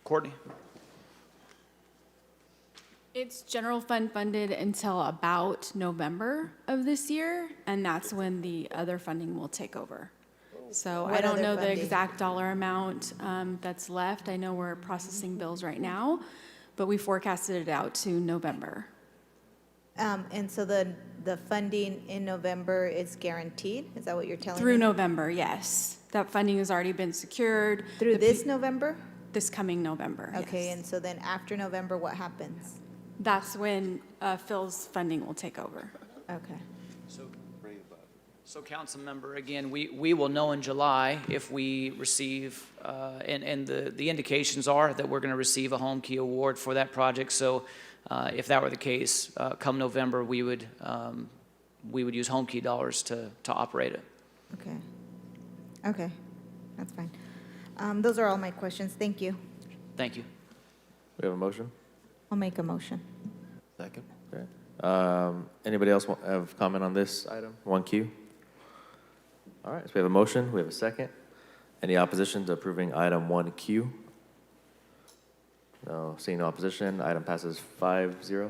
Courtney? It's general fund funded until about November of this year, and that's when the other funding will take over. So What I don't other know the funding? exact dollar amount that's left. I know we're processing bills right now, but we forecasted it out to November. And so the funding in November is guaranteed? Is that what you're telling me? Through November, yes. That funding has already been secured. Through this November? This coming November, Okay, yes. and so then after November, what happens? That's when Phil's funding will take over. Okay. So council member, again, we will know in July if we receive, and the indications are that we're going to receive a home key award for that project. So if that were the case, come November, we would use home key dollars to operate it. Okay. Okay, that's fine. Those are all my questions. Thank you. Thank you. We have a motion? I'll make a motion. Second. Okay. Anybody else have comment on this item, 1Q? All right, so we have a motion, we have a second. Any opposition to approving item 1Q? No, seeing no opposition, item passes 5-0.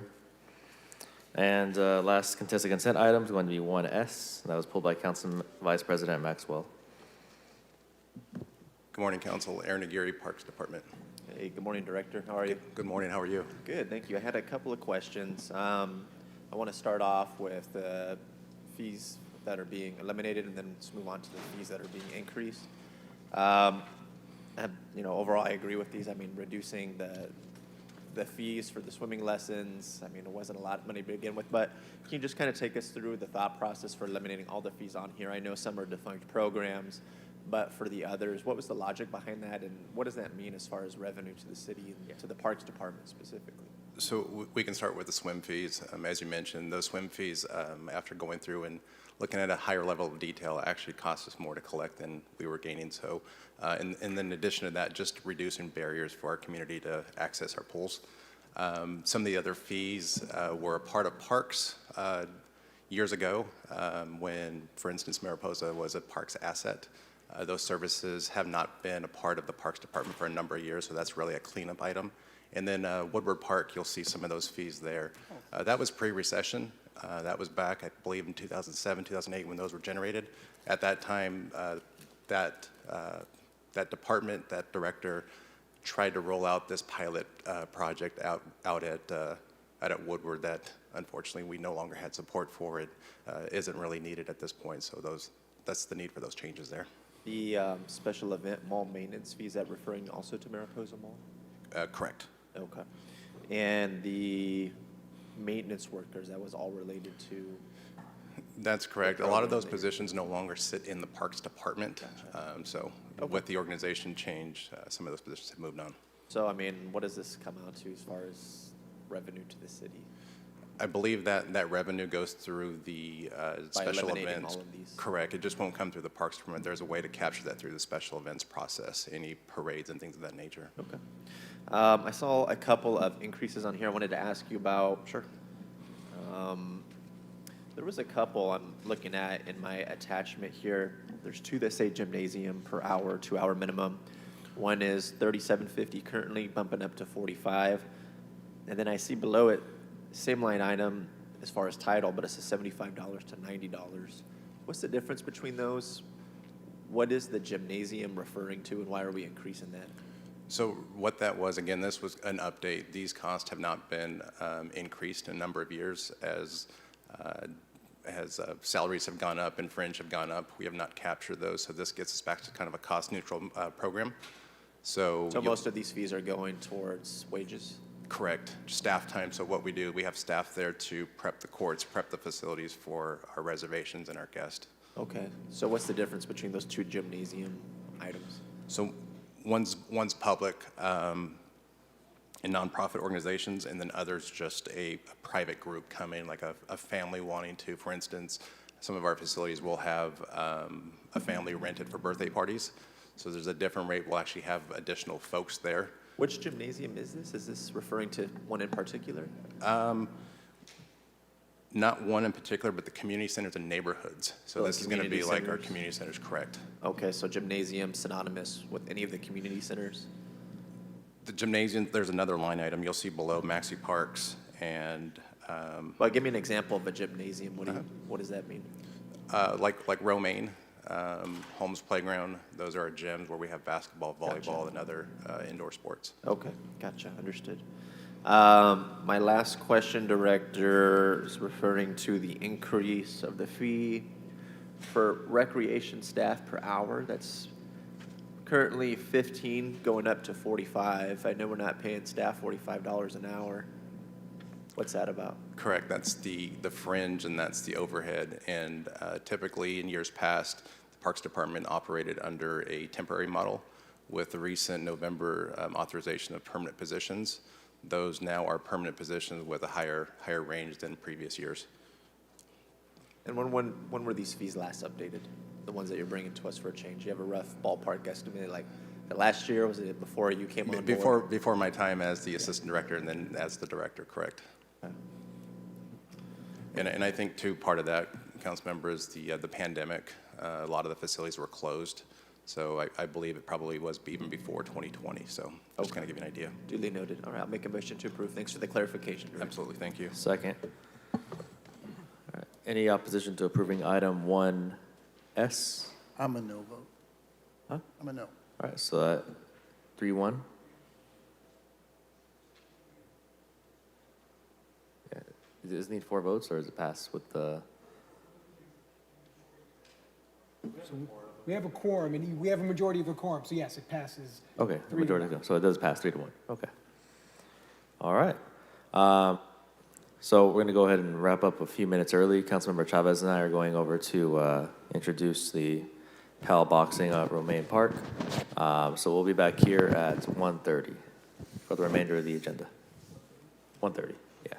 And last contested consent item is going to be 1S, and that was pulled by Council Vice President Maxwell. Good morning, Council. Aaron Aguirre, Parks Department. Hey, good morning, Director. How are you? Good morning. How are you? Good, thank you. I had a couple of questions. I want to start off with the fees that are being eliminated, and then let's move on to the fees that are being increased. Overall, I agree with these. I mean, reducing the fees for the swimming lessons, I mean, it wasn't a lot of money to begin with, but can you just kind of take us through the thought process for eliminating all the fees on here? I know some are defunct programs, but for the others, what was the logic behind that, and what does that mean as far as revenue to the city and to the Parks Department specifically? So we can start with the swim fees. As you mentioned, those swim fees, after going through and looking at a higher level of detail, actually cost us more to collect than we were gaining. So, and then in addition to that, just reducing barriers for our community to access our pools. Some of the other fees were a part of parks years ago when, for instance, Mariposa was a parks asset. Those services have not been a part of the Parks Department for a number of years, so that's really a cleanup item. And then Woodward Park, you'll see some of those fees there. That was pre-recession. That was back, I believe, in 2007, 2008 when those were generated. At that time, that department, that director, tried to roll out this pilot project out at Woodward that, unfortunately, we no longer had support for. It isn't really needed at this point, so that's the need for those changes there. The special event mall maintenance fee, is that referring also to Mariposa Mall? Correct. Okay. And the maintenance workers, that was all related to? That's correct. A lot of those positions no longer sit in the Parks Department. So with the organization change, some of those positions have moved on. So, I mean, what does this come out to as far as revenue to the city? I believe that revenue goes through the special events. All of these. Correct. It just won't come through the Parks Department. There's a way to capture that through the special events process, any parades and things of that nature. Okay. I saw a couple of increases on here I wanted to ask you about. Sure. There was a couple I'm looking at in my attachment here. There's two that say gymnasium per hour, 2-hour minimum. One is $37.50 currently, bumping up to $45. And then I see below it, same line item as far as title, but it says $75 to $90. What's the difference between those? What is the gymnasium referring to, and why are we increasing that? So what that was, again, this was an update. These costs have not been increased in a number of years as salaries have gone up and fringe have gone up. We have not captured those, so this gets us back to kind of a cost-neutral program. So most of these fees are going towards wages? Correct. Staff time. So what we do, we have staff there to prep the courts, prep the facilities for our reservations and our guests. Okay. So what's the difference between those two gymnasium items? So one's public and nonprofit organizations, and then others just a private group coming, like a family wanting to, for instance, some of our facilities will have a family rented for birthday parties. So there's a different rate. We'll actually have additional folks there. Which gymnasium is this? Is this referring to one in particular? Not one in particular, but the community centers and neighborhoods. So this is going to be like our community centers, correct? Okay, so gymnasium synonymous with any of the community centers? The gymnasium, there's another line item you'll see below, Maxi Parks and... well, give me an example of a gymnasium. What does that mean? Like Romaine, Holmes Playground, those are our gyms where we have basketball, volleyball, and other indoor sports. Okay, gotcha, understood. My last question, Director, is referring to the increase of the fee for recreation staff per hour. That's currently $15 going up to $45. I know we're not paying staff $45 an hour. What's that about? Correct. That's the fringe, and that's the overhead. And typically in years past, the Parks Department operated under a temporary model. With the recent November authorization of permanent positions, those now are permanent positions with a higher range than previous years. And when were these fees last updated? The ones that you're bringing to us for a change? You have a rough ballpark estimate, like the last year? Was it before you came on board? Before my time as the assistant director, and then as the director, correct. Okay. And I think too, part of that, council member, is the pandemic. A lot of the facilities were closed. So I believe it probably was even before 2020. So just kind of give you an idea. Duly noted. All right, I'll make a motion to approve. Thanks for the clarification, Director. Absolutely, thank you. Second. All right. Any opposition to approving item 1S? I'm a no vote. Huh? I'm a no. All right, so that 3-1. Yeah. Does it need 4 votes, or does it pass with the? So we have a quorum, and we have a majority of a quorum, so yes, it passes. Okay, the 3-1. majority. So it does pass 3-1. Okay. All right. So we're going to go ahead and wrap up a few minutes early. Councilmember Chavez and I are going over to introduce the Pal Boxing at Romaine Park. So we'll be back here at 1:30 for the remainder of the agenda. 1:30, yeah.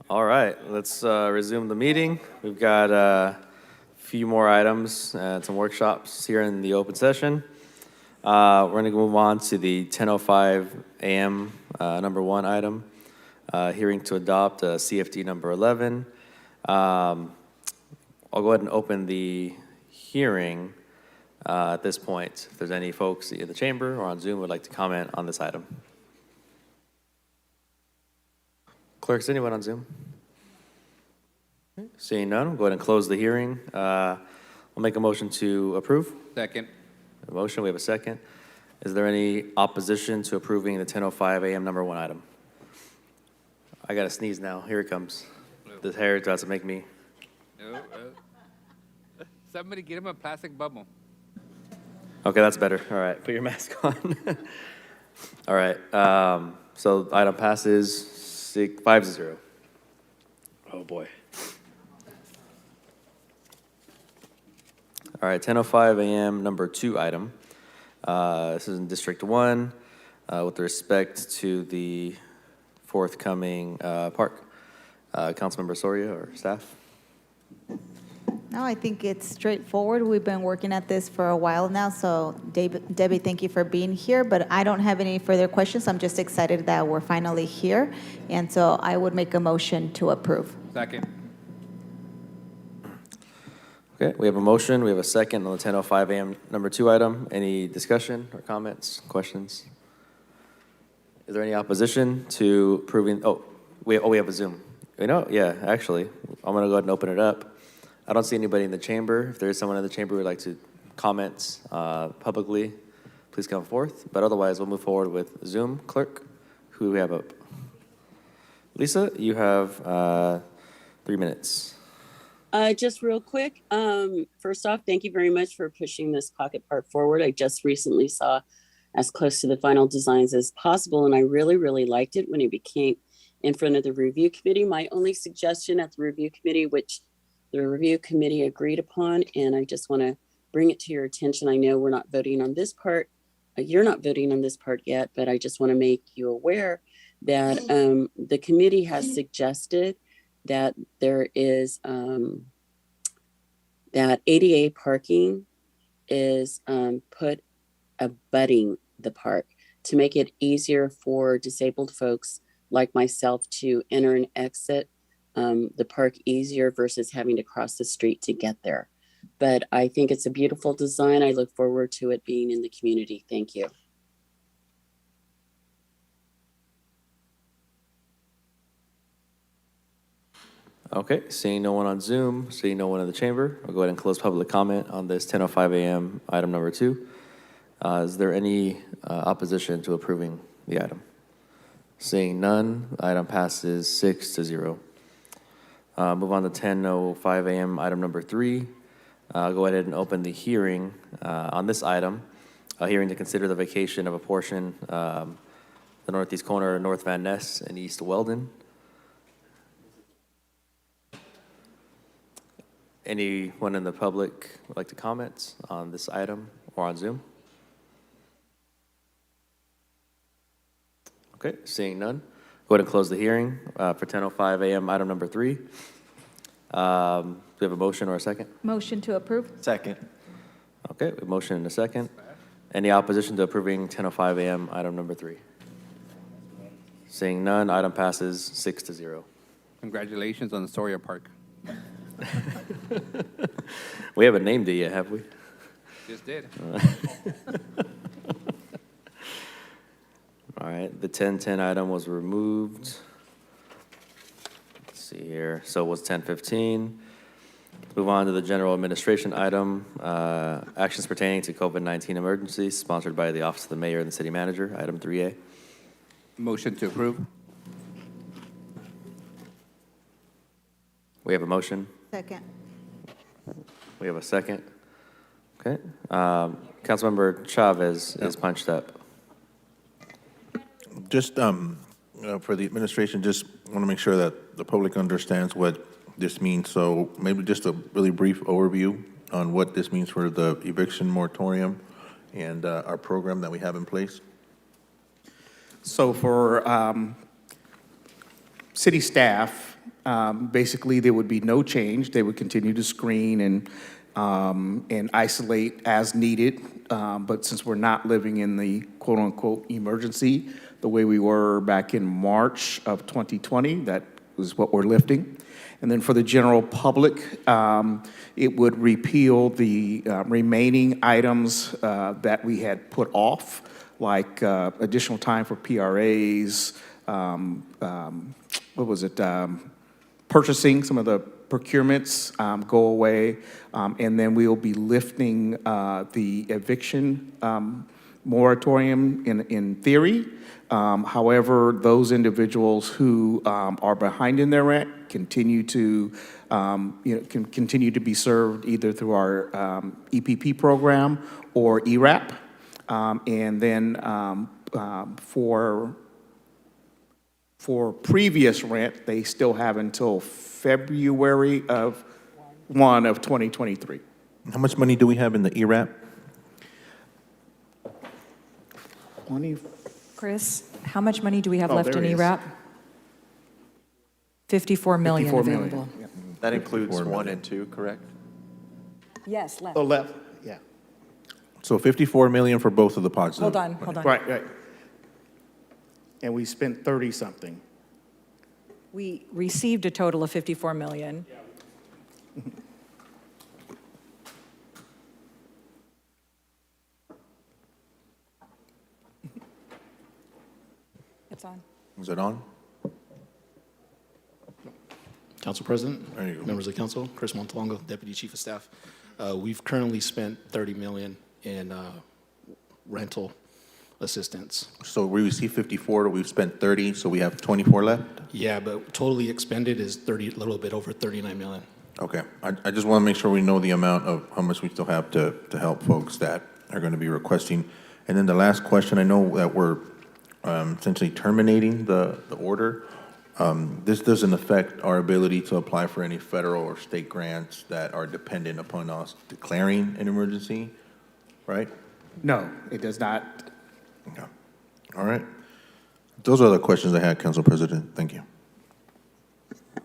All right, let's resume the meeting. We've got a few more items and some workshops here in the open session. We're going to move on to the 10:05 a.m. Number 1 item, hearing to adopt CFD number 11. I'll go ahead and open the hearing at this point. If there's any folks in the chamber or on Zoom who would like to comment on this item. Clerks, anyone on Zoom? Okay, seeing none, we'll go ahead and close the hearing. We'll make a motion to approve. Second. A motion, we have a second. Is there any opposition to approving the 10:05 a.m. number 1 item? I gotta sneeze now. Here it comes. This hair tries to make me. Somebody get him a plastic bubble. Okay, that's better. All right, put your mask on. All right, so item passes 5-0. Oh boy. All right, 10:05 a.m. number 2 item. This is in District 1 with respect to the forthcoming park. Councilmember Soria or staff? No, I think it's straightforward. We've been working at this for a while now, so Debbie, thank you for being here, but I don't have any further questions. I'm just excited that we're finally here, and so I would make a motion to approve. Second. Okay, we have a motion, we have a second on the 10:05 a.m. number 2 item. Any discussion or comments, questions? Is there any opposition to approving, we have a Zoom. You know, yeah, actually, I'm gonna go ahead and open it up. I don't see anybody in the chamber. If there is someone in the chamber who would like to comment publicly, please come forth. But otherwise, we'll move forward with Zoom. Clerk, who do we have up? Lisa, you have 3 minutes. Just real quick, first off, thank you very much for pushing this pocket park forward. I just recently saw as close to the final designs as possible, and I really, really liked it when it became in front of the review committee. My only suggestion at the review committee, which the review committee agreed upon, and I just want to bring it to your attention. I know we're not voting on this part. You're not voting on this part yet, but I just want to make you aware that the committee has suggested that there is that ADA parking is put abutting the park to make it easier for disabled folks like myself to enter and exit the park easier versus having to cross the street to get there. But I think it's a beautiful design. I look forward to it being in the community. Thank you. Okay, seeing no one on Zoom, seeing no one in the chamber, I'll go ahead and close public comment on this 10:05 a.m. item number 2. Is there any opposition to approving the item? Seeing none, the item passes 6-0. Move on to 10:05 a.m. item number 3. I'll go ahead and open the hearing on this item. A hearing to consider the vacation of a portion, the northeast corner of North Van Ness and East Weldon. Anyone in the public would like to comment on this item or on Zoom? Okay, seeing none. Go ahead and close the hearing for 10:05 a.m. item number 3. Do we have a motion or a second? Motion to approve. Second. Okay, we have a motion and a second. Any opposition to approving 10:05 a.m. item number 3? Seeing none, item passes 6-0. Congratulations on the Soria Park. We haven't named it yet, have we? Just did. All right, the 10:10 item was removed. Let's see here. So it was 10:15. Move on to the general administration item, actions pertaining to COVID-19 emergency, sponsored by the Office of the Mayor and the City Manager, item 3A. Motion to approve. We have a motion. Second. We have a second. Okay. Councilmember Chavez is punched up. Just for the administration, just want to make sure that the public understands what this means. So maybe just a really brief overview on what this means for the eviction moratorium and our program that we have in place. So for city staff, Basically, there would be no change. They would continue to screen and isolate as needed. But since we're not living in the quote-unquote emergency, the way we were back in March of 2020, that is what we're lifting. And then for the general public, it would repeal the remaining items that we had put off, like additional time for PRAs, purchasing, some of the procurements go away, and then we'll be lifting the eviction moratorium in theory. However, those individuals who are behind in their rent continue to, can continue to be served either through our EPP program or ERAP. And then for previous rent, they still have until February of 2023. How much money do we have in the ERAP? 20. Chris, how much money do we have Oh, left in there it is. ERAP? 54 million 54 million, available. yeah. That includes 54 1 million. and 2, correct? Yes, left. Oh, left, yeah. So 54 million for both of the pods. Hold then? on, hold on. Right. And we spent 30-something. We received a total of 54 million. It's on. Is it on? Council President, There you go. members of the council, Chris Montalongo, Deputy Chief of Staff. We've currently spent 30 million in rental assistance. So we received 54, we've spent 30, so we have 24 left? Yeah, but totally expended is a little bit over 39 million. Okay, I just want to make sure we know the amount of how much we still have to help folks that are going to be requesting. And then the last question, I know that we're essentially terminating the order. This doesn't affect our ability to apply for any federal or state grants that are dependent upon us declaring an emergency, right? No, it does not. Okay. All right. Those are the questions I had, Council President. Thank you.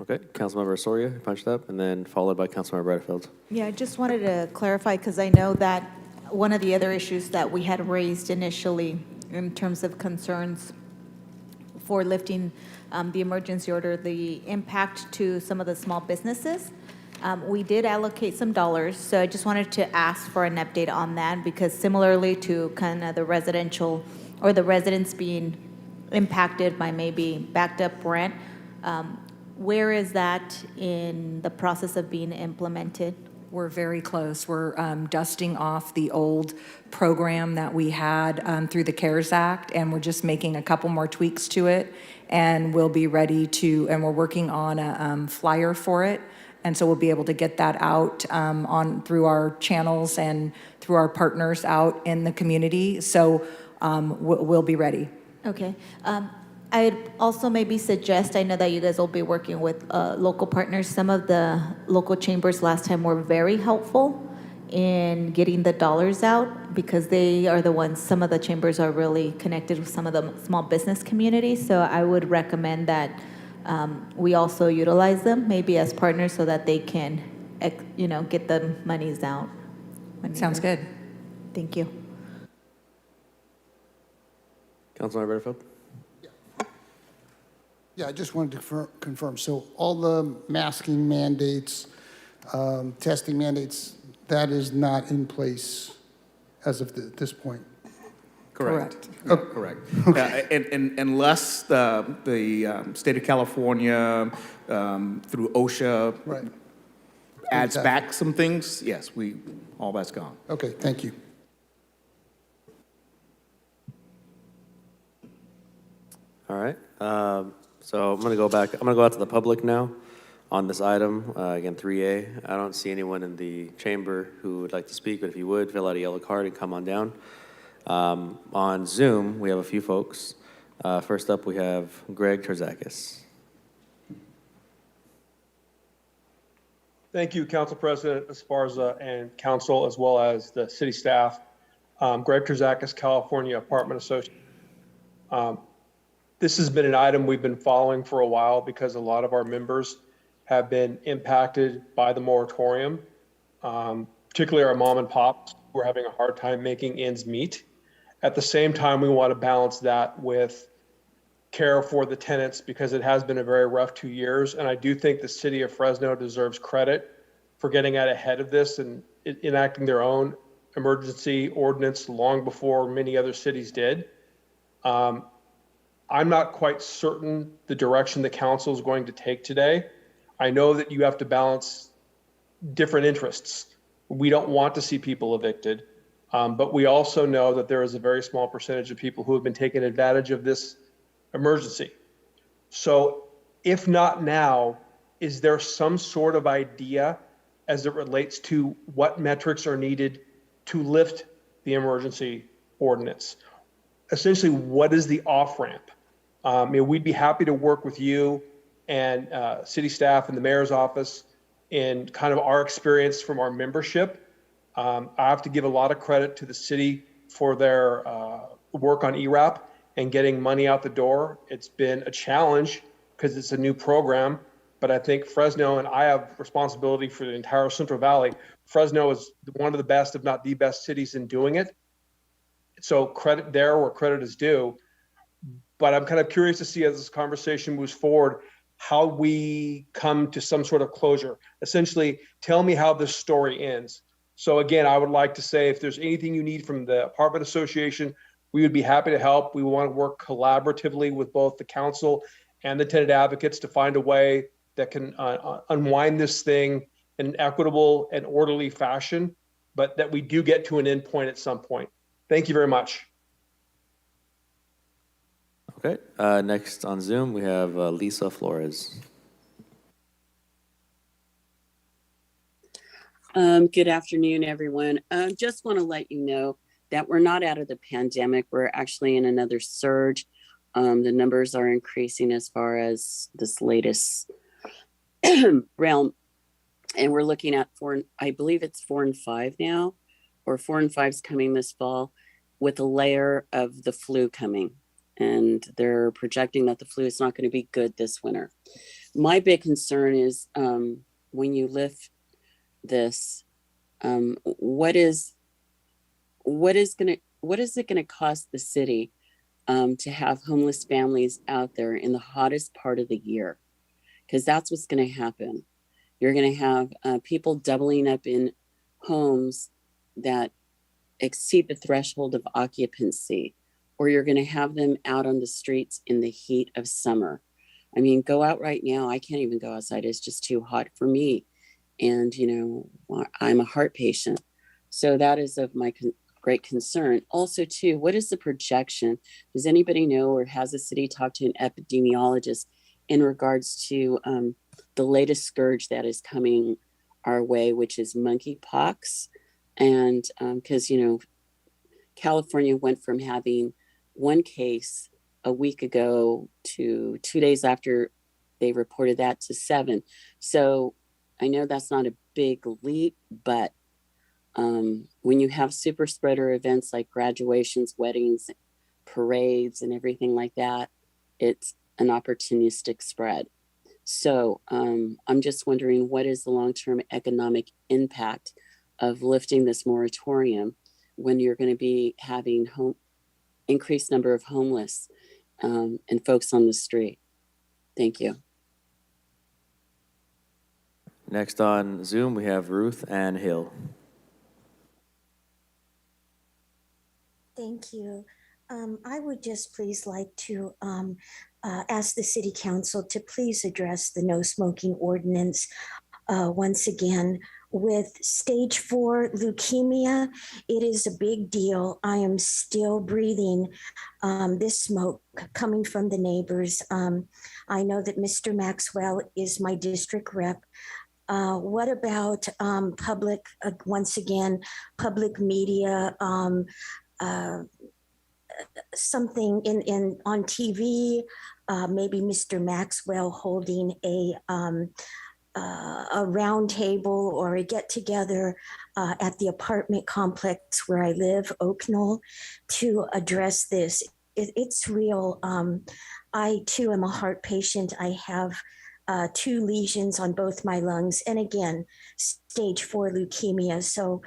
Okay, Councilmember Soria punched up, and then followed by Councilmember Bradfield. Yeah, I just wanted to clarify, because I know that one of the other issues that we had raised initially in terms of concerns for lifting the emergency order, the impact to some of the small businesses. We did allocate some dollars, so I just wanted to ask for an update on that, because similarly to kind of the residential or the residents being impacted by maybe backed up rent, where is that in the process of being implemented? We're very close. We're dusting off the old program that we had through the CARES Act, and we're just making a couple more tweaks to it, and we'll be ready to, and we're working on a flyer for it, and so we'll be able to get that out through our channels and through our partners out in the community, so we'll be ready. Okay. I'd also maybe suggest, I know that you guys will be working with local partners. Some of the local chambers last time were very helpful in getting the dollars out, because they are the ones, some of the chambers are really connected with some of the small business communities. So I would recommend that we also utilize them maybe as partners so that they can, get the monies out. Sounds good. Thank you. Councilmember Bradfield? Yeah, I just wanted to confirm. So all the masking mandates, testing mandates, that is not in place as of this point? Correct. Yeah, correct. And unless the state of California, through OSHA, adds back some things, yes, all that's gone. Okay, thank you. All right. So I'm going to go back. I'm going to go out to the public now on this item. Again, 3A. I don't see anyone in the chamber who would like to speak, but if you would, fill out a yellow card and come on down. On Zoom, we have a few folks. First up, we have Greg Terzakis. Thank you, Council President Esparza and Council, as well as the city staff. Greg Terzakis, California Apartment Association. This has been an item we've been following for a while because a lot of our members have been impacted by the moratorium, particularly our mom and pops who are having a hard time making ends meet. At the same time, we want to balance that with care for the tenants because it has been a very rough 2 years. And I do think the city of Fresno deserves credit for getting out ahead of this and enacting their own emergency ordinance long before many other cities did. I'm not quite certain the direction the council is going to take today. I know that you have to balance different interests. We don't want to see people evicted, but we also know that there is a very small percentage of people who have been taking advantage of this emergency. So if not now, is there some sort of idea as it relates to what metrics are needed to lift the emergency ordinance? Essentially, what is the off-ramp? We'd be happy to work with you and city staff and the mayor's office in kind of our experience from our membership. I have to give a lot of credit to the city for their work on ERAP and getting money out the door. It's been a challenge because it's a new program, but I think Fresno, and I have responsibility for the entire Central Valley, Fresno is one of the best, if not the best cities in doing it. So credit there where credit is due. But I'm kind of curious to see as this conversation moves forward, how we come to some sort of closure. Essentially, tell me how this story ends. So again, I would like to say if there's anything you need from the apartment association, we would be happy to help. We want to work collaboratively with both the council and the tenant advocates to find a way that can unwind this thing in an equitable and orderly fashion, but that we do get to an end point at some point. Thank you very much. Okay, next on Zoom, we have Lisa Flores. Good afternoon, everyone. Just want to let you know that we're not out of the pandemic. We're actually in another surge. The numbers are increasing as far as this latest realm. And we're looking at I believe it's 4 and 5 now, or 4 and 5's coming this fall with a layer of the flu coming. And they're projecting that the flu is not going to be good this winter. My big concern is when you lift this, what is it going to cost the city to have homeless families out there in the hottest part of the year? Because that's what's going to happen. You're going to have people doubling up in homes that exceed the threshold of occupancy, or you're going to have them out on the streets in the heat of summer. I mean, go out right now. I can't even go outside. It's just too hot for me. And, I'm a heart patient. So that is of my great concern. Also, too, what is the projection? Does anybody know, or has the city talked to an epidemiologist in regards to the latest scourge that is coming our way, which is monkeypox? And because, California went from having one case a week ago to 2 days after they reported that to 7. So I know that's not a big leap, but when you have super spreader events like graduations, weddings, parades, and everything like that, it's an opportunistic spread. So I'm just wondering, what is the long-term economic impact of lifting this moratorium when you're going to be having increased number of homeless and folks on the street? Thank you. Next on Zoom, we have Ruth Ann Hill. Thank you. I would just please like to ask the City Council to please address the no smoking ordinance once again. With stage 4 leukemia, it is a big deal. I am still breathing this smoke coming from the neighbors. I know that Mr. Maxwell is my district rep. What about public, once again, public media, something on TV, maybe Mr. Maxwell holding a round table or a get together at the apartment complex where I live, Oak Knoll, to address this. It's real. I too am a heart patient. I have 2 lesions on both my lungs, and again, stage 4 leukemia. So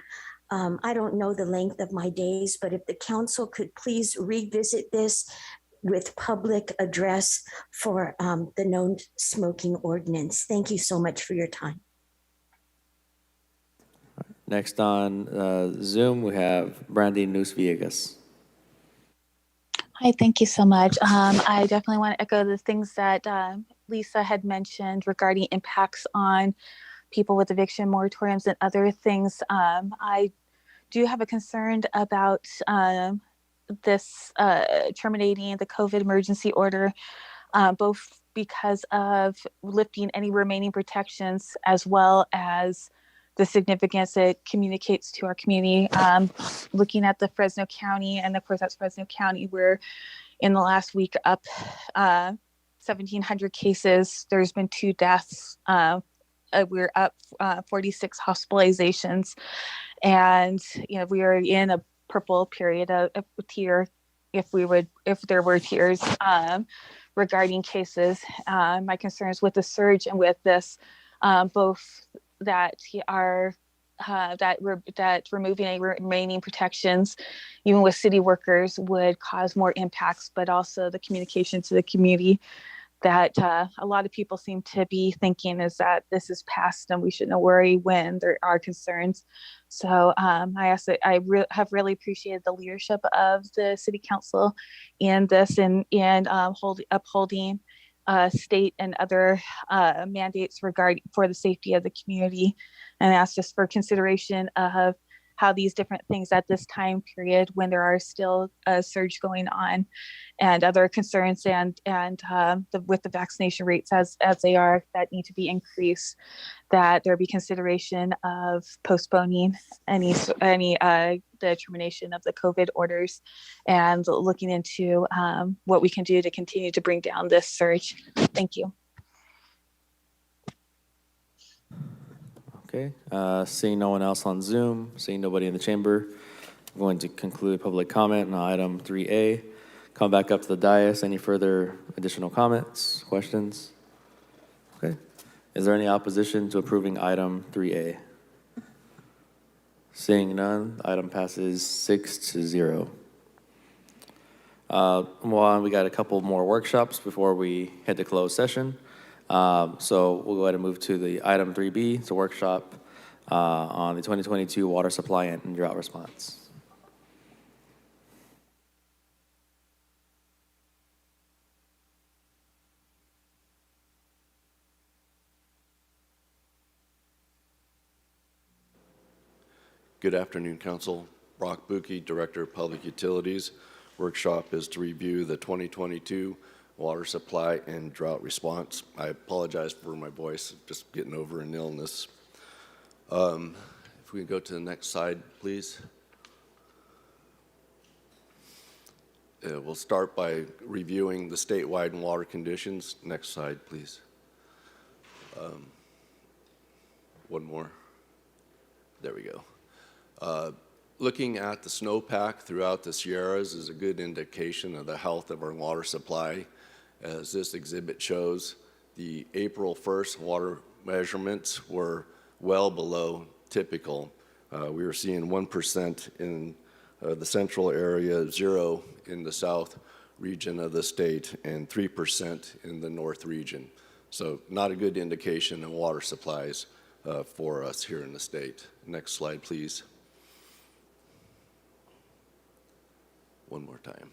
I don't know the length of my days, but if the council could please revisit this with public address for the no smoking ordinance. Thank you so much for your time. Next on Zoom, we have Brandy News Villegas. Hi, thank you so much. I definitely want to echo the things that Lisa had mentioned regarding impacts on people with eviction moratoriums and other things. I do have a concern about this terminating the COVID emergency order, both because of lifting any remaining protections as well as the significance it communicates to our community. Looking at the Fresno County, and of course that's Fresno County, we're in the last week up 1,700 cases. There's been 2 deaths. We're up 46 hospitalizations, and we are in a purple period of tier, if there were tiers regarding cases. My concerns with the surge and with this, both that removing any remaining protections, even with city workers, would cause more impacts, but also the communication to the community that a lot of people seem to be thinking is that this is past and we shouldn't worry when there are concerns. So I have really appreciated the leadership of the city council in this and upholding state and other mandates for the safety of the community, and ask just for consideration of how these different things at this time period, when there are still a surge going on and other concerns and with the vaccination rates as they are that need to be increased, that there be consideration of postponing the termination of the COVID orders and looking into what we can do to continue to bring down this surge. Thank you. Okay, seeing no one else on Zoom, seeing nobody in the chamber, I'm going to conclude public comment on item 3A. Come back up to the dais. Any further additional comments, questions? Okay. Is there any opposition to approving item 3A? Seeing none, the item passes 6-0. Well, we got a couple more workshops before we head to closed session. So we'll go ahead and move to the item 3B. It's a workshop on the 2022 water supply and drought response. Good afternoon, Council. Brock Buki, Director of Public Utilities. Workshop is to review the 2022 water supply and drought response. I apologize for my voice, just getting over an illness. If we can go to the next slide, please. We'll start by reviewing the statewide water conditions. Next slide, please. One more. There we go. Looking at the snowpack throughout the Sierras is a good indication of the health of our water supply. As this exhibit shows, the April 1st water measurements were well below typical. We were seeing 1% in the central area, 0 in the south region of the state, and 3% in the north region. So not a good indication of water supplies for us here in the state. Next slide, please. One more time.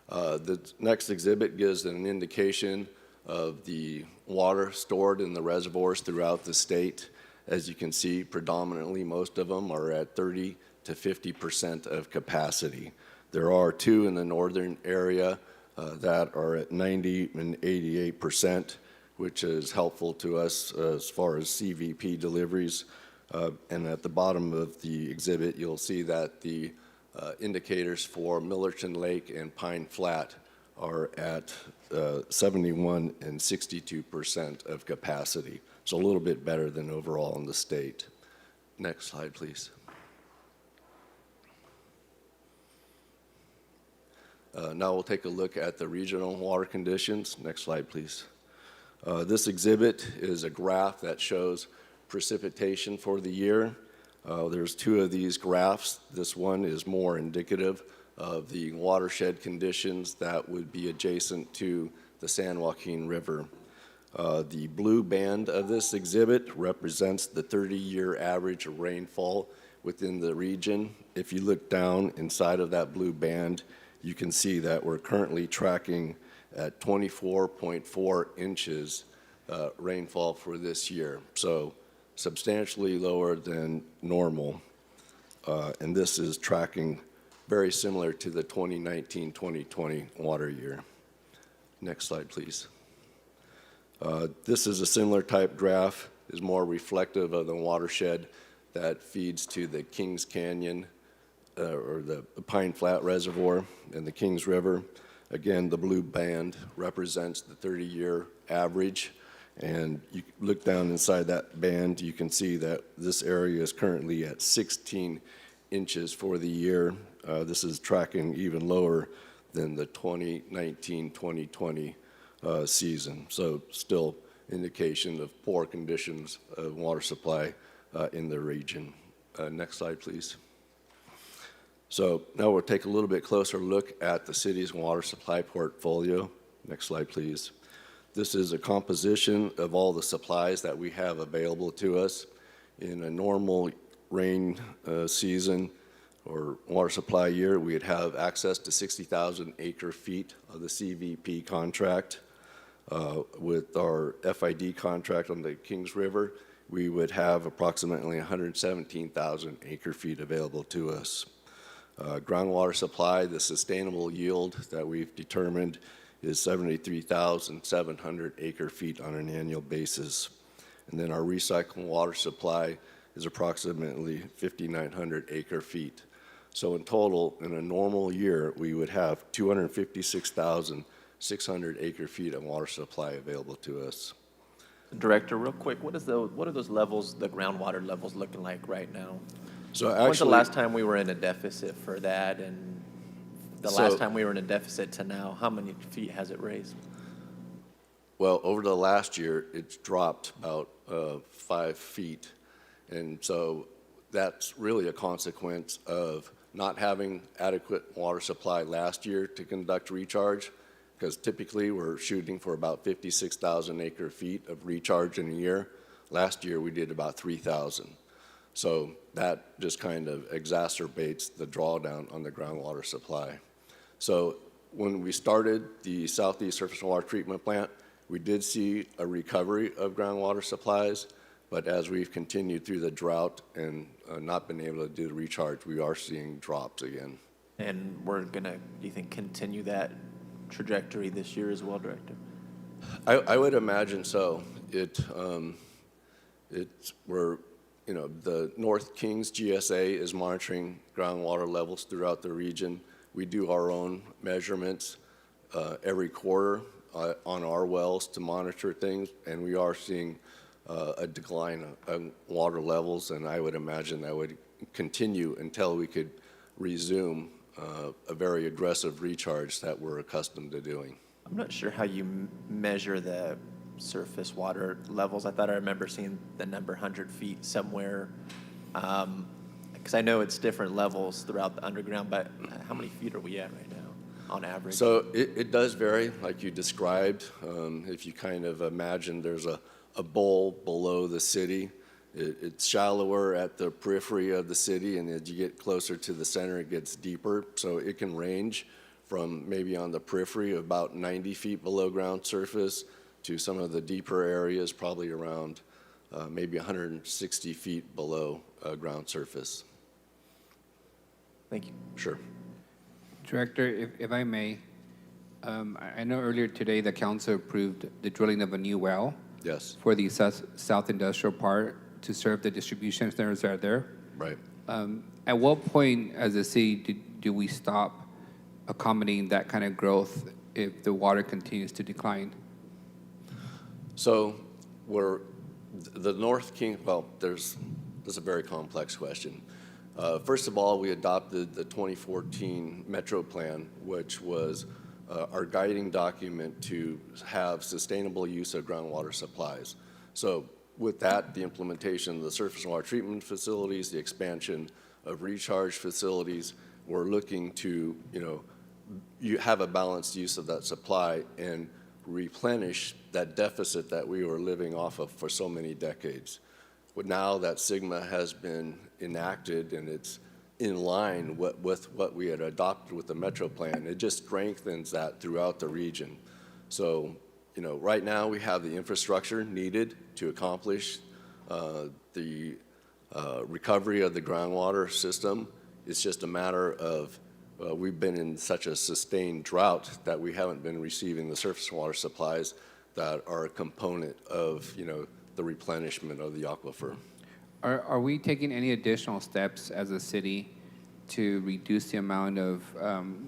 The next exhibit gives an indication of the water stored in the reservoirs throughout the state. As you can see, predominantly most of them are at 30 to 50% of capacity. There are 2 in the northern area that are at 90 and 88%, which is helpful to us as far as CVP deliveries. And at the bottom of the exhibit, you'll see that the indicators for Millerton Lake and Pine Flat are at 71 and 62% of capacity. So a little bit better than overall in the state. Next slide, please. Now we'll take a look at the regional water conditions. Next slide, please. This exhibit is a graph that shows precipitation for the year. There's two of these graphs. This one is more indicative of the watershed conditions that would be adjacent to the San Joaquin River. The blue band of this exhibit represents the 30-year average of rainfall within the region. If you look down inside of that blue band, you can see that we're currently tracking at 24.4 inches rainfall for this year. So substantially lower than normal. And this is tracking very similar to the 2019-2020 water year. Next slide, please. This is a similar type graph, is more reflective of the watershed that feeds to the Kings Canyon or the Pine Flat Reservoir and the Kings River. Again, the blue band represents the 30-year average. And you look down inside that band, you can see that this area is currently at 16 inches for the year. This is tracking even lower than the 2019-2020 season. So still indication of poor conditions of water supply in the region. Next slide, please. So now we'll take a little bit closer look at the city's water supply portfolio. Next slide, please. This is a composition of all the supplies that we have available to us. In a normal rain season or water supply year, we'd have access to 60,000 acre feet of the CVP contract. With our FID contract on the Kings River, we would have approximately 117,000 acre feet available to us. Groundwater supply, the sustainable yield that we've determined is 73,700 acre feet on an annual basis. And then our recycled water supply is approximately 5,900 acre feet. So in total, in a normal year, we would have 256,600 acre feet of water supply available to us. Director, real quick, what are those levels, the groundwater levels looking like right now? So actually, when's the last time we were in a deficit for that, and the last time we were in a deficit to now, how many feet has it raised? Well, over the last year, it's dropped about 5 feet. And so that's really a consequence of not having adequate water supply last year to conduct recharge, because typically we're shooting for about 56,000 acre feet of recharge in a year. Last year, we did about 3,000. So that just kind of exacerbates the drawdown on the groundwater supply. So when we started the Southeast Surface Water Treatment Plant, we did see a recovery of groundwater supplies, but as we've continued through the drought and not been able to do the recharge, we are seeing drops again. And we're gonna, do you think, continue that trajectory this year as well, Director? I would imagine so. The North Kings GSA is monitoring groundwater levels throughout the region. We do our own measurements every quarter on our wells to monitor things, and we are seeing a decline of water levels, and I would imagine that would continue until we could resume a very aggressive recharge that we're accustomed to doing. I'm not sure how you measure the surface water levels. I thought I remember seeing the number 100 feet somewhere, because I know it's different levels throughout the underground, but how many feet are we at right now on average? So it does vary, like you described. If you kind of imagine there's a bowl below the city, it's shallower at the periphery of the city, and as you get closer to the center, it gets deeper. So it can range from maybe on the periphery of about 90 feet below ground surface to some of the deeper areas, probably around maybe 160 feet below ground surface. Thank you. Sure. Director, if I may, I know earlier today the council approved the drilling of a new well. Yes. For the South Industrial Park to serve the distribution centers that are there. Right. At what point as a city do we stop accommodating that kind of growth if the water continues to decline? So the North King, well, this is a very complex question. First of all, we adopted the 2014 Metro Plan, which was our guiding document to have sustainable use of groundwater supplies. So with that, the implementation of the surface water treatment facilities, the expansion of recharge facilities, we're looking to, you have a balanced use of that supply and replenish that deficit that we were living off of for so many decades. But now that Sigma has been enacted and it's in line with what we had adopted with the Metro Plan, it just strengthens that throughout the region. So, right now we have the infrastructure needed to accomplish the recovery of the groundwater system. It's just a matter of we've been in such a sustained drought that we haven't been receiving the surface water supplies that are a component of, the replenishment of the aquifer. Are we taking any additional steps as a city to reduce the amount of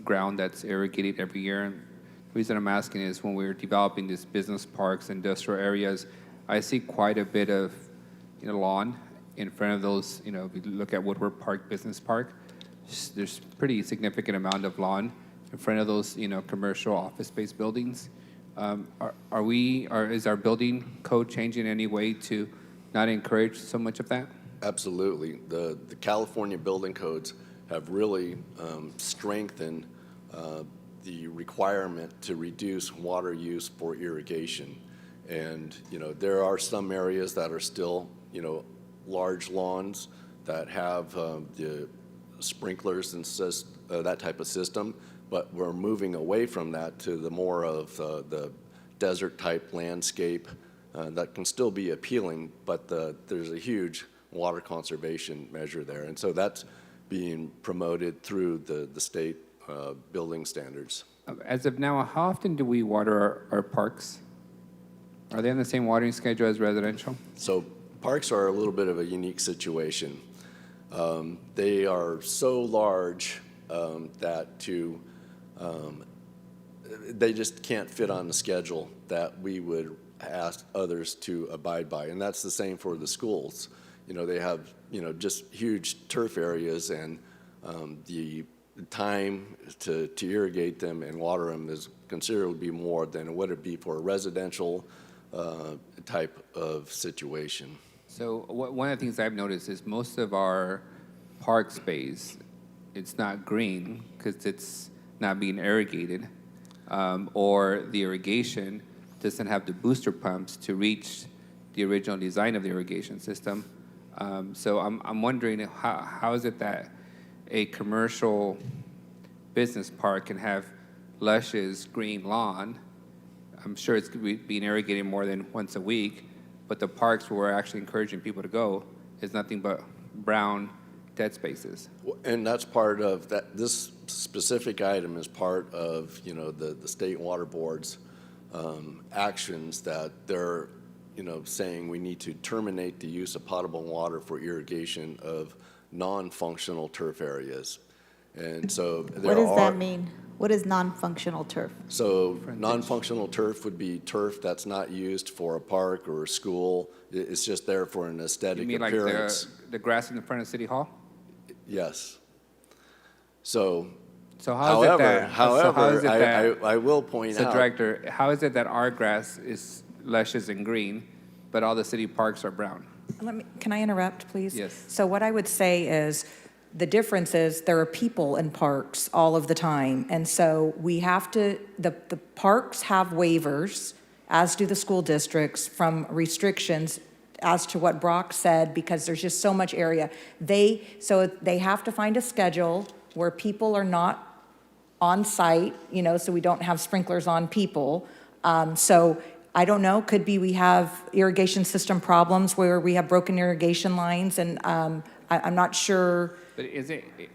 ground that's irrigated every year? The reason I'm asking is when we're developing these business parks, industrial areas, I see quite a bit of lawn in front of those. If you look at Woodward Park Business Park, there's pretty significant amount of lawn in front of those commercial office-based buildings. Is our building code changing in any way to not encourage so much of that? Absolutely. The California building codes have really strengthened the requirement to reduce water use for irrigation. And, there are some areas that are still, large lawns that have the sprinklers and that type of system, but we're moving away from that to the more of the desert type landscape that can still be appealing, but there's a huge water conservation measure there. And so that's being promoted through the state building standards. As of now, how often do we water our parks? Are they on the same watering schedule as residential? So parks are a little bit of a unique situation. They are so large that they just can't fit on the schedule that we would ask others to abide by. And that's the same for the schools. They have, just huge turf areas, and the time to irrigate them and water them is considerably more than it would be for a residential type of situation. So one of the things I've noticed is most of our park space, it's not green because it's not being irrigated, or the irrigation doesn't have the booster pumps to reach the original design of the irrigation system. So I'm wondering how is it that a commercial business park can have luscious green lawn? I'm sure it's being irrigated more than once a week, but the parks where we're actually encouraging people to go is nothing but brown dead spaces. And that's part of that. This specific item is part of the state water board's actions that they're saying we need to terminate the use of potable water for irrigation of non-functional turf areas. And so what does that mean? What is non-functional turf? So non-functional turf would be turf that's not used for a park or a school. It's just there for an aesthetic appearance. Like the grass in the front of City Hall? Yes. So how is it that I will point out. So Director, how is it that our grass is luscious and green, but all the city parks are brown? Can I interrupt, please? Yes. So what I would say is, the difference is there are people in parks all of the time. And so we have to, the parks have waivers, as do the school districts, from restrictions as to what Brock said, because there's just so much area. So they have to find a schedule where people are not on site, so we don't have sprinklers on people. So I don't know, could be we have irrigation system problems where we have broken irrigation lines, and I'm not sure. But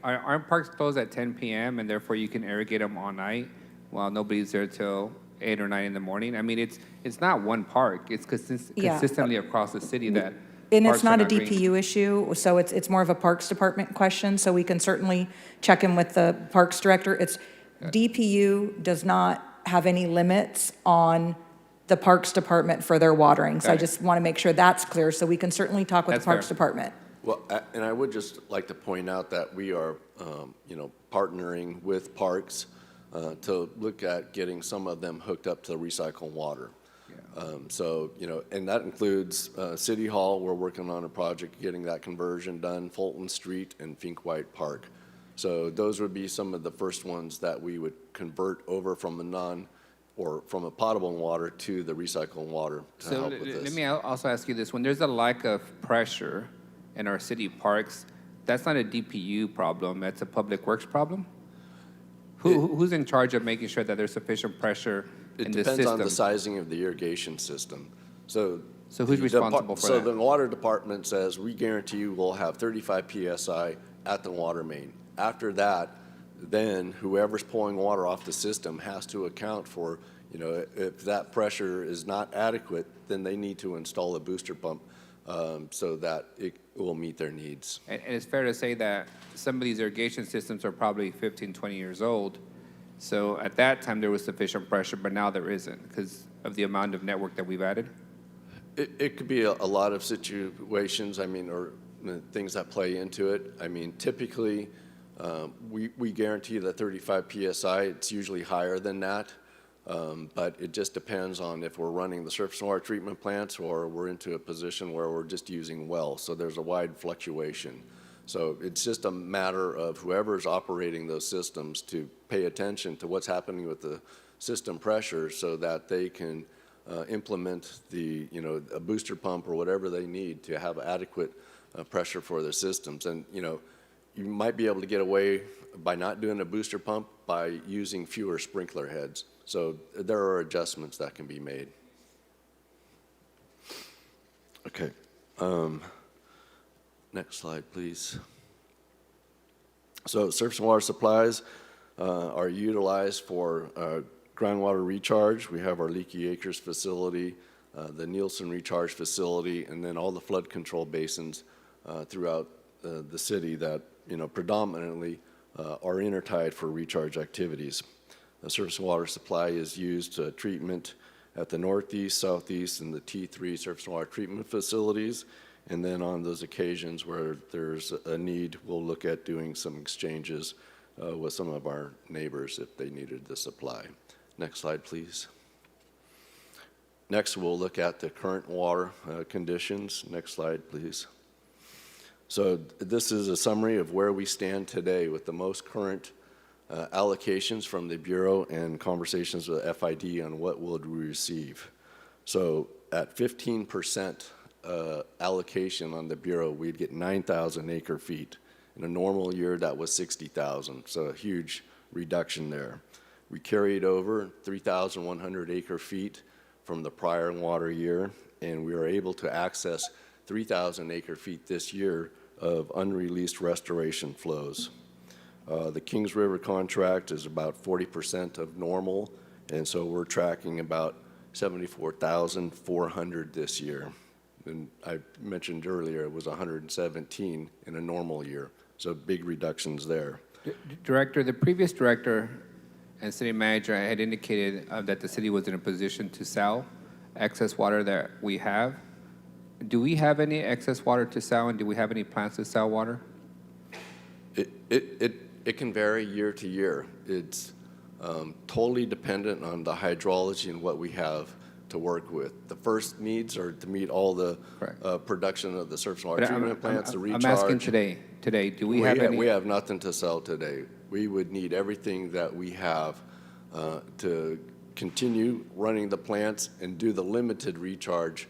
aren't parks closed at 10 p.m. and therefore you can irrigate them all night while nobody's there till 8 or 9 in the morning? I mean, it's not one park. It's consistently across the city that. And it's not a DPU issue, so it's more of a Parks Department question. So we can certainly check in with the Parks Director. DPU does not have any limits on the Parks Department for their watering. So I just want to make sure that's clear. So we can certainly talk with the Parks Department. Well, and I would just like to point out that we are, partnering with parks to look at getting some of them hooked up to recycled water. So, you know, and that includes City Hall. We're working on a project getting that conversion done, Fulton Street and Fink White Park. So those would be some of the first ones that we would convert over from a potable water to the recycled water to So help with this. let me also ask you this. When there's a lack of pressure in our city parks, that's not a DPU problem, that's a public works problem? Who's in charge of making sure that there's sufficient pressure in the system? It depends on the sizing of the irrigation system. So who's responsible for So that? the water department says, we guarantee you we'll have 35 PSI at the water main. After that, then whoever's pulling water off the system has to account for, you know, if that pressure is not adequate, then they need to install a booster pump so that it will meet their needs. And it's fair to say that some of these irrigation systems are probably 15, 20 years old. So at that time, there was sufficient pressure, but now there isn't because of the amount of network that we've added? It could be a lot of situations, I mean, or things that play into it. I mean, typically, we guarantee the 35 PSI. It's usually higher than that, but it just depends on if we're running the surface water treatment plants or we're into a position where we're just using wells. So there's a wide fluctuation. So it's just a matter of whoever's operating those systems to pay attention to what's happening with the system pressure so that they can implement the, you know, a booster pump or whatever they need to have adequate pressure for their systems. And, you know, you might be able to get away by not doing a booster pump by using fewer sprinkler heads. So there are adjustments that can be made. Okay. Next slide, please. So surface water supplies are utilized for groundwater recharge. We have our Leaky Acres facility, the Nielsen recharge facility, and then all the flood control basins throughout the city that, you know, predominantly are intertied for recharge activities. The surface water supply is used to treatment at the northeast, southeast, and the T3 surface water treatment facilities. And then on those occasions where there's a need, we'll look at doing some exchanges with some of our neighbors if they needed the supply. Next slide, please. Next, we'll look at the current water conditions. Next slide, please. So this is a summary of where we stand today with the most current allocations from the Bureau and conversations with FID on what would we receive. So at 15% allocation on the Bureau, we'd get 9,000 acre feet. In a normal year, that was 60,000, so a huge reduction there. We carried over 3,100 acre feet from the prior water year, and we were able to access 3,000 acre feet this year of unreleased restoration flows. The Kings River contract is about 40% of normal, and so we're tracking about 74,400 this year. And I mentioned earlier it was 117 in a normal year, so big reductions there. Director, the previous director and city manager had indicated that the city was in a position to sell excess water that we have. Do we have any excess water to sell, and do we have any plans to sell water? It can vary year to year. It's totally dependent on the hydrology and what we have to work with. The first needs are to meet all the production of the surface water treatment plants, the recharge. I'm asking today, do we have any? We have nothing to sell today. We would need everything that we have to continue running the plants and do the limited recharge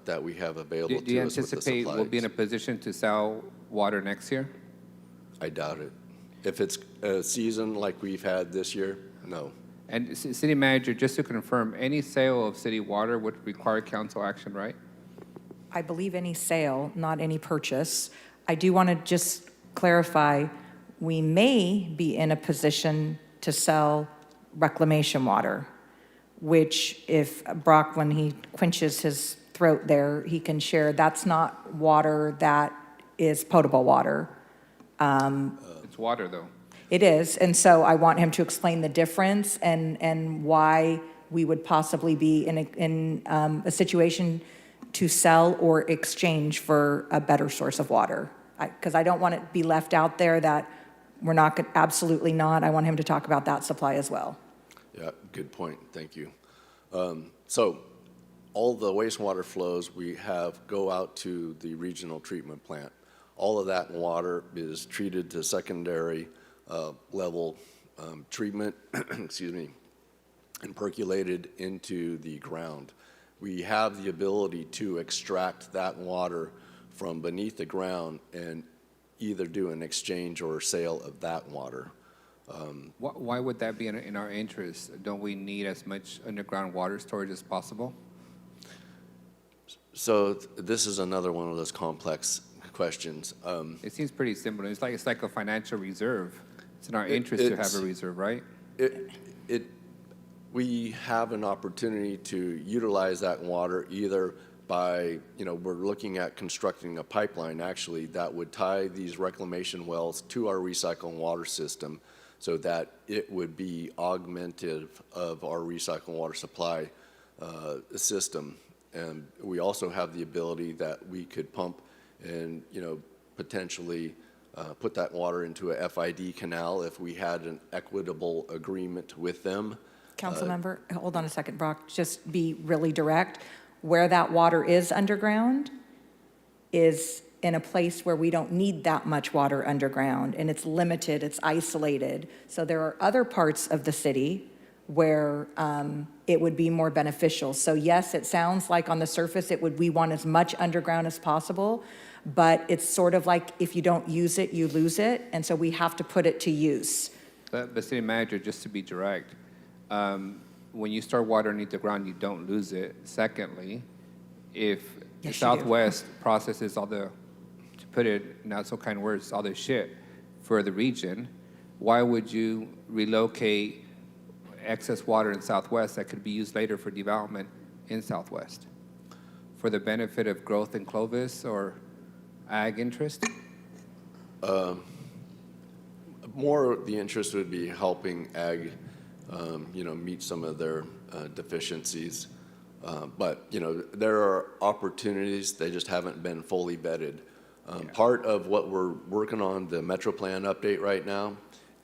that we have available Do you to us with the anticipate we'll be in a position to sell water next year? I doubt it. If it's a season like we've had this year, no. And city manager, just to confirm, any sale of city water would require council action, right? I believe any sale, not any purchase. I do want to just clarify, we may be in a position to sell reclamation water, which if Brock, when he quenches his throat there, he can share, that's not water that is potable water. It's water, though. It is, and so I want him to explain the difference and why we would possibly be in a situation to sell or exchange for a better source of water. Because I don't want it to be left out there that We're not, absolutely not. I want him to talk about that supply as well. Yeah, good point. Thank you. So all the wastewater flows we have go out to the regional treatment plant. All of that water is treated to secondary level treatment, excuse me, and percolated into the ground. We have the ability to extract that water from beneath the ground and either do an exchange or sale of that water. Why would that be in our interest? Don't we need as much underground water storage as possible? So this is another one of those complex questions. It seems pretty simple. It's like a financial reserve. It's in our interest to have a reserve, right? We have an opportunity to utilize that water either by, we're looking at constructing a pipeline actually that would tie these reclamation wells to our recycling water system so that it would be augmentative of our recycling water supply system. And we also have the ability that we could pump and, potentially put that water into a FID canal if we had an equitable agreement with them. Council member, hold on a second, Brock, just be really direct. Where that water is underground is in a place where we don't need that much water underground, and it's limited, it's isolated. So there are other parts of the city where it would be more beneficial. So yes, it sounds like on the surface we want as much underground as possible, but it's sort of like if you don't use it, you lose it, and so we have to put it to use. The city manager, just to be direct, when you store water underneath the ground, you don't lose it. Secondly, if the Southwest processes all the, to put it not so kind words, all the shit for the region, why would you relocate excess water in Southwest that could be used later for development in Southwest? For the benefit of growth in Clovis or ag interest? More the interest would be helping ag meet some of their deficiencies. But, there are opportunities, they just haven't been fully vetted. Part of what we're working on, the Metro Plan update right now,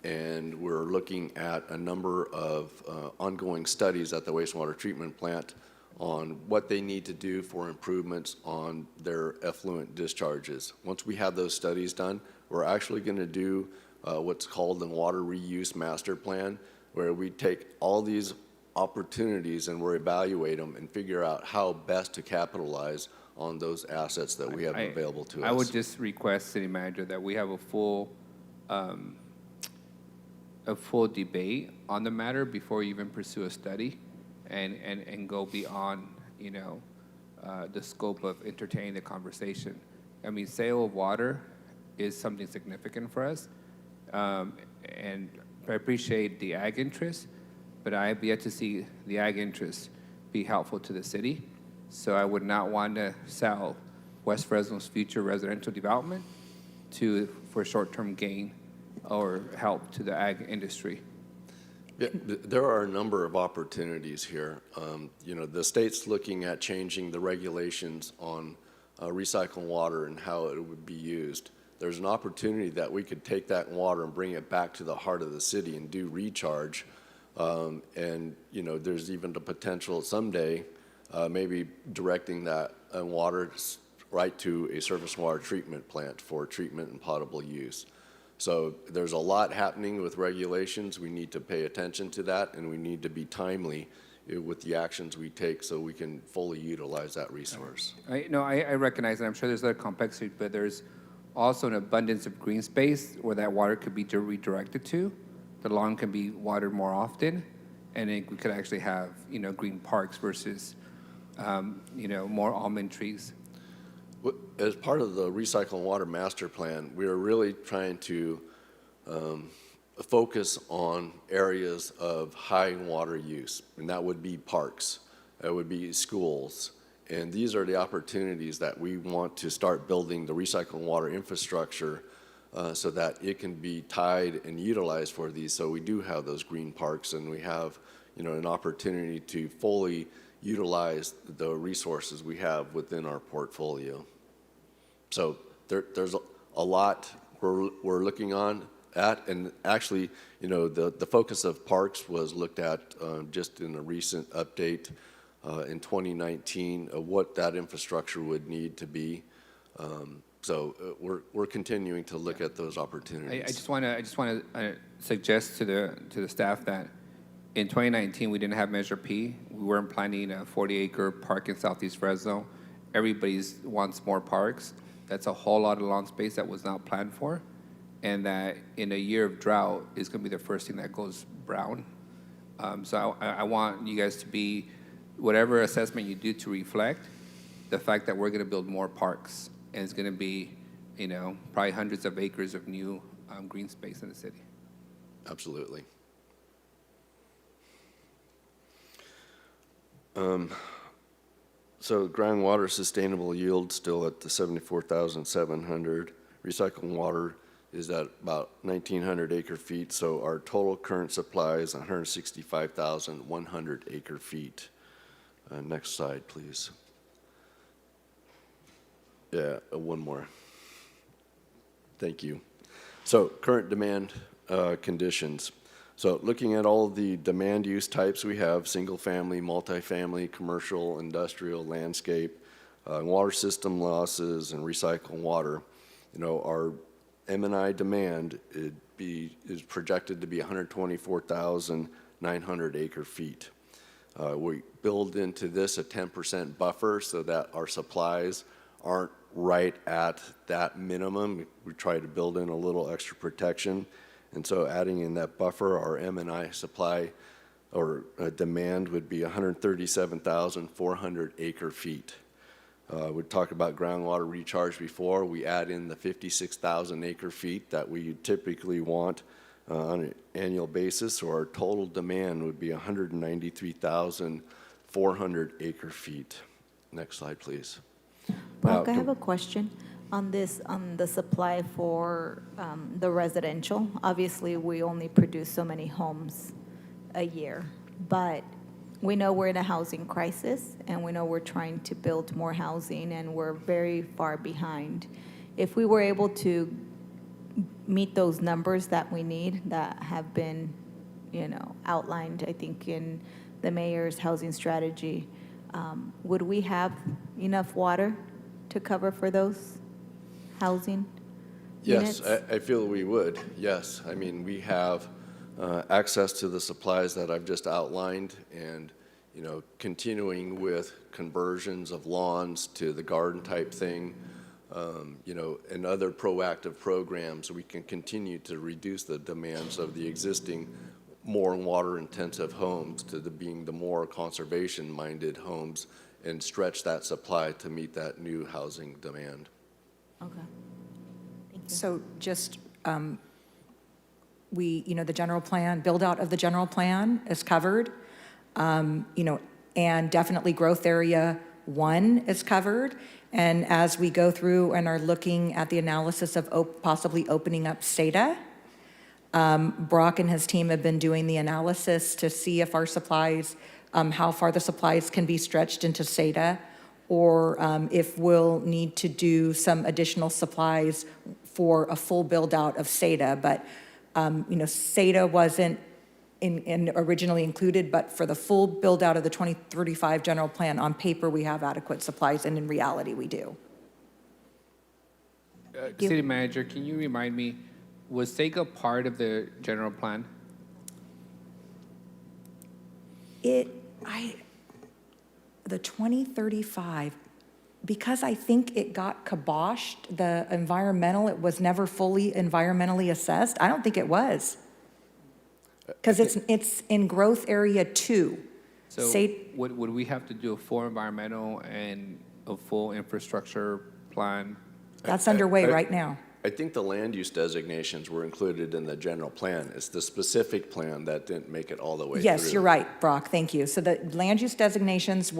and we're looking at a number of ongoing studies at the wastewater treatment plant on what they need to do for improvements on their effluent discharges. Once we have those studies done, we're actually going to do what's called the Water Reuse Master Plan, where we take all these opportunities and we evaluate them and figure out how best to capitalize on those assets that we have available to us. I would just request, City Manager, that we have a full debate on the matter before you even pursue a study and go beyond, the scope of entertaining the conversation. I mean, sale of water is something significant for us, and I appreciate the ag interest, but I have yet to see the ag interest be helpful to the city. So I would not want to sell West Fresno's future residential development for short-term gain or help to the ag industry. Yeah, there are a number of opportunities here. The state's looking at changing the regulations on recycled water and how it would be used. There's an opportunity that we could take that water and bring it back to the heart of the city and do recharge. There's even the potential someday, maybe directing that water right to a surface water treatment plant for treatment and potable use. So there's a lot happening with regulations. We need to pay attention to that, and we need to be timely with the actions we take so we can fully utilize that resource. I recognize, and I'm sure there's other complexity, but there's also an abundance of green space where that water could be redirected to. The lawn can be watered more often, and then we could actually have, green parks versus, more almond trees. As part of the Recycling Water Master Plan, we are really trying to focus on areas of high water use, and that would be parks, that would be schools. And these are the opportunities that we want to start building the recycling water infrastructure so that it can be tied and utilized for these. So we do have those green parks, and we have, an opportunity to fully utilize the resources we have within our portfolio. So there's a lot we're looking on. at. And actually, you know, the focus of parks was looked at just in a recent update in 2019 of what that infrastructure would need to be. So we're continuing to look at those opportunities. I just want to suggest to the staff that in 2019 we didn't have Measure P. We weren't planning a 40-acre park in Southeast Fresno. Everybody wants more parks. That's a whole lot of lawn space that was not planned for, and that in a year of drought is going to be the first thing that goes brown. So I want you guys to be, whatever assessment you do, to reflect the fact that we're going to build more parks, and it's going to be, you know, probably hundreds of acres of new green space in the city. Absolutely. So groundwater sustainable yield still at the 74,700. Recycled water is at about 1,900 acre feet. So our total current supply is 165,100 acre feet. Next slide, please. Yeah, one more. Thank you. So current demand conditions. So looking at all the demand use types we have, single family, multifamily, commercial, industrial, landscape, water system losses, and recycled water, you know, our M&I demand is projected to be 124,900 acre feet. We build into this a 10% buffer so that our supplies aren't right at that minimum. We try to build in a little extra protection. And so adding in that buffer, our M&I supply or demand would be 137,400 acre feet. We talked about groundwater recharge before. We add in the 56,000 acre feet that we typically want on an annual basis. So our total demand would be 193,400 acre feet. Next slide, please. Brock, I have a question on this, on the supply for the residential. Obviously, we only produce so many homes a year, but we know we're in a housing crisis, and we know we're trying to build more housing, and we're very far behind. If we were able to meet those numbers that we need, that have been, you know, outlined, I think, in the mayor's housing strategy, would we have enough water to cover for those housing units? Yes, I feel we would, yes. I mean, we have access to the supplies that I've just outlined, and, you know, continuing with conversions of lawns to the garden type thing, you know, and other proactive programs, we can continue to reduce the demands of the existing more water intensive homes to being the more conservation minded homes, and stretch that supply to meet that new housing demand. Okay. Thank you. So just, you know, the general plan, build out of the general plan is covered, you know, and definitely growth area 1 is covered. And as we go through and are looking at the analysis of possibly opening up SATA, Brock and his team have been doing the analysis to see if our supplies, how far the supplies can be stretched into SATA, or if we'll need to do some additional supplies for a full build out of SATA. But, you know, SATA wasn't originally included, but for the full build out of the 2035 general plan, on paper we have adequate supplies, and in reality we do. City Manager, can you remind me, was SEGA part of the general plan? The 2035, because I think it got kiboshed, the environmental, it was never fully environmentally assessed. I don't think it was. Because it's in growth area 2. So would we have to do a full environmental and a full infrastructure plan? That's underway right now. I think the land use designations were included in the general plan. It's the specific plan that didn't make it all the way through. Yes, you're right, Brock, thank you. So the land use designations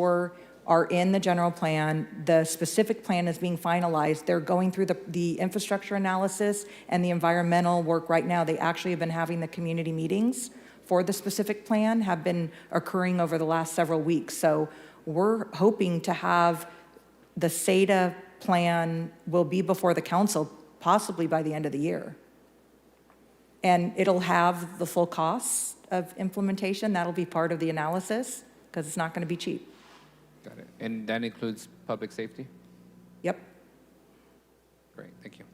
are in the general plan. The specific plan is being finalized. They're going through the infrastructure analysis and the environmental work right now. They actually have been having the community meetings for the specific plan, have been occurring over the last several weeks. So we're hoping to have the SATA plan will be before the council possibly by the end of the year. And it'll have the full costs of implementation. That'll be part of the analysis, because it's not going to be cheap. Got it. And that includes public safety? Yep. Great, thank you.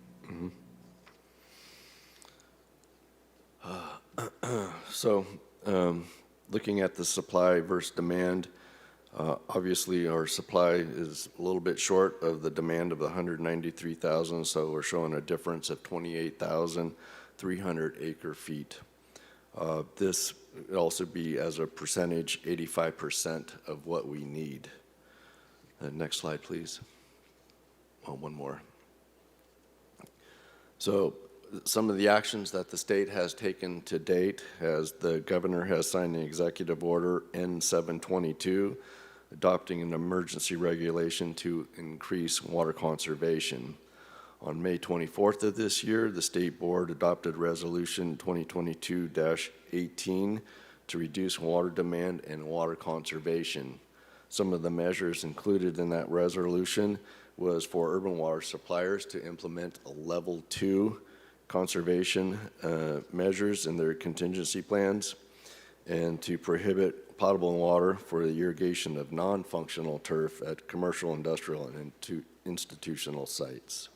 So, looking at the supply versus demand, obviously our supply is a little bit short of the demand of the 193,000, so we're showing a difference of 28,300 acre feet. This would also be, as a percentage, 85% of what we need. Next slide, please. Oh, one more. So, some of the actions that the state has taken to date, as the governor has signed an executive order N722, adopting an emergency regulation to increase water conservation. On May 24th of this year, the state board adopted resolution 2022-18 to reduce water demand and water conservation. Some of the measures included in that resolution was for urban water suppliers to implement a level 2 conservation measures in their contingency plans, and to prohibit potable water for the irrigation of non-functional turf at commercial, industrial, and institutional sites.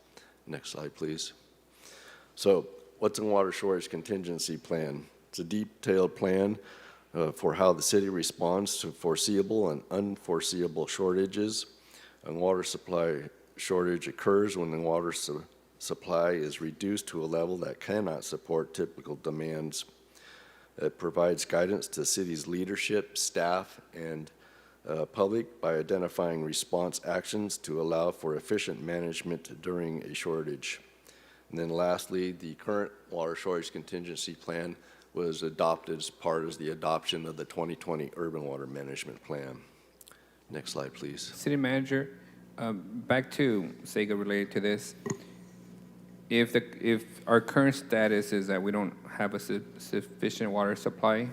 Next slide, please. So, what's a water shortage contingency plan? It's a detailed plan for how the city responds to foreseeable and unforeseeable shortages. A water supply shortage occurs when the water supply is reduced to a level that cannot support typical demands. It provides guidance to the city's leadership, staff, and public by identifying response actions to allow for efficient management during a shortage. And then lastly, the current water shortage contingency plan was adopted as part of the adoption of the 2020 Urban Water Management Plan. Next slide, please. City Manager, back to SEGA related to this. If our current status is that we don't have a sufficient water supply,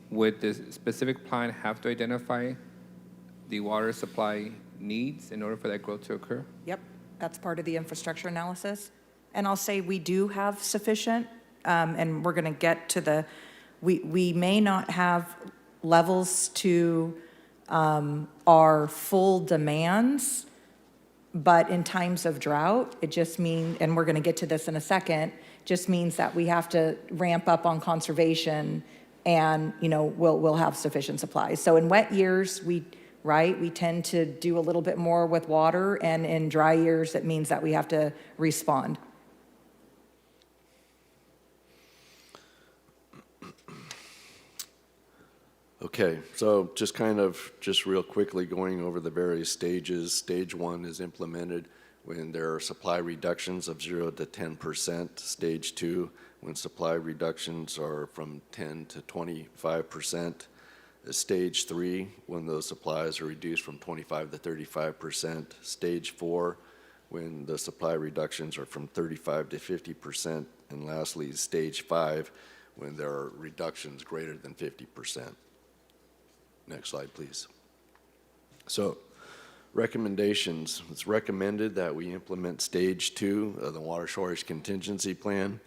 would the specific plan have to identify the water supply needs in order for that growth to occur? Yep, that's part of the infrastructure analysis. And I'll say we do have sufficient, and we're going to get to we may not have levels to our full demands, but in times of drought, it just means, and we're going to get to this in a second, just means that we have to ramp up on conservation, and we'll have sufficient supplies. So in wet years, we tend to do a little bit more with water, and in dry years, it means that we have to respond. Okay, so just real quickly going over the various stages. Stage 1 is implemented when there are supply reductions of 0 to 10%. Stage 2, when supply reductions are from 10 to 25%. Stage 3, when those supplies are reduced from 25 to 35%. Stage 4, when the supply reductions are from 35 to 50%. And lastly, Stage 5, when there are reductions greater than 50%. Next slide, please. So, recommendations. It's recommended that we implement Stage 2 of the Water Shortage Contingency Plan.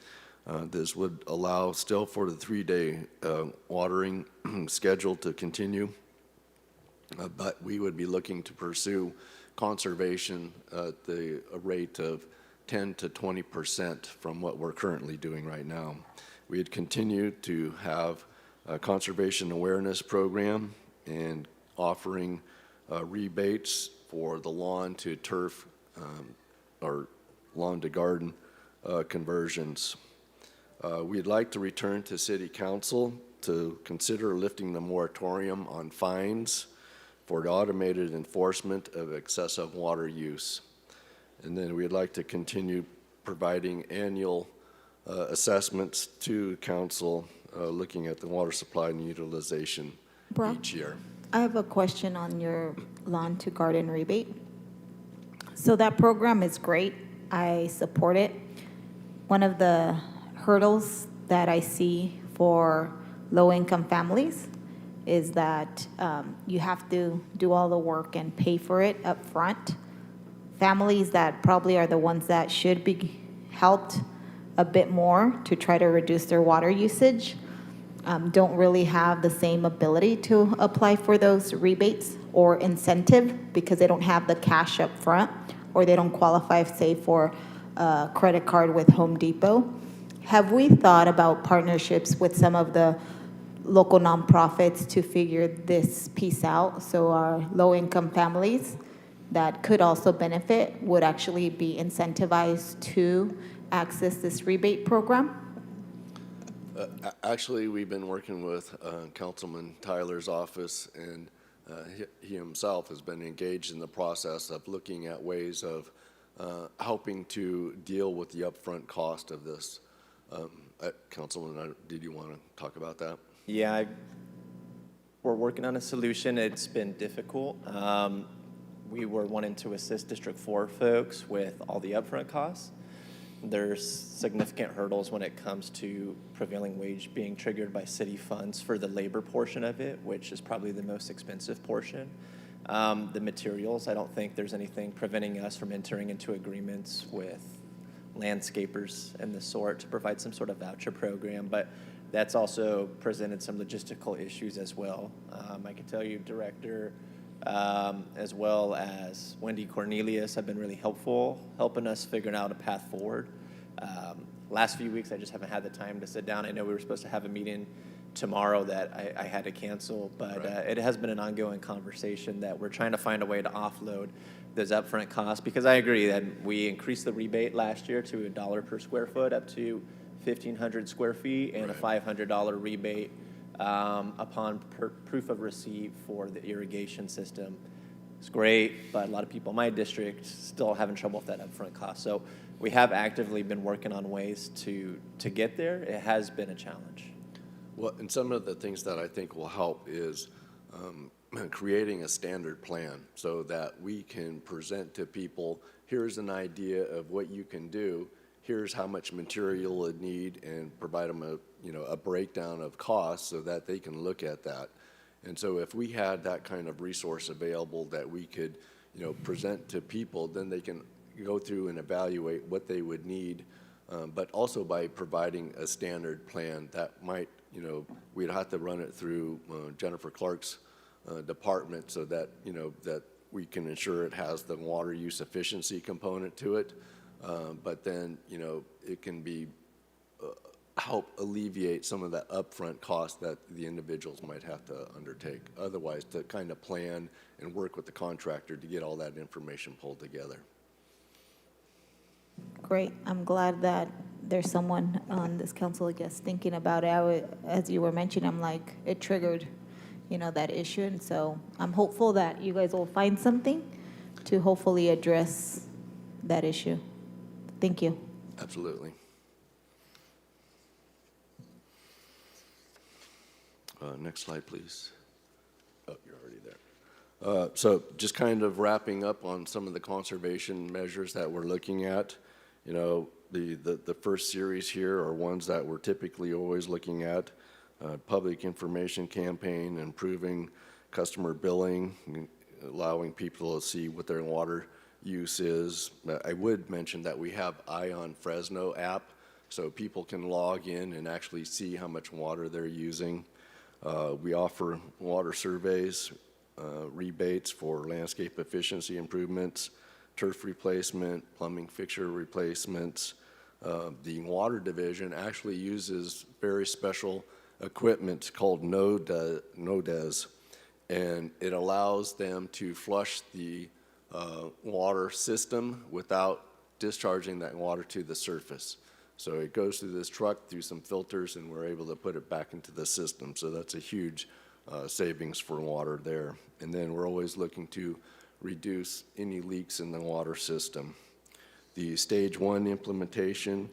This would allow still for the 3-day watering schedule to continue, but we would be looking to pursue conservation at the rate of 10 to 20% from what we're currently doing right now. We'd continue to have a conservation awareness program and offering rebates for the lawn to turf or lawn to garden conversions. We'd like to return to City Council to consider lifting the moratorium on fines for the automated enforcement of excessive water use. And then we'd like to continue providing annual assessments to Council looking at the water supply and utilization each year. I have a question on your lawn to garden rebate. So that program is great. I support it. One of the hurdles that I see for low-income families is that you have to do all the work and pay for it up front. Families that probably are the ones that should be helped a bit more to try to reduce their water usage don't really have the same ability to apply for those rebates or incentive because they don't have the cash up front or they don't qualify, say, for a credit card with Home Depot. Have we thought about partnerships with some of the local nonprofits to figure this piece out so our low-income families that could also benefit would actually be incentivized to access this rebate program? Actually, we've been working with Councilman Tyler's office, and he himself has been engaged in the process of looking at ways of helping to deal with the upfront cost of this. Councilman, did you want to talk about that? Yeah, we're working on a solution. It's been difficult. We were wanting to assist District 4 folks with all the upfront costs. There's significant hurdles when it comes to prevailing wage being triggered by city funds for the labor portion of it, which is probably the most expensive portion. The materials, I don't think there's anything preventing us from entering into agreements with landscapers and the sort to provide some sort of voucher program, but that's also presented some logistical issues as well. I can tell you, Director, as well as Wendy Cornelius have been really helpful, helping us figuring out a path forward. Last few weeks, I just haven't had the time to sit down. I know we were supposed to have a meeting tomorrow that I had to cancel, but it has been an ongoing conversation that we're trying to find a way to offload those upfront costs, because I agree that we increased the rebate last year to $1 per square foot up to 1,500 square feet and a $500 rebate upon proof of receipt for the irrigation system. It's great, but a lot of people in my district still having trouble with that upfront cost. So we have actively been working on ways to get there. It has been a challenge. Well, and some of the things that I think will help is creating a standard plan so that we can present to people, here's an idea of what you can do, here's how much material it need, and provide them a breakdown of costs so that they can look at that. And so if we had that kind of resource available that we could, present to people, then they can go through and evaluate what they would need, but also by providing a standard plan that might, we'd have to run it through Jennifer Clark's department so that, that we can ensure it has the water use efficiency component to it. But then, it can be help alleviate some of that upfront cost that the individuals might have to undertake. Otherwise, to kind of plan and work with the contractor to get all that information pulled together. Great. I'm glad that there's someone on this council, I guess, thinking about it. As you were mentioning, I'm like, it triggered, that issue. And so I'm hopeful that you guys will find something to hopefully address that issue. Thank you. Absolutely. Next slide, please. Oh, you're already there. So just kind of wrapping up on some of the conservation measures that we're looking at. The first series here are ones that we're typically always looking at. Public information campaign, improving customer billing, allowing people to see what their water use is. I would mention that we have Ion Fresno app, so people can log in and actually see how much water they're using. We offer water surveys, rebates for landscape efficiency improvements, turf replacement, plumbing fixture replacements. The water division actually uses very special equipment called NODES, and it allows them to flush the water system without discharging that water to the surface. So it goes through this truck, through some filters, and we're able to put it back into the system. So that's a huge savings for water there. And then we're always looking to reduce any leaks in the water system. The stage 1 implementation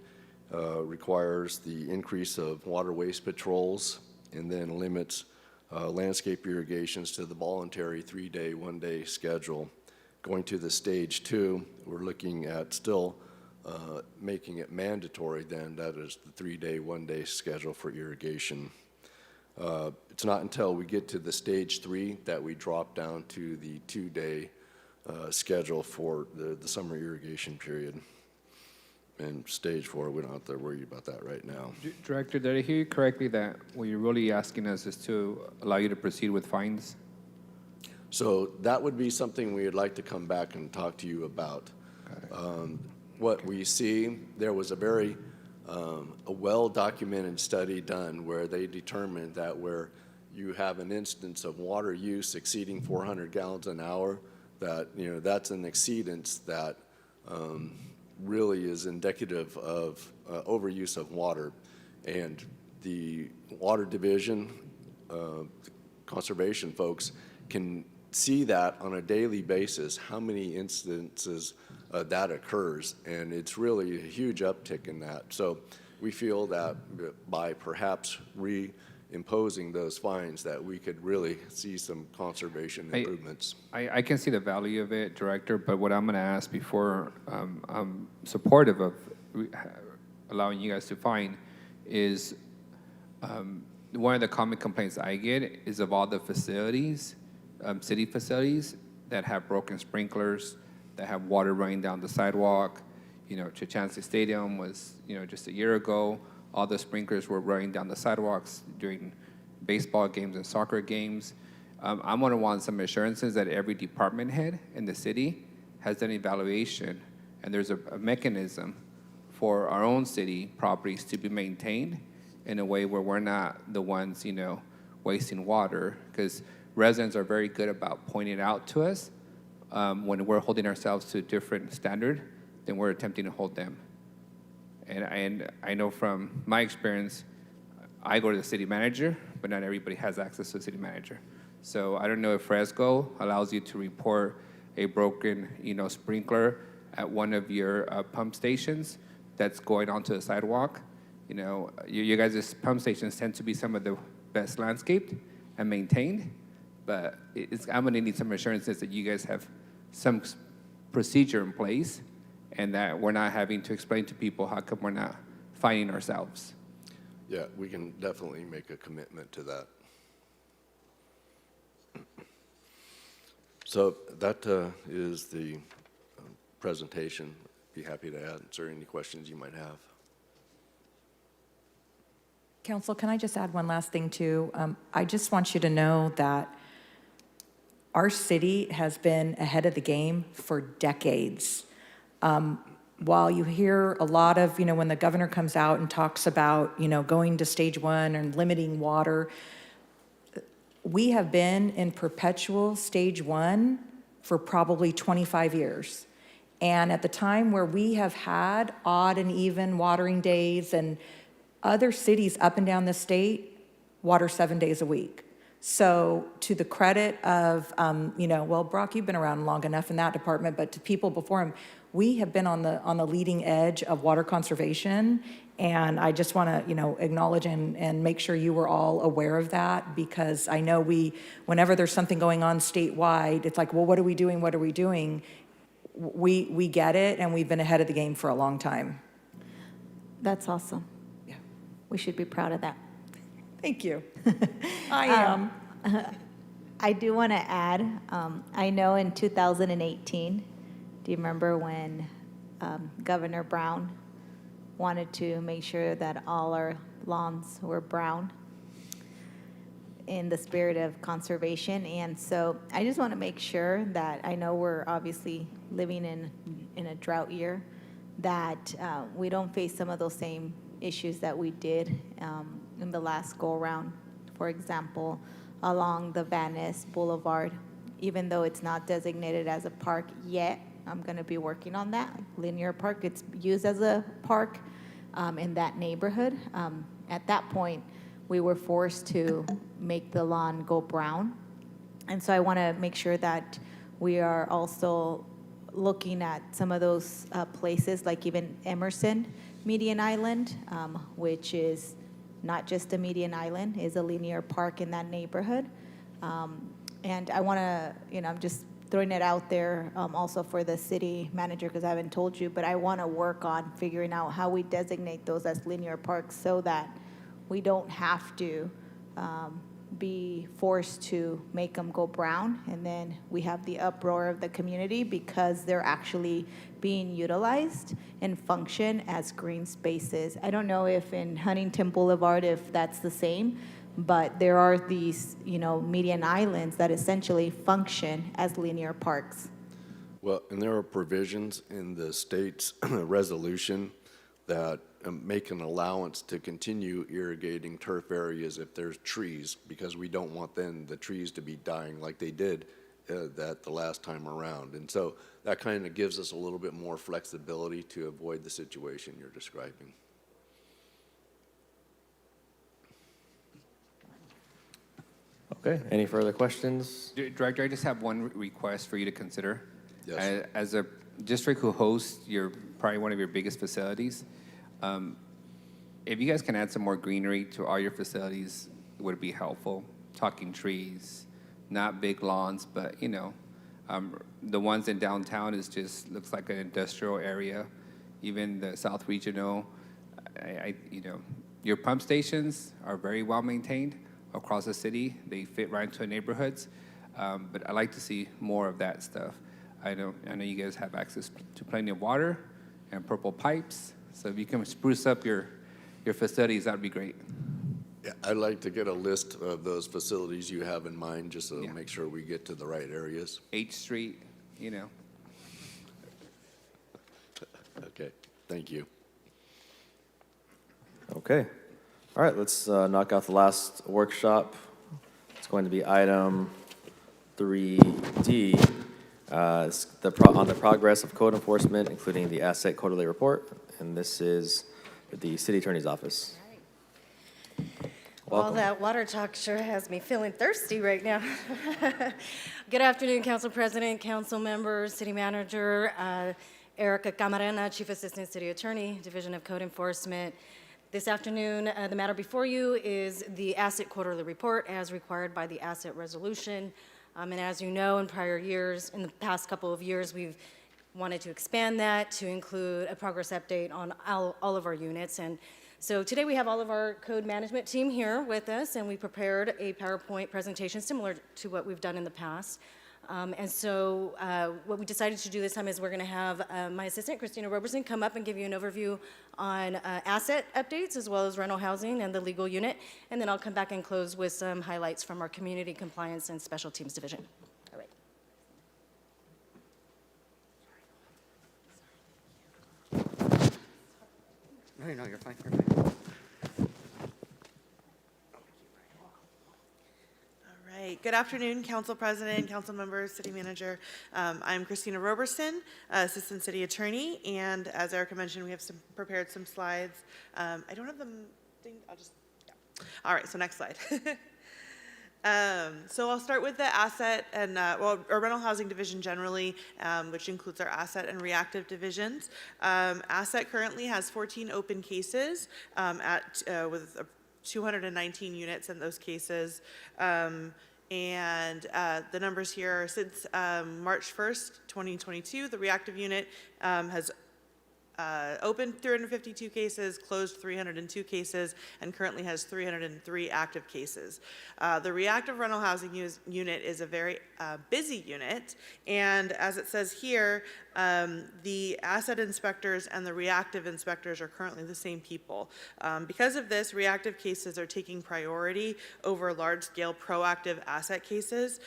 requires the increase of water waste patrols and then limits landscape irrigations to the voluntary 3-day, 1-day schedule. Going to the stage 2, we're looking at still making it mandatory then, that is the 3-day, 1-day schedule for irrigation. It's not until we get to the stage 3 that we drop down to the 2-day schedule for the summer irrigation period. And stage 4, we don't have to worry about that right now. Director, did I hear you correctly that what you're really asking us is to allow you to proceed with fines? So that would be something we would like to come back and talk to you about. What we see, there was a very a well-documented study done where they determined that where you have an instance of water use exceeding 400 gallons an hour, that that's an exceedance that really is indicative of overuse of water. And the Water Division, conservation folks can see that on a daily basis, how many instances that occurs, and it's really a huge uptick in that. So we feel that by perhaps reimposing those fines that we could really see some conservation improvements. I can see the value of it, Director, but what I'm going to ask before I'm supportive of allowing you guys to fine is one of the common complaints I get is of all the facilities, city facilities that have broken sprinklers, that have water running down the sidewalk. Chichansi Stadium was, just a year ago, all the sprinklers were running down the sidewalks during baseball games and soccer games. I'm going to want some assurances that every department head in the city has done evaluation, and there's a mechanism for our own city properties to be maintained in a way where we're not the ones, wasting water, because residents are very good about pointing it out to us when we're holding ourselves to a different standard than we're attempting to hold them. And I know from my experience, I go to the city manager, but not everybody has access to the city manager. So I don't know if Fresno allows you to report a broken, sprinkler at one of your pump stations that's going onto the sidewalk. You guys' pump stations tend to be some of the best landscaped and maintained, but I'm gonna need some assurances that you guys have some procedure in place and that we're not having to explain to people how come we're not fining ourselves. Yeah, we can definitely make a commitment to that. So that is the presentation. Be happy to answer any questions you might have. Council, can I just add one last thing too? I just want you to know that our city has been ahead of the game for decades. While you hear a lot of, when the governor comes out and talks about, going to stage 1 and limiting water, we have been in perpetual stage 1 for probably 25 years. And at the time where we have had odd and even watering days, and other cities up and down the state water 7 days a week. So to the credit of, well, Brock, you've been around long enough in that department, but to people before him, we have been on the leading edge of water conservation. And I just want to, acknowledge and make sure you were all aware of that, because I know whenever there's something going on statewide, it's like, well, what are we doing? What are we doing? We get it, and we've been ahead of the game for a long time. That's awesome. Yeah. We should be proud of that. Thank you. I am. I do want to add, I know in 2018, do you remember when Governor Brown wanted to make sure that all our lawns were brown in the spirit of conservation? And so I just want to make sure that, I know we're obviously living in a drought year, that we don't face some of those same issues that we did in the last go-around. For example, along the Van Ness Boulevard, even though it's not designated as a park yet, I'm going to be working on that. Linear park, it's used as a park in that neighborhood. At that point, we were forced to make the lawn go brown. And so I want to make sure that we are also looking at some of those places, like even Emerson Median Island, which is not just a median island, is a linear park in that neighborhood. And I want to, I'm just throwing it out there also for the city manager, because I haven't told you, but I want to work on figuring out how we designate those as linear parks so that we don't have to be forced to make them go brown, and then we have the uproar of the community because they're actually being utilized and function as green spaces. I don't know if in Huntington Boulevard, if that's the same, but there are these, median islands that essentially function as linear parks. Well, and there are provisions in the state's resolution that make an allowance to continue irrigating turf areas if there's trees, because we don't want then the trees to be dying like they did the last time around. And so that kind of gives us a little bit more flexibility to avoid the situation you're describing. Okay, any further questions? Director, I just have one request for you to consider. Yes. As a district who hosts probably one of your biggest facilities, if you guys can add some more greenery to all your facilities, it would be helpful. Talking trees, not big lawns, but the ones in downtown looks like an industrial area. Even the South Regional, your pump stations are very well maintained across the city. They fit right into the neighborhoods, but I like to see more of that stuff. I know you guys have access to plenty of water and purple pipes, so if you can spruce up your facilities, that'd be great. Yeah, I'd like to get a list of those facilities you have in mind, just to make sure we get to the right areas. H Street, Okay, thank you. Okay. All right, let's knock out the last workshop. It's going to be item 3D, on the progress of code enforcement, including the asset quarterly report. And this is the city attorney's office. Well, that water talk sure has me feeling thirsty right now. Good afternoon, Council President, council members, city manager, Erica Camarena, Chief Assistant City Attorney, Division of Code Enforcement. This afternoon, the matter before you is the asset quarterly report as required by the asset resolution. And as you know, in prior years, in the past couple of years, we've wanted to expand that to include a progress update on all of our units. And so today we have all of our code management team here with us, and we prepared a PowerPoint presentation similar to what we've done in the past. And so what we decided to do this time is we're going to have my assistant, Christina Roberson, come up and give you an overview on asset updates as well as rental housing and the legal unit. And then I'll come back and close with some highlights from our community compliance and special teams division. All right. No, you're fine. You're fine. All right. Good afternoon, Council President, Council members, City Manager. I'm Christina Roberson, Assistant City Attorney, and as Erica mentioned, we have prepared some slides. I don't have them. All right. So next slide. So I'll start with the asset and, our rental housing division generally, which includes our asset and reactive divisions. Asset currently has 14 open cases with 219 units in those cases. And the numbers here are since March 1st, 2022, the reactive unit has opened 352 cases, closed 302 cases, and currently has 303 active cases. The reactive rental housing unit is a very busy unit, and as it says here, the asset inspectors and the reactive inspectors are currently the same people. Because of this, reactive cases are taking priority over large-scale proactive asset cases.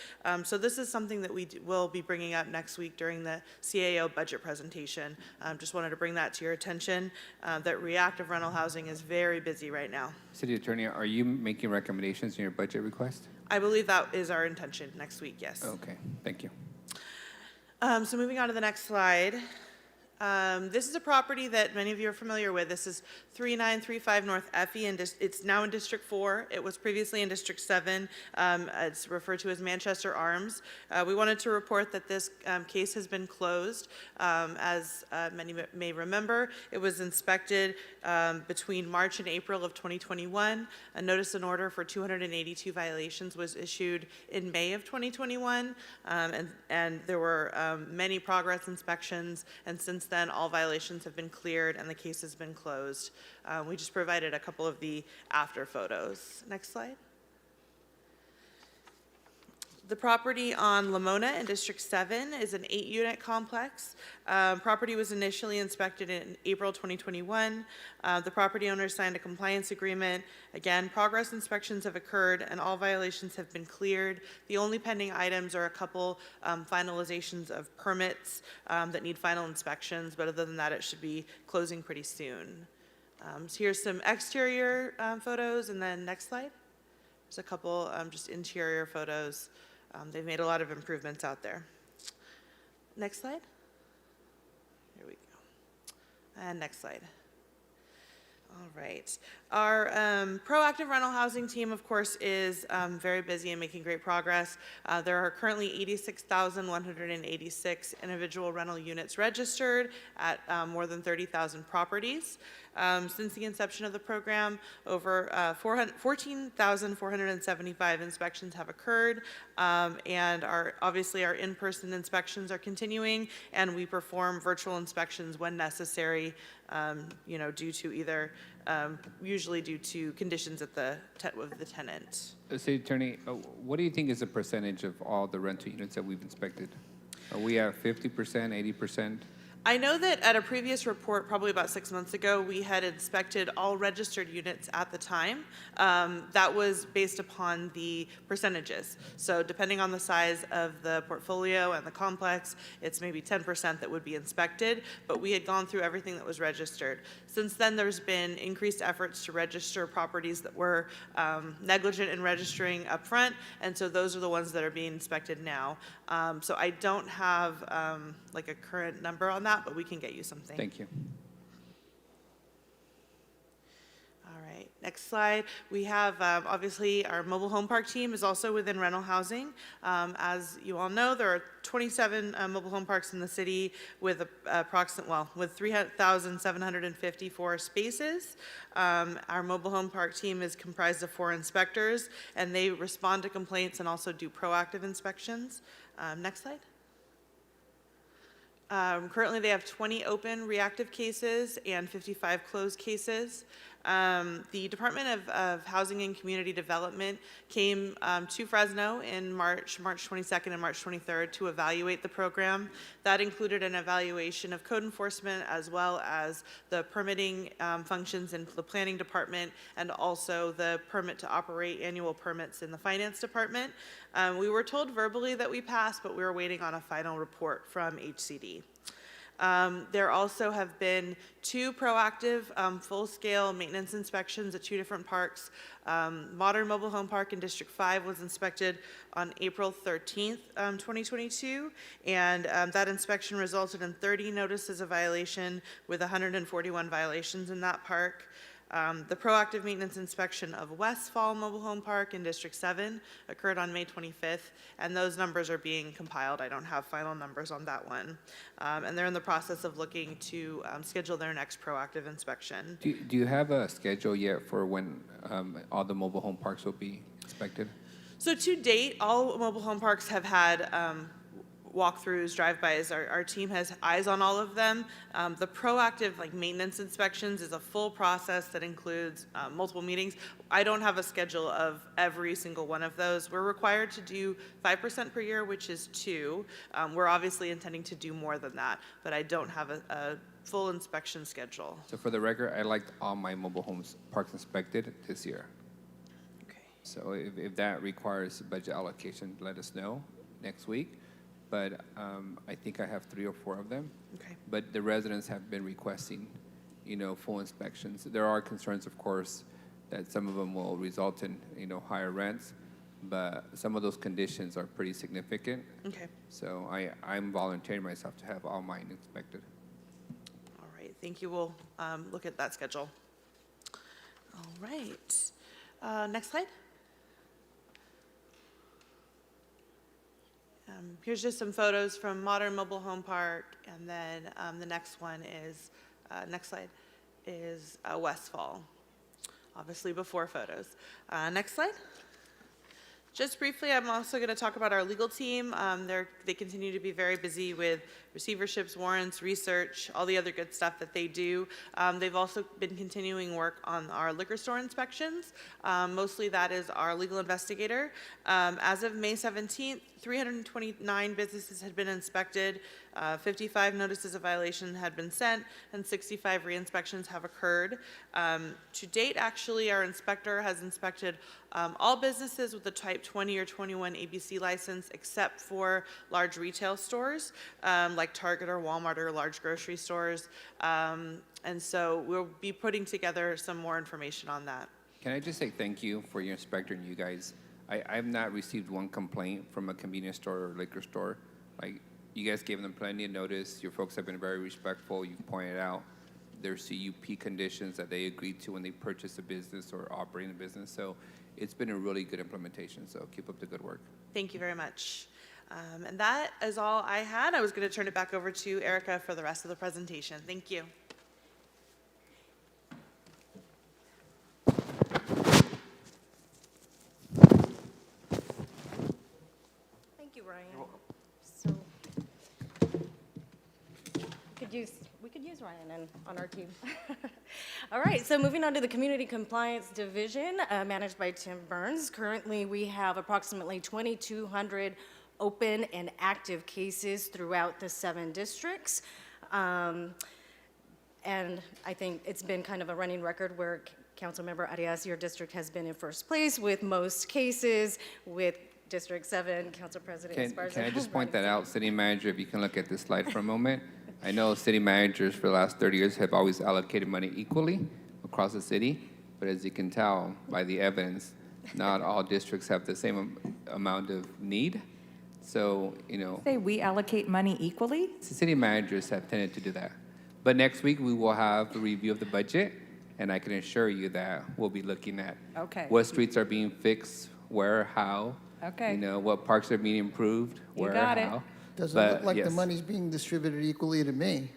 So this is something that we will be bringing up next week during the CAO budget presentation. Just wanted to bring that to your attention, that reactive rental housing is very busy right now. City Attorney, are you making recommendations in your budget request? I believe that is our intention next week, yes. Okay, thank you. So moving on to the next slide. This is a property that many of you are familiar with. This is 3935 North Effie, and it's now in District 4. It was previously in District 7. It's referred to as Manchester Arms. We wanted to report that this case has been closed. As many may remember, it was inspected between March and April of 2021. A notice and order for 282 violations was issued in May of 2021, and there were many progress inspections, and since then all violations have been cleared and the case has been closed. We just provided a couple of the after photos. Next slide. The property on Lamona in District 7 is an 8-unit complex. Property was initially inspected in April 2021. The property owner signed a compliance agreement. Again, progress inspections have occurred and all violations have been cleared. The only pending items are a couple finalizations of permits that need final inspections, but other than that, it should be closing pretty soon. So here's some exterior photos, and then next slide. There's a couple just interior photos. They've made a lot of improvements out there. Next slide. Here we go. And next slide. All right. Our proactive rental housing team, of course, is very busy and making great progress. There are currently 86,186 individual rental units registered at more than 30,000 properties. Since the inception of the program, over 14,475 inspections have occurred, and obviously our in-person inspections are continuing, and we perform virtual inspections when necessary, due to either, usually due to conditions at the tenant. City Attorney, what do you think is the percentage of all the rental units that we've inspected? Are we at 50%, 80%? I know that at a previous report, probably about 6 months ago, we had inspected all registered units at the time. That was based upon the percentages. So depending on the size of the portfolio and the complex, it's maybe 10% that would be inspected, but we had gone through everything that was registered. Since then, there's been increased efforts to register properties that were negligent in registering up front, and so those are the ones that are being inspected now. So I don't have like a current number on that, but we can get you something. Thank you. All right, next slide. We have, obviously, our mobile home park team is also within rental housing. As you all know, there are 27 mobile home parks in the city with with 3,754 spaces. Our mobile home park team is comprised of 4 inspectors, and they respond to complaints and also do proactive inspections. Next slide. Currently, they have 20 open reactive cases and 55 closed cases. The Department of Housing and Community Development came to Fresno in March 22nd and March 23rd to evaluate the program. That included an evaluation of code enforcement as well as the permitting functions in the planning department and also the permit to operate annual permits in the finance department. We were told verbally that we passed, but we were waiting on a final report from HCD. There also have been 2 proactive full-scale maintenance inspections at 2 different parks. Modern Mobile Home Park in District 5 was inspected on April 13th, 2022, and that inspection resulted in 30 notices of violation with 141 violations in that park. The proactive maintenance inspection of Westfall Mobile Home Park in District 7 occurred on May 25th, and those numbers are being compiled. I don't have final numbers on that one. And they're in the process of looking to schedule their next proactive inspection. Do you have a schedule yet for when all the mobile home parks will be inspected? So to date, all mobile home parks have had walkthroughs, drive-bys. Our team has eyes on all of them. The proactive maintenance inspections is a full process that includes multiple meetings. I don't have a schedule of every single one of those. We're required to do 5% per year, which is 2. We're obviously intending to do more than that, but I don't have a full inspection schedule. So for the record, I liked all my mobile homes parks inspected this year. Okay. So if that requires budget allocation, let us know next week. But I think I have 3 or 4 of them. Okay. But the residents have been requesting, full inspections. There are concerns, of course, that some of them will result in, higher rents, but some of those conditions are pretty significant. Okay. So I'm volunteering myself to have all mine inspected. All right, thank you. We'll look at that schedule. All right. Next slide. Here's just some photos from Modern Mobile Home Park, and then the next one is, next slide, is Westfall, obviously before photos. Next slide. Just briefly, I'm also going to talk about our legal team. They continue to be very busy with receiverships, warrants, research, all the other good stuff that they do. They've also been continuing work on our liquor store inspections. Mostly that is our legal investigator. As of May 17th, 329 businesses had been inspected, 55 notices of violation had been sent, and 65 re-inspections have occurred. To date, actually, our inspector has inspected all businesses with a type 20 or 21 ABC license except for large retail stores like Target or Walmart or large grocery stores. And so we'll be putting together some more information on that. Can I just say thank you for your inspector and you guys? I've not received one complaint from a convenience store or liquor store. Like, you guys gave them plenty of notice. Your folks have been very respectful. You've pointed out their CUP conditions that they agreed to when they purchased a business or operating a business. So it's been a really good implementation. So keep up the good work. Thank you very much. And that is all I had. I was going to turn it back over to Erica for the rest of the presentation. Thank you. Thank you, Ryan. So we could use Ryan on our team. All right, so moving on to the Community Compliance Division, managed by Tim Burns. Currently, we have approximately 2,200 open and active cases throughout the 7 districts. And I think it's been kind of a running record where Councilmember Arias, your district has been in first place with most cases, with District 7, Council President Esparza. Can I just point that out, City Manager, if you can look at this slide for a moment? I know city managers for the last 30 years have always allocated money equally across the city, but as you can tell by the evidence, not all districts have the same amount of need. So, Say we allocate money equally? city managers have tended to do that. But next week, we will have a review of the budget, and I can assure you that we'll be looking at what streets are being fixed, where, how. Okay. What parks are being improved, You where, got it. how. Doesn't But, look like the yes. money's being distributed equally to me.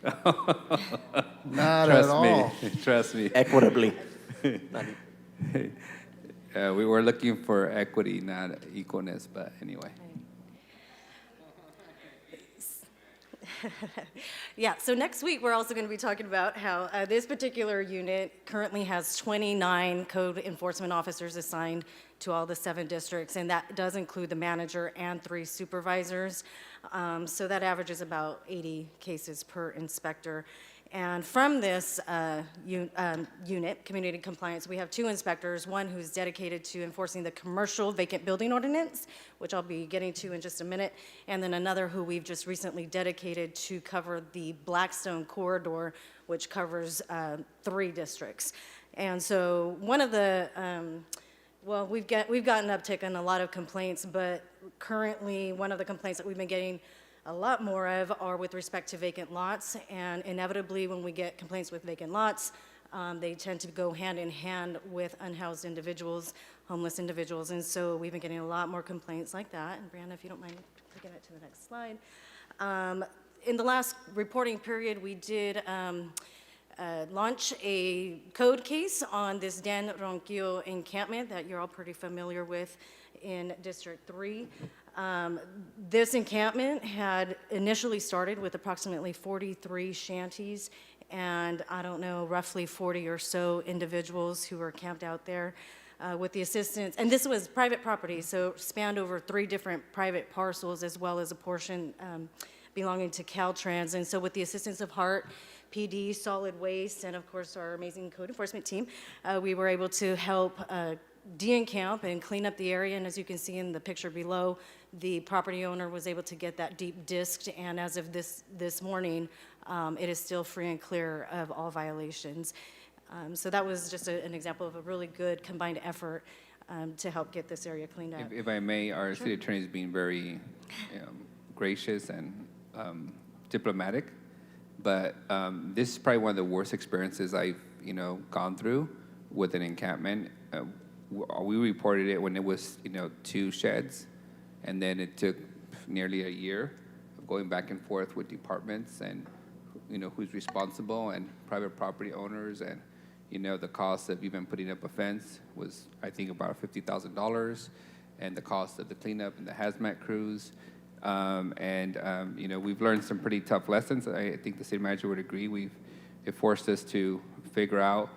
Not at all. Trust me. Equitably. We were looking for equity, not equalness, but anyway. Yeah, so next week, we're also going to be talking about how this particular unit currently has 29 code enforcement officers assigned to all the 7 districts, and that does include the manager and 3 supervisors. So that averages about 80 cases per inspector. And from this unit, Community Compliance, we have 2 inspectors, one who's dedicated to enforcing the commercial vacant building ordinance, which I'll be getting to in just a minute, and then another who we've just recently dedicated to cover the Blackstone corridor, which covers 3 districts. And so one of the, well, we've gotten an uptick in a lot of complaints, but currently one of the complaints that we've been getting a lot more of are with respect to vacant lots, and inevitably when we get complaints with vacant lots, they tend to go hand in hand with unhoused individuals, homeless individuals, and so we've been getting a lot more complaints like that. And Brianna, if you don't mind taking it to the next slide. In the last reporting period, we did launch a code case on this Dan Ronquillo encampment that you're all pretty familiar with in District 3. This encampment had initially started with approximately 43 shanties and I don't know, roughly 40 or so individuals who were camped out there with the assistance, and this was private property, so spanned over 3 different private parcels as well as a portion belonging to Caltrans. And so with the assistance of HART, PD, Solid Waste, and of course our amazing code enforcement team, we were able to help de-encamp and clean up the area. And as you can see in the picture below, the property owner was able to get that deep disked, and as of this morning, it is still free and clear of all violations. So that was just an example of a really good combined effort to help get this area cleaned up. If I may, our city attorney is being very gracious and diplomatic, but this is probably one of the worst experiences I've gone through with an encampment. We reported it when it was 2 sheds, and then it took nearly a year of going back and forth with departments and who's responsible and private property owners, and the cost of even putting up a fence was, I think, about $50,000, and the cost of the cleanup and the hazmat crews. You know, we've learned some pretty tough lessons. I think the city manager would agree. It forced us to figure out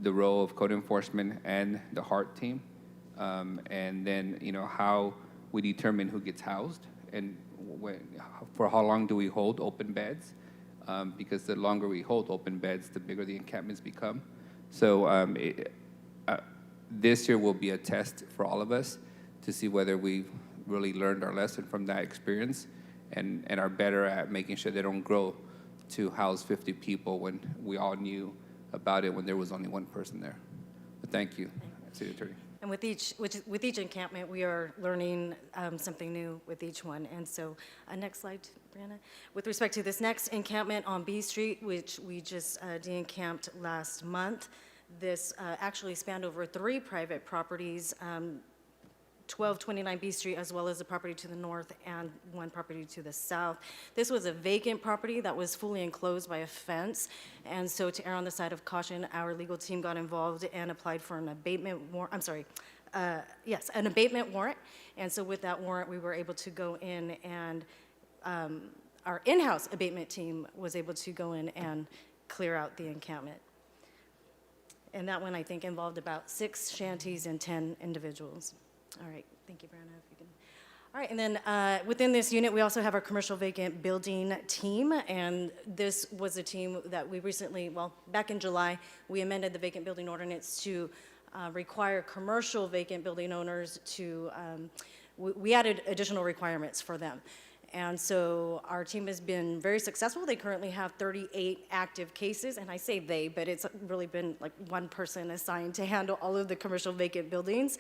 the role of code enforcement and the HART team, and then, you know, how we determine who gets housed and for how long do we hold open beds, because the longer we hold open beds, the bigger the encampments become. So this year will be a test for all of us to see whether we've really learned our lesson from that experience and are better at making sure they don't grow to house 50 people when we all knew about it when there was only one person there. But thank you, City Attorney. And with each encampment, we are learning something new with each one. And so, next slide, Brianna. With respect to this next encampment on B Street, which we just de-encamped last month, this actually spanned over 3 private properties, 1229 B Street, as well as a property to the north and 1 property to the south. This was a vacant property that was fully enclosed by a fence. And so to err on the side of caution, our legal team got involved and applied for an abatement warrant, an abatement warrant. And so with that warrant, we were able to go in and our in-house abatement team was able to go in and clear out the encampment. And that one, I think, involved about 6 shanties and 10 individuals. All right, thank you, Brianna. If you can. All right, and then within this unit, we also have our commercial vacant building team, and this was a team that we recently, well, back in July, we amended the vacant building ordinance to require commercial vacant building owners to, we added additional requirements for them. And so our team has been very successful. They currently have 38 active cases, and I say they, but it's really been like 1 person assigned to handle all of the commercial vacant buildings.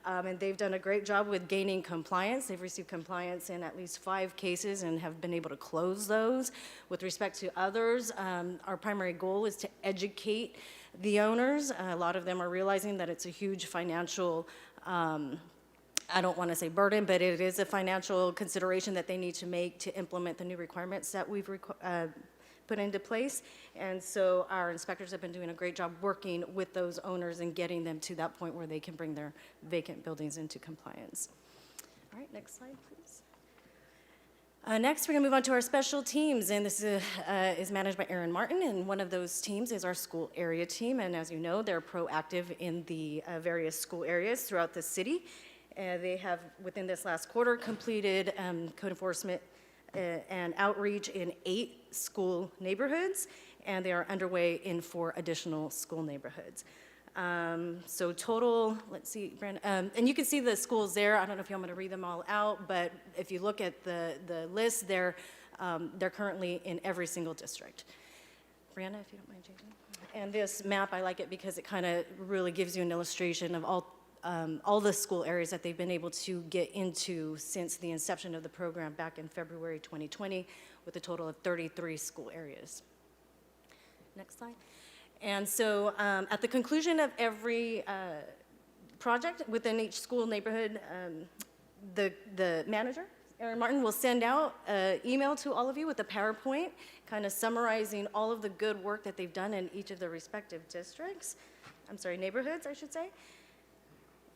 And they've done a great job with gaining compliance. They've received compliance in at least 5 cases and have been able to close those. With respect to others, our primary goal is to educate the owners. A lot of them are realizing that it's a huge financial I don't want to say burden, but it is a financial consideration that they need to make to implement the new requirements that we've put into place. And so our inspectors have been doing a great job working with those owners and getting them to that point where they can bring their vacant buildings into compliance. All right, next slide, please. Next, we're going to move on to our special teams, and this is managed by Aaron Martin, and one of those teams is our school area team, and as you know, they're proactive in the various school areas throughout the city. They have, within this last quarter, completed code enforcement and outreach in 8 school neighborhoods, and they are underway in 4 additional school neighborhoods. So total, let's see, Brandon, and you can see the schools there. I don't know if you want me to read them all out, but if you look at the list, they're currently in every single district. Brianna, if you don't mind changing. And this map, I like it because it kind of really gives you an illustration of all the school areas that they've been able to get into since the inception of the program back in February 2020, with a total of 33 school areas. Next slide. And so at the conclusion of every project within each school neighborhood, the manager, Aaron Martin, will send out an email to all of you with a PowerPoint kind of summarizing all of the good work that they've done in each of the respective neighborhoods, I should say.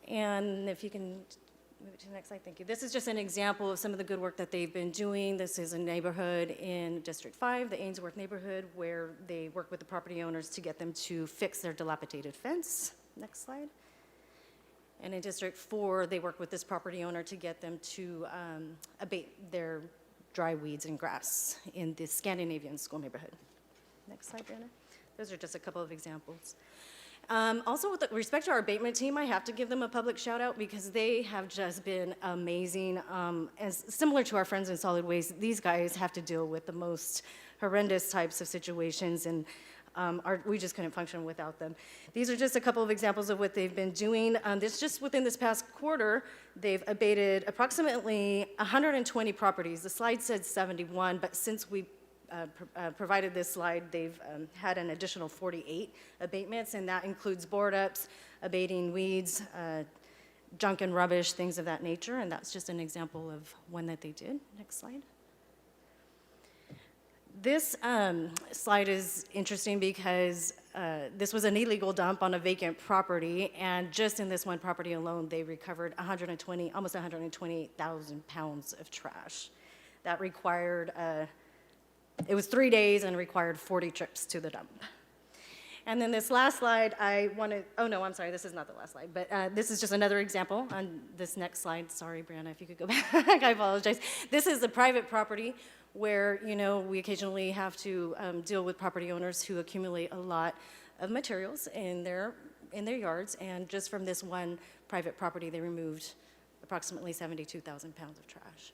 And if you can move it to the next slide, thank you. This is just an example of some of the good work that they've been doing. This is a neighborhood in District 5, the Ainsworth neighborhood, where they work with the property owners to get them to fix their dilapidated fence. Next slide. And in District 4, they work with this property owner to get them to abate their dry weeds and grass in the Scandinavian school neighborhood. Next slide, Brianna. Those are just a couple of examples. Also, with respect to our abatement team, I have to give them a public shout out because they have just been amazing. As similar to our friends in solid waste, these guys have to deal with the most horrendous types of situations, and we just couldn't function without them. These are just a couple of examples of what they've been doing. Just within this past quarter, they've abated approximately 120 properties. The slide said 71, but since we provided this slide, they've had an additional 48 abatements, and that includes board ups, abating weeds, junk and rubbish, things of that nature, and that's just an example of one that they did. Next slide. This slide is interesting because this was an illegal dump on a vacant property, and just in this one property alone, they recovered almost 128,000 pounds of trash. that required, it was 3 days and required 40 trips to the dump. And then this last slide, I wanted, oh no, I'm sorry, this is not the last slide, but this is just another example on this next slide. Sorry, Brianna, if you could go back, I apologize. This is a private property where, you know, we occasionally have to deal with property owners who accumulate a lot of materials in their yards, and just from this one private property, they removed approximately 72,000 pounds of trash.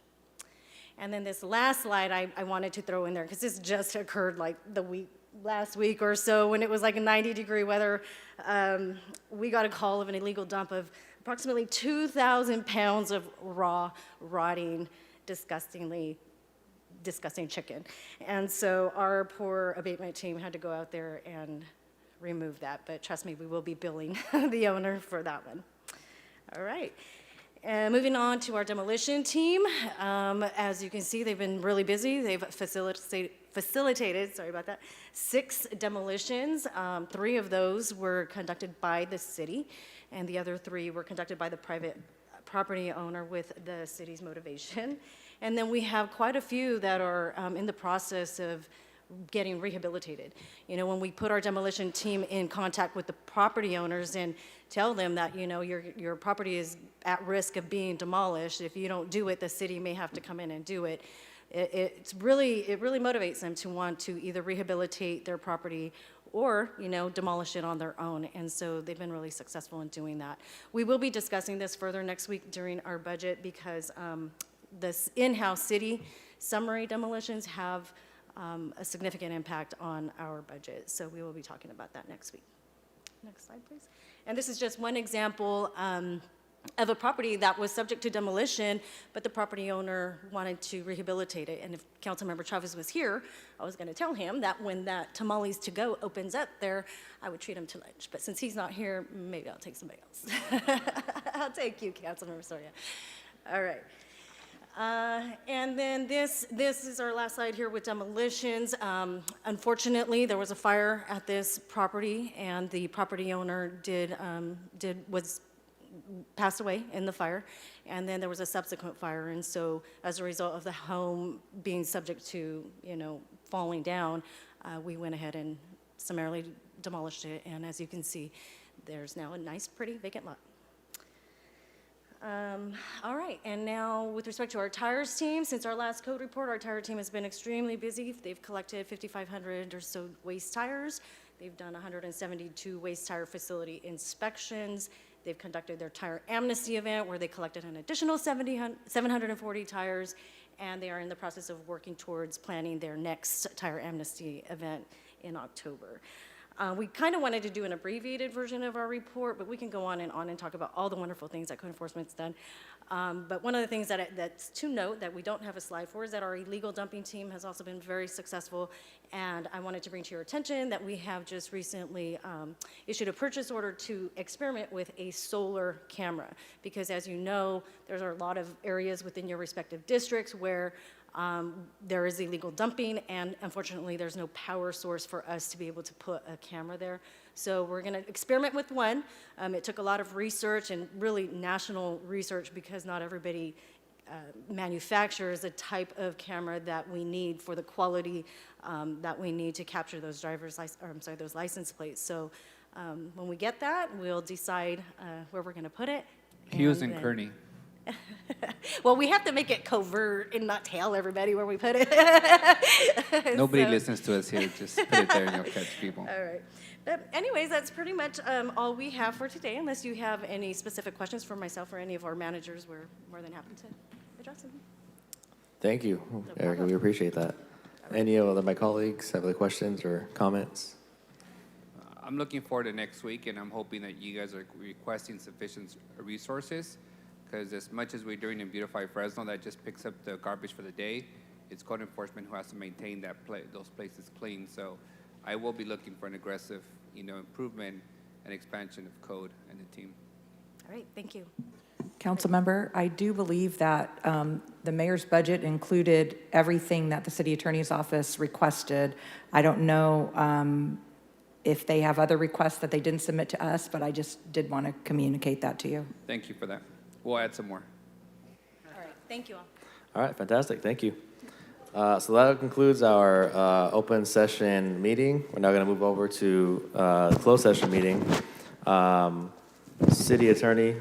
And then this last slide I wanted to throw in there, because this just occurred like last week or so, when it was like 90-degree weather. We got a call of an illegal dump of approximately 2,000 pounds of raw, rotting, disgusting chicken. And so our poor abatement team had to go out there and remove that. But trust me, we will be billing the owner for that one. All right. Moving on to our demolition team. As you can see, they've been really busy. They've facilitated, sorry about that, 6 demolitions. 3 of those were conducted by the city, and the other 3 were conducted by the private property owner with the city's motivation. And then we have quite a few that are in the process of getting rehabilitated. You know, when we put our demolition team in contact with the property owners and tell them that, you know, your property is at risk of being demolished, if you don't do it, the city may have to come in and do it. It really motivates them to want to either rehabilitate their property or, you know, demolish it on their own. And so they've been really successful in doing that. We will be discussing this further next week during our budget, because this in-house city summary demolitions have a significant impact on our budget. So we will be talking about that next week. Next slide, please. And this is just one example of a property that was subject to demolition, but the property owner wanted to rehabilitate it. And if Councilmember Chavez was here, I was going to tell him that when that Tamales to Go opens up there, I would treat him to lunch. But since he's not here, maybe I'll take somebody else. I'll take you, Councilmember Soria. All right. And then this is our last slide here with demolitions. Unfortunately, there was a fire at this property, and the property owner passed away in the fire, and then there was a subsequent fire. And so, as a result of the home being subject to, you know, falling down, we went ahead and summarily demolished it. And as you can see, there's now a nice, pretty vacant lot. All right, and now with respect to our tires team, since our last code report, our tire team has been extremely busy. They've collected 5,500 or so waste tires. They've done 172 waste tire facility inspections. They've conducted their tire amnesty event, where they collected an additional 740 tires, and they are in the process of working towards planning their next tire amnesty event in October. We kind of wanted to do an abbreviated version of our report, but we can go on and talk about all the wonderful things that code enforcement's done. But one of the things that's to note that we don't have a slide for is that our illegal dumping team has also been very successful. And I wanted to bring to your attention that we have just recently issued a purchase order to experiment with a solar camera. Because as you know, there's a lot of areas within your respective districts where there is illegal dumping, and unfortunately there's no power source for us to be able to put a camera there. So we're going to experiment with one. It took a lot of research, and really national research, because not everybody manufactures the type of camera that we need for the quality that we need to capture those those license plates. So when we get that, we'll decide where we're going to put it. Hughes and Kearney. Well, we have to make it covert and not tell everybody where we put it. Nobody listens to us here. Just put it there and you'll catch people. All right. But anyways, that's pretty much all we have for today. Unless you have any specific questions for myself or any of our managers, we're more than happy to address them. Thank you, Erica. We appreciate that. Any of my colleagues have other questions or comments? I'm looking forward to next week, and I'm hoping that you guys are requesting sufficient resources, because as much as we're doing in Beautify Fresno, that just picks up the garbage for the day, it's code enforcement who has to maintain those places clean. So I will be looking for an aggressive, improvement and expansion of code and the team. All right, thank you. Councilmember, I do believe that the mayor's budget included everything that the city attorney's office requested. I don't know if they have other requests that they didn't submit to us, but I just did want to communicate that to you. Thank you for that. We'll add some more. All right, thank you all. All right, fantastic. Thank you. So that concludes our open session meeting. We're now going to move over to closed session meeting. City Attorney,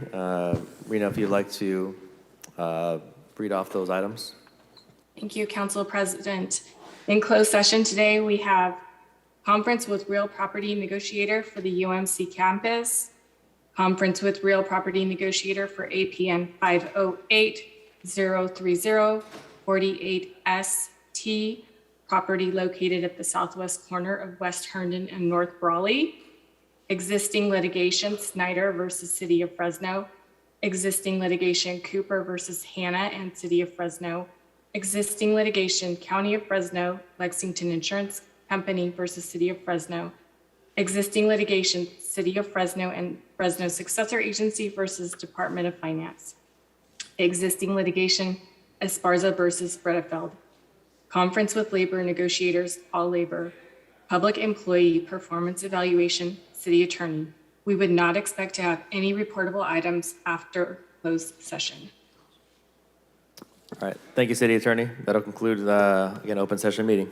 Rena, if you'd like to read off those items. Thank you, Council President. In closed session today, we have conference with real property negotiator for the UMC campus, conference with real property negotiator for APN 508-030-48ST, property located at the southwest corner of West Herndon and North Brawley. Existing litigation, Snyder versus City of Fresno. Existing litigation, Cooper versus Hanna and City of Fresno. Existing litigation, County of Fresno, Lexington Insurance Company versus City of Fresno. Existing litigation, City of Fresno and Fresno Successor Agency versus Department of Finance. Existing litigation, Esparza versus Bredefeld. Conference with labor negotiators, all labor. Public employee performance evaluation, City Attorney. We would not expect to have any reportable items after closed session. All right. Thank you, City Attorney. That'll conclude, again, open session meeting.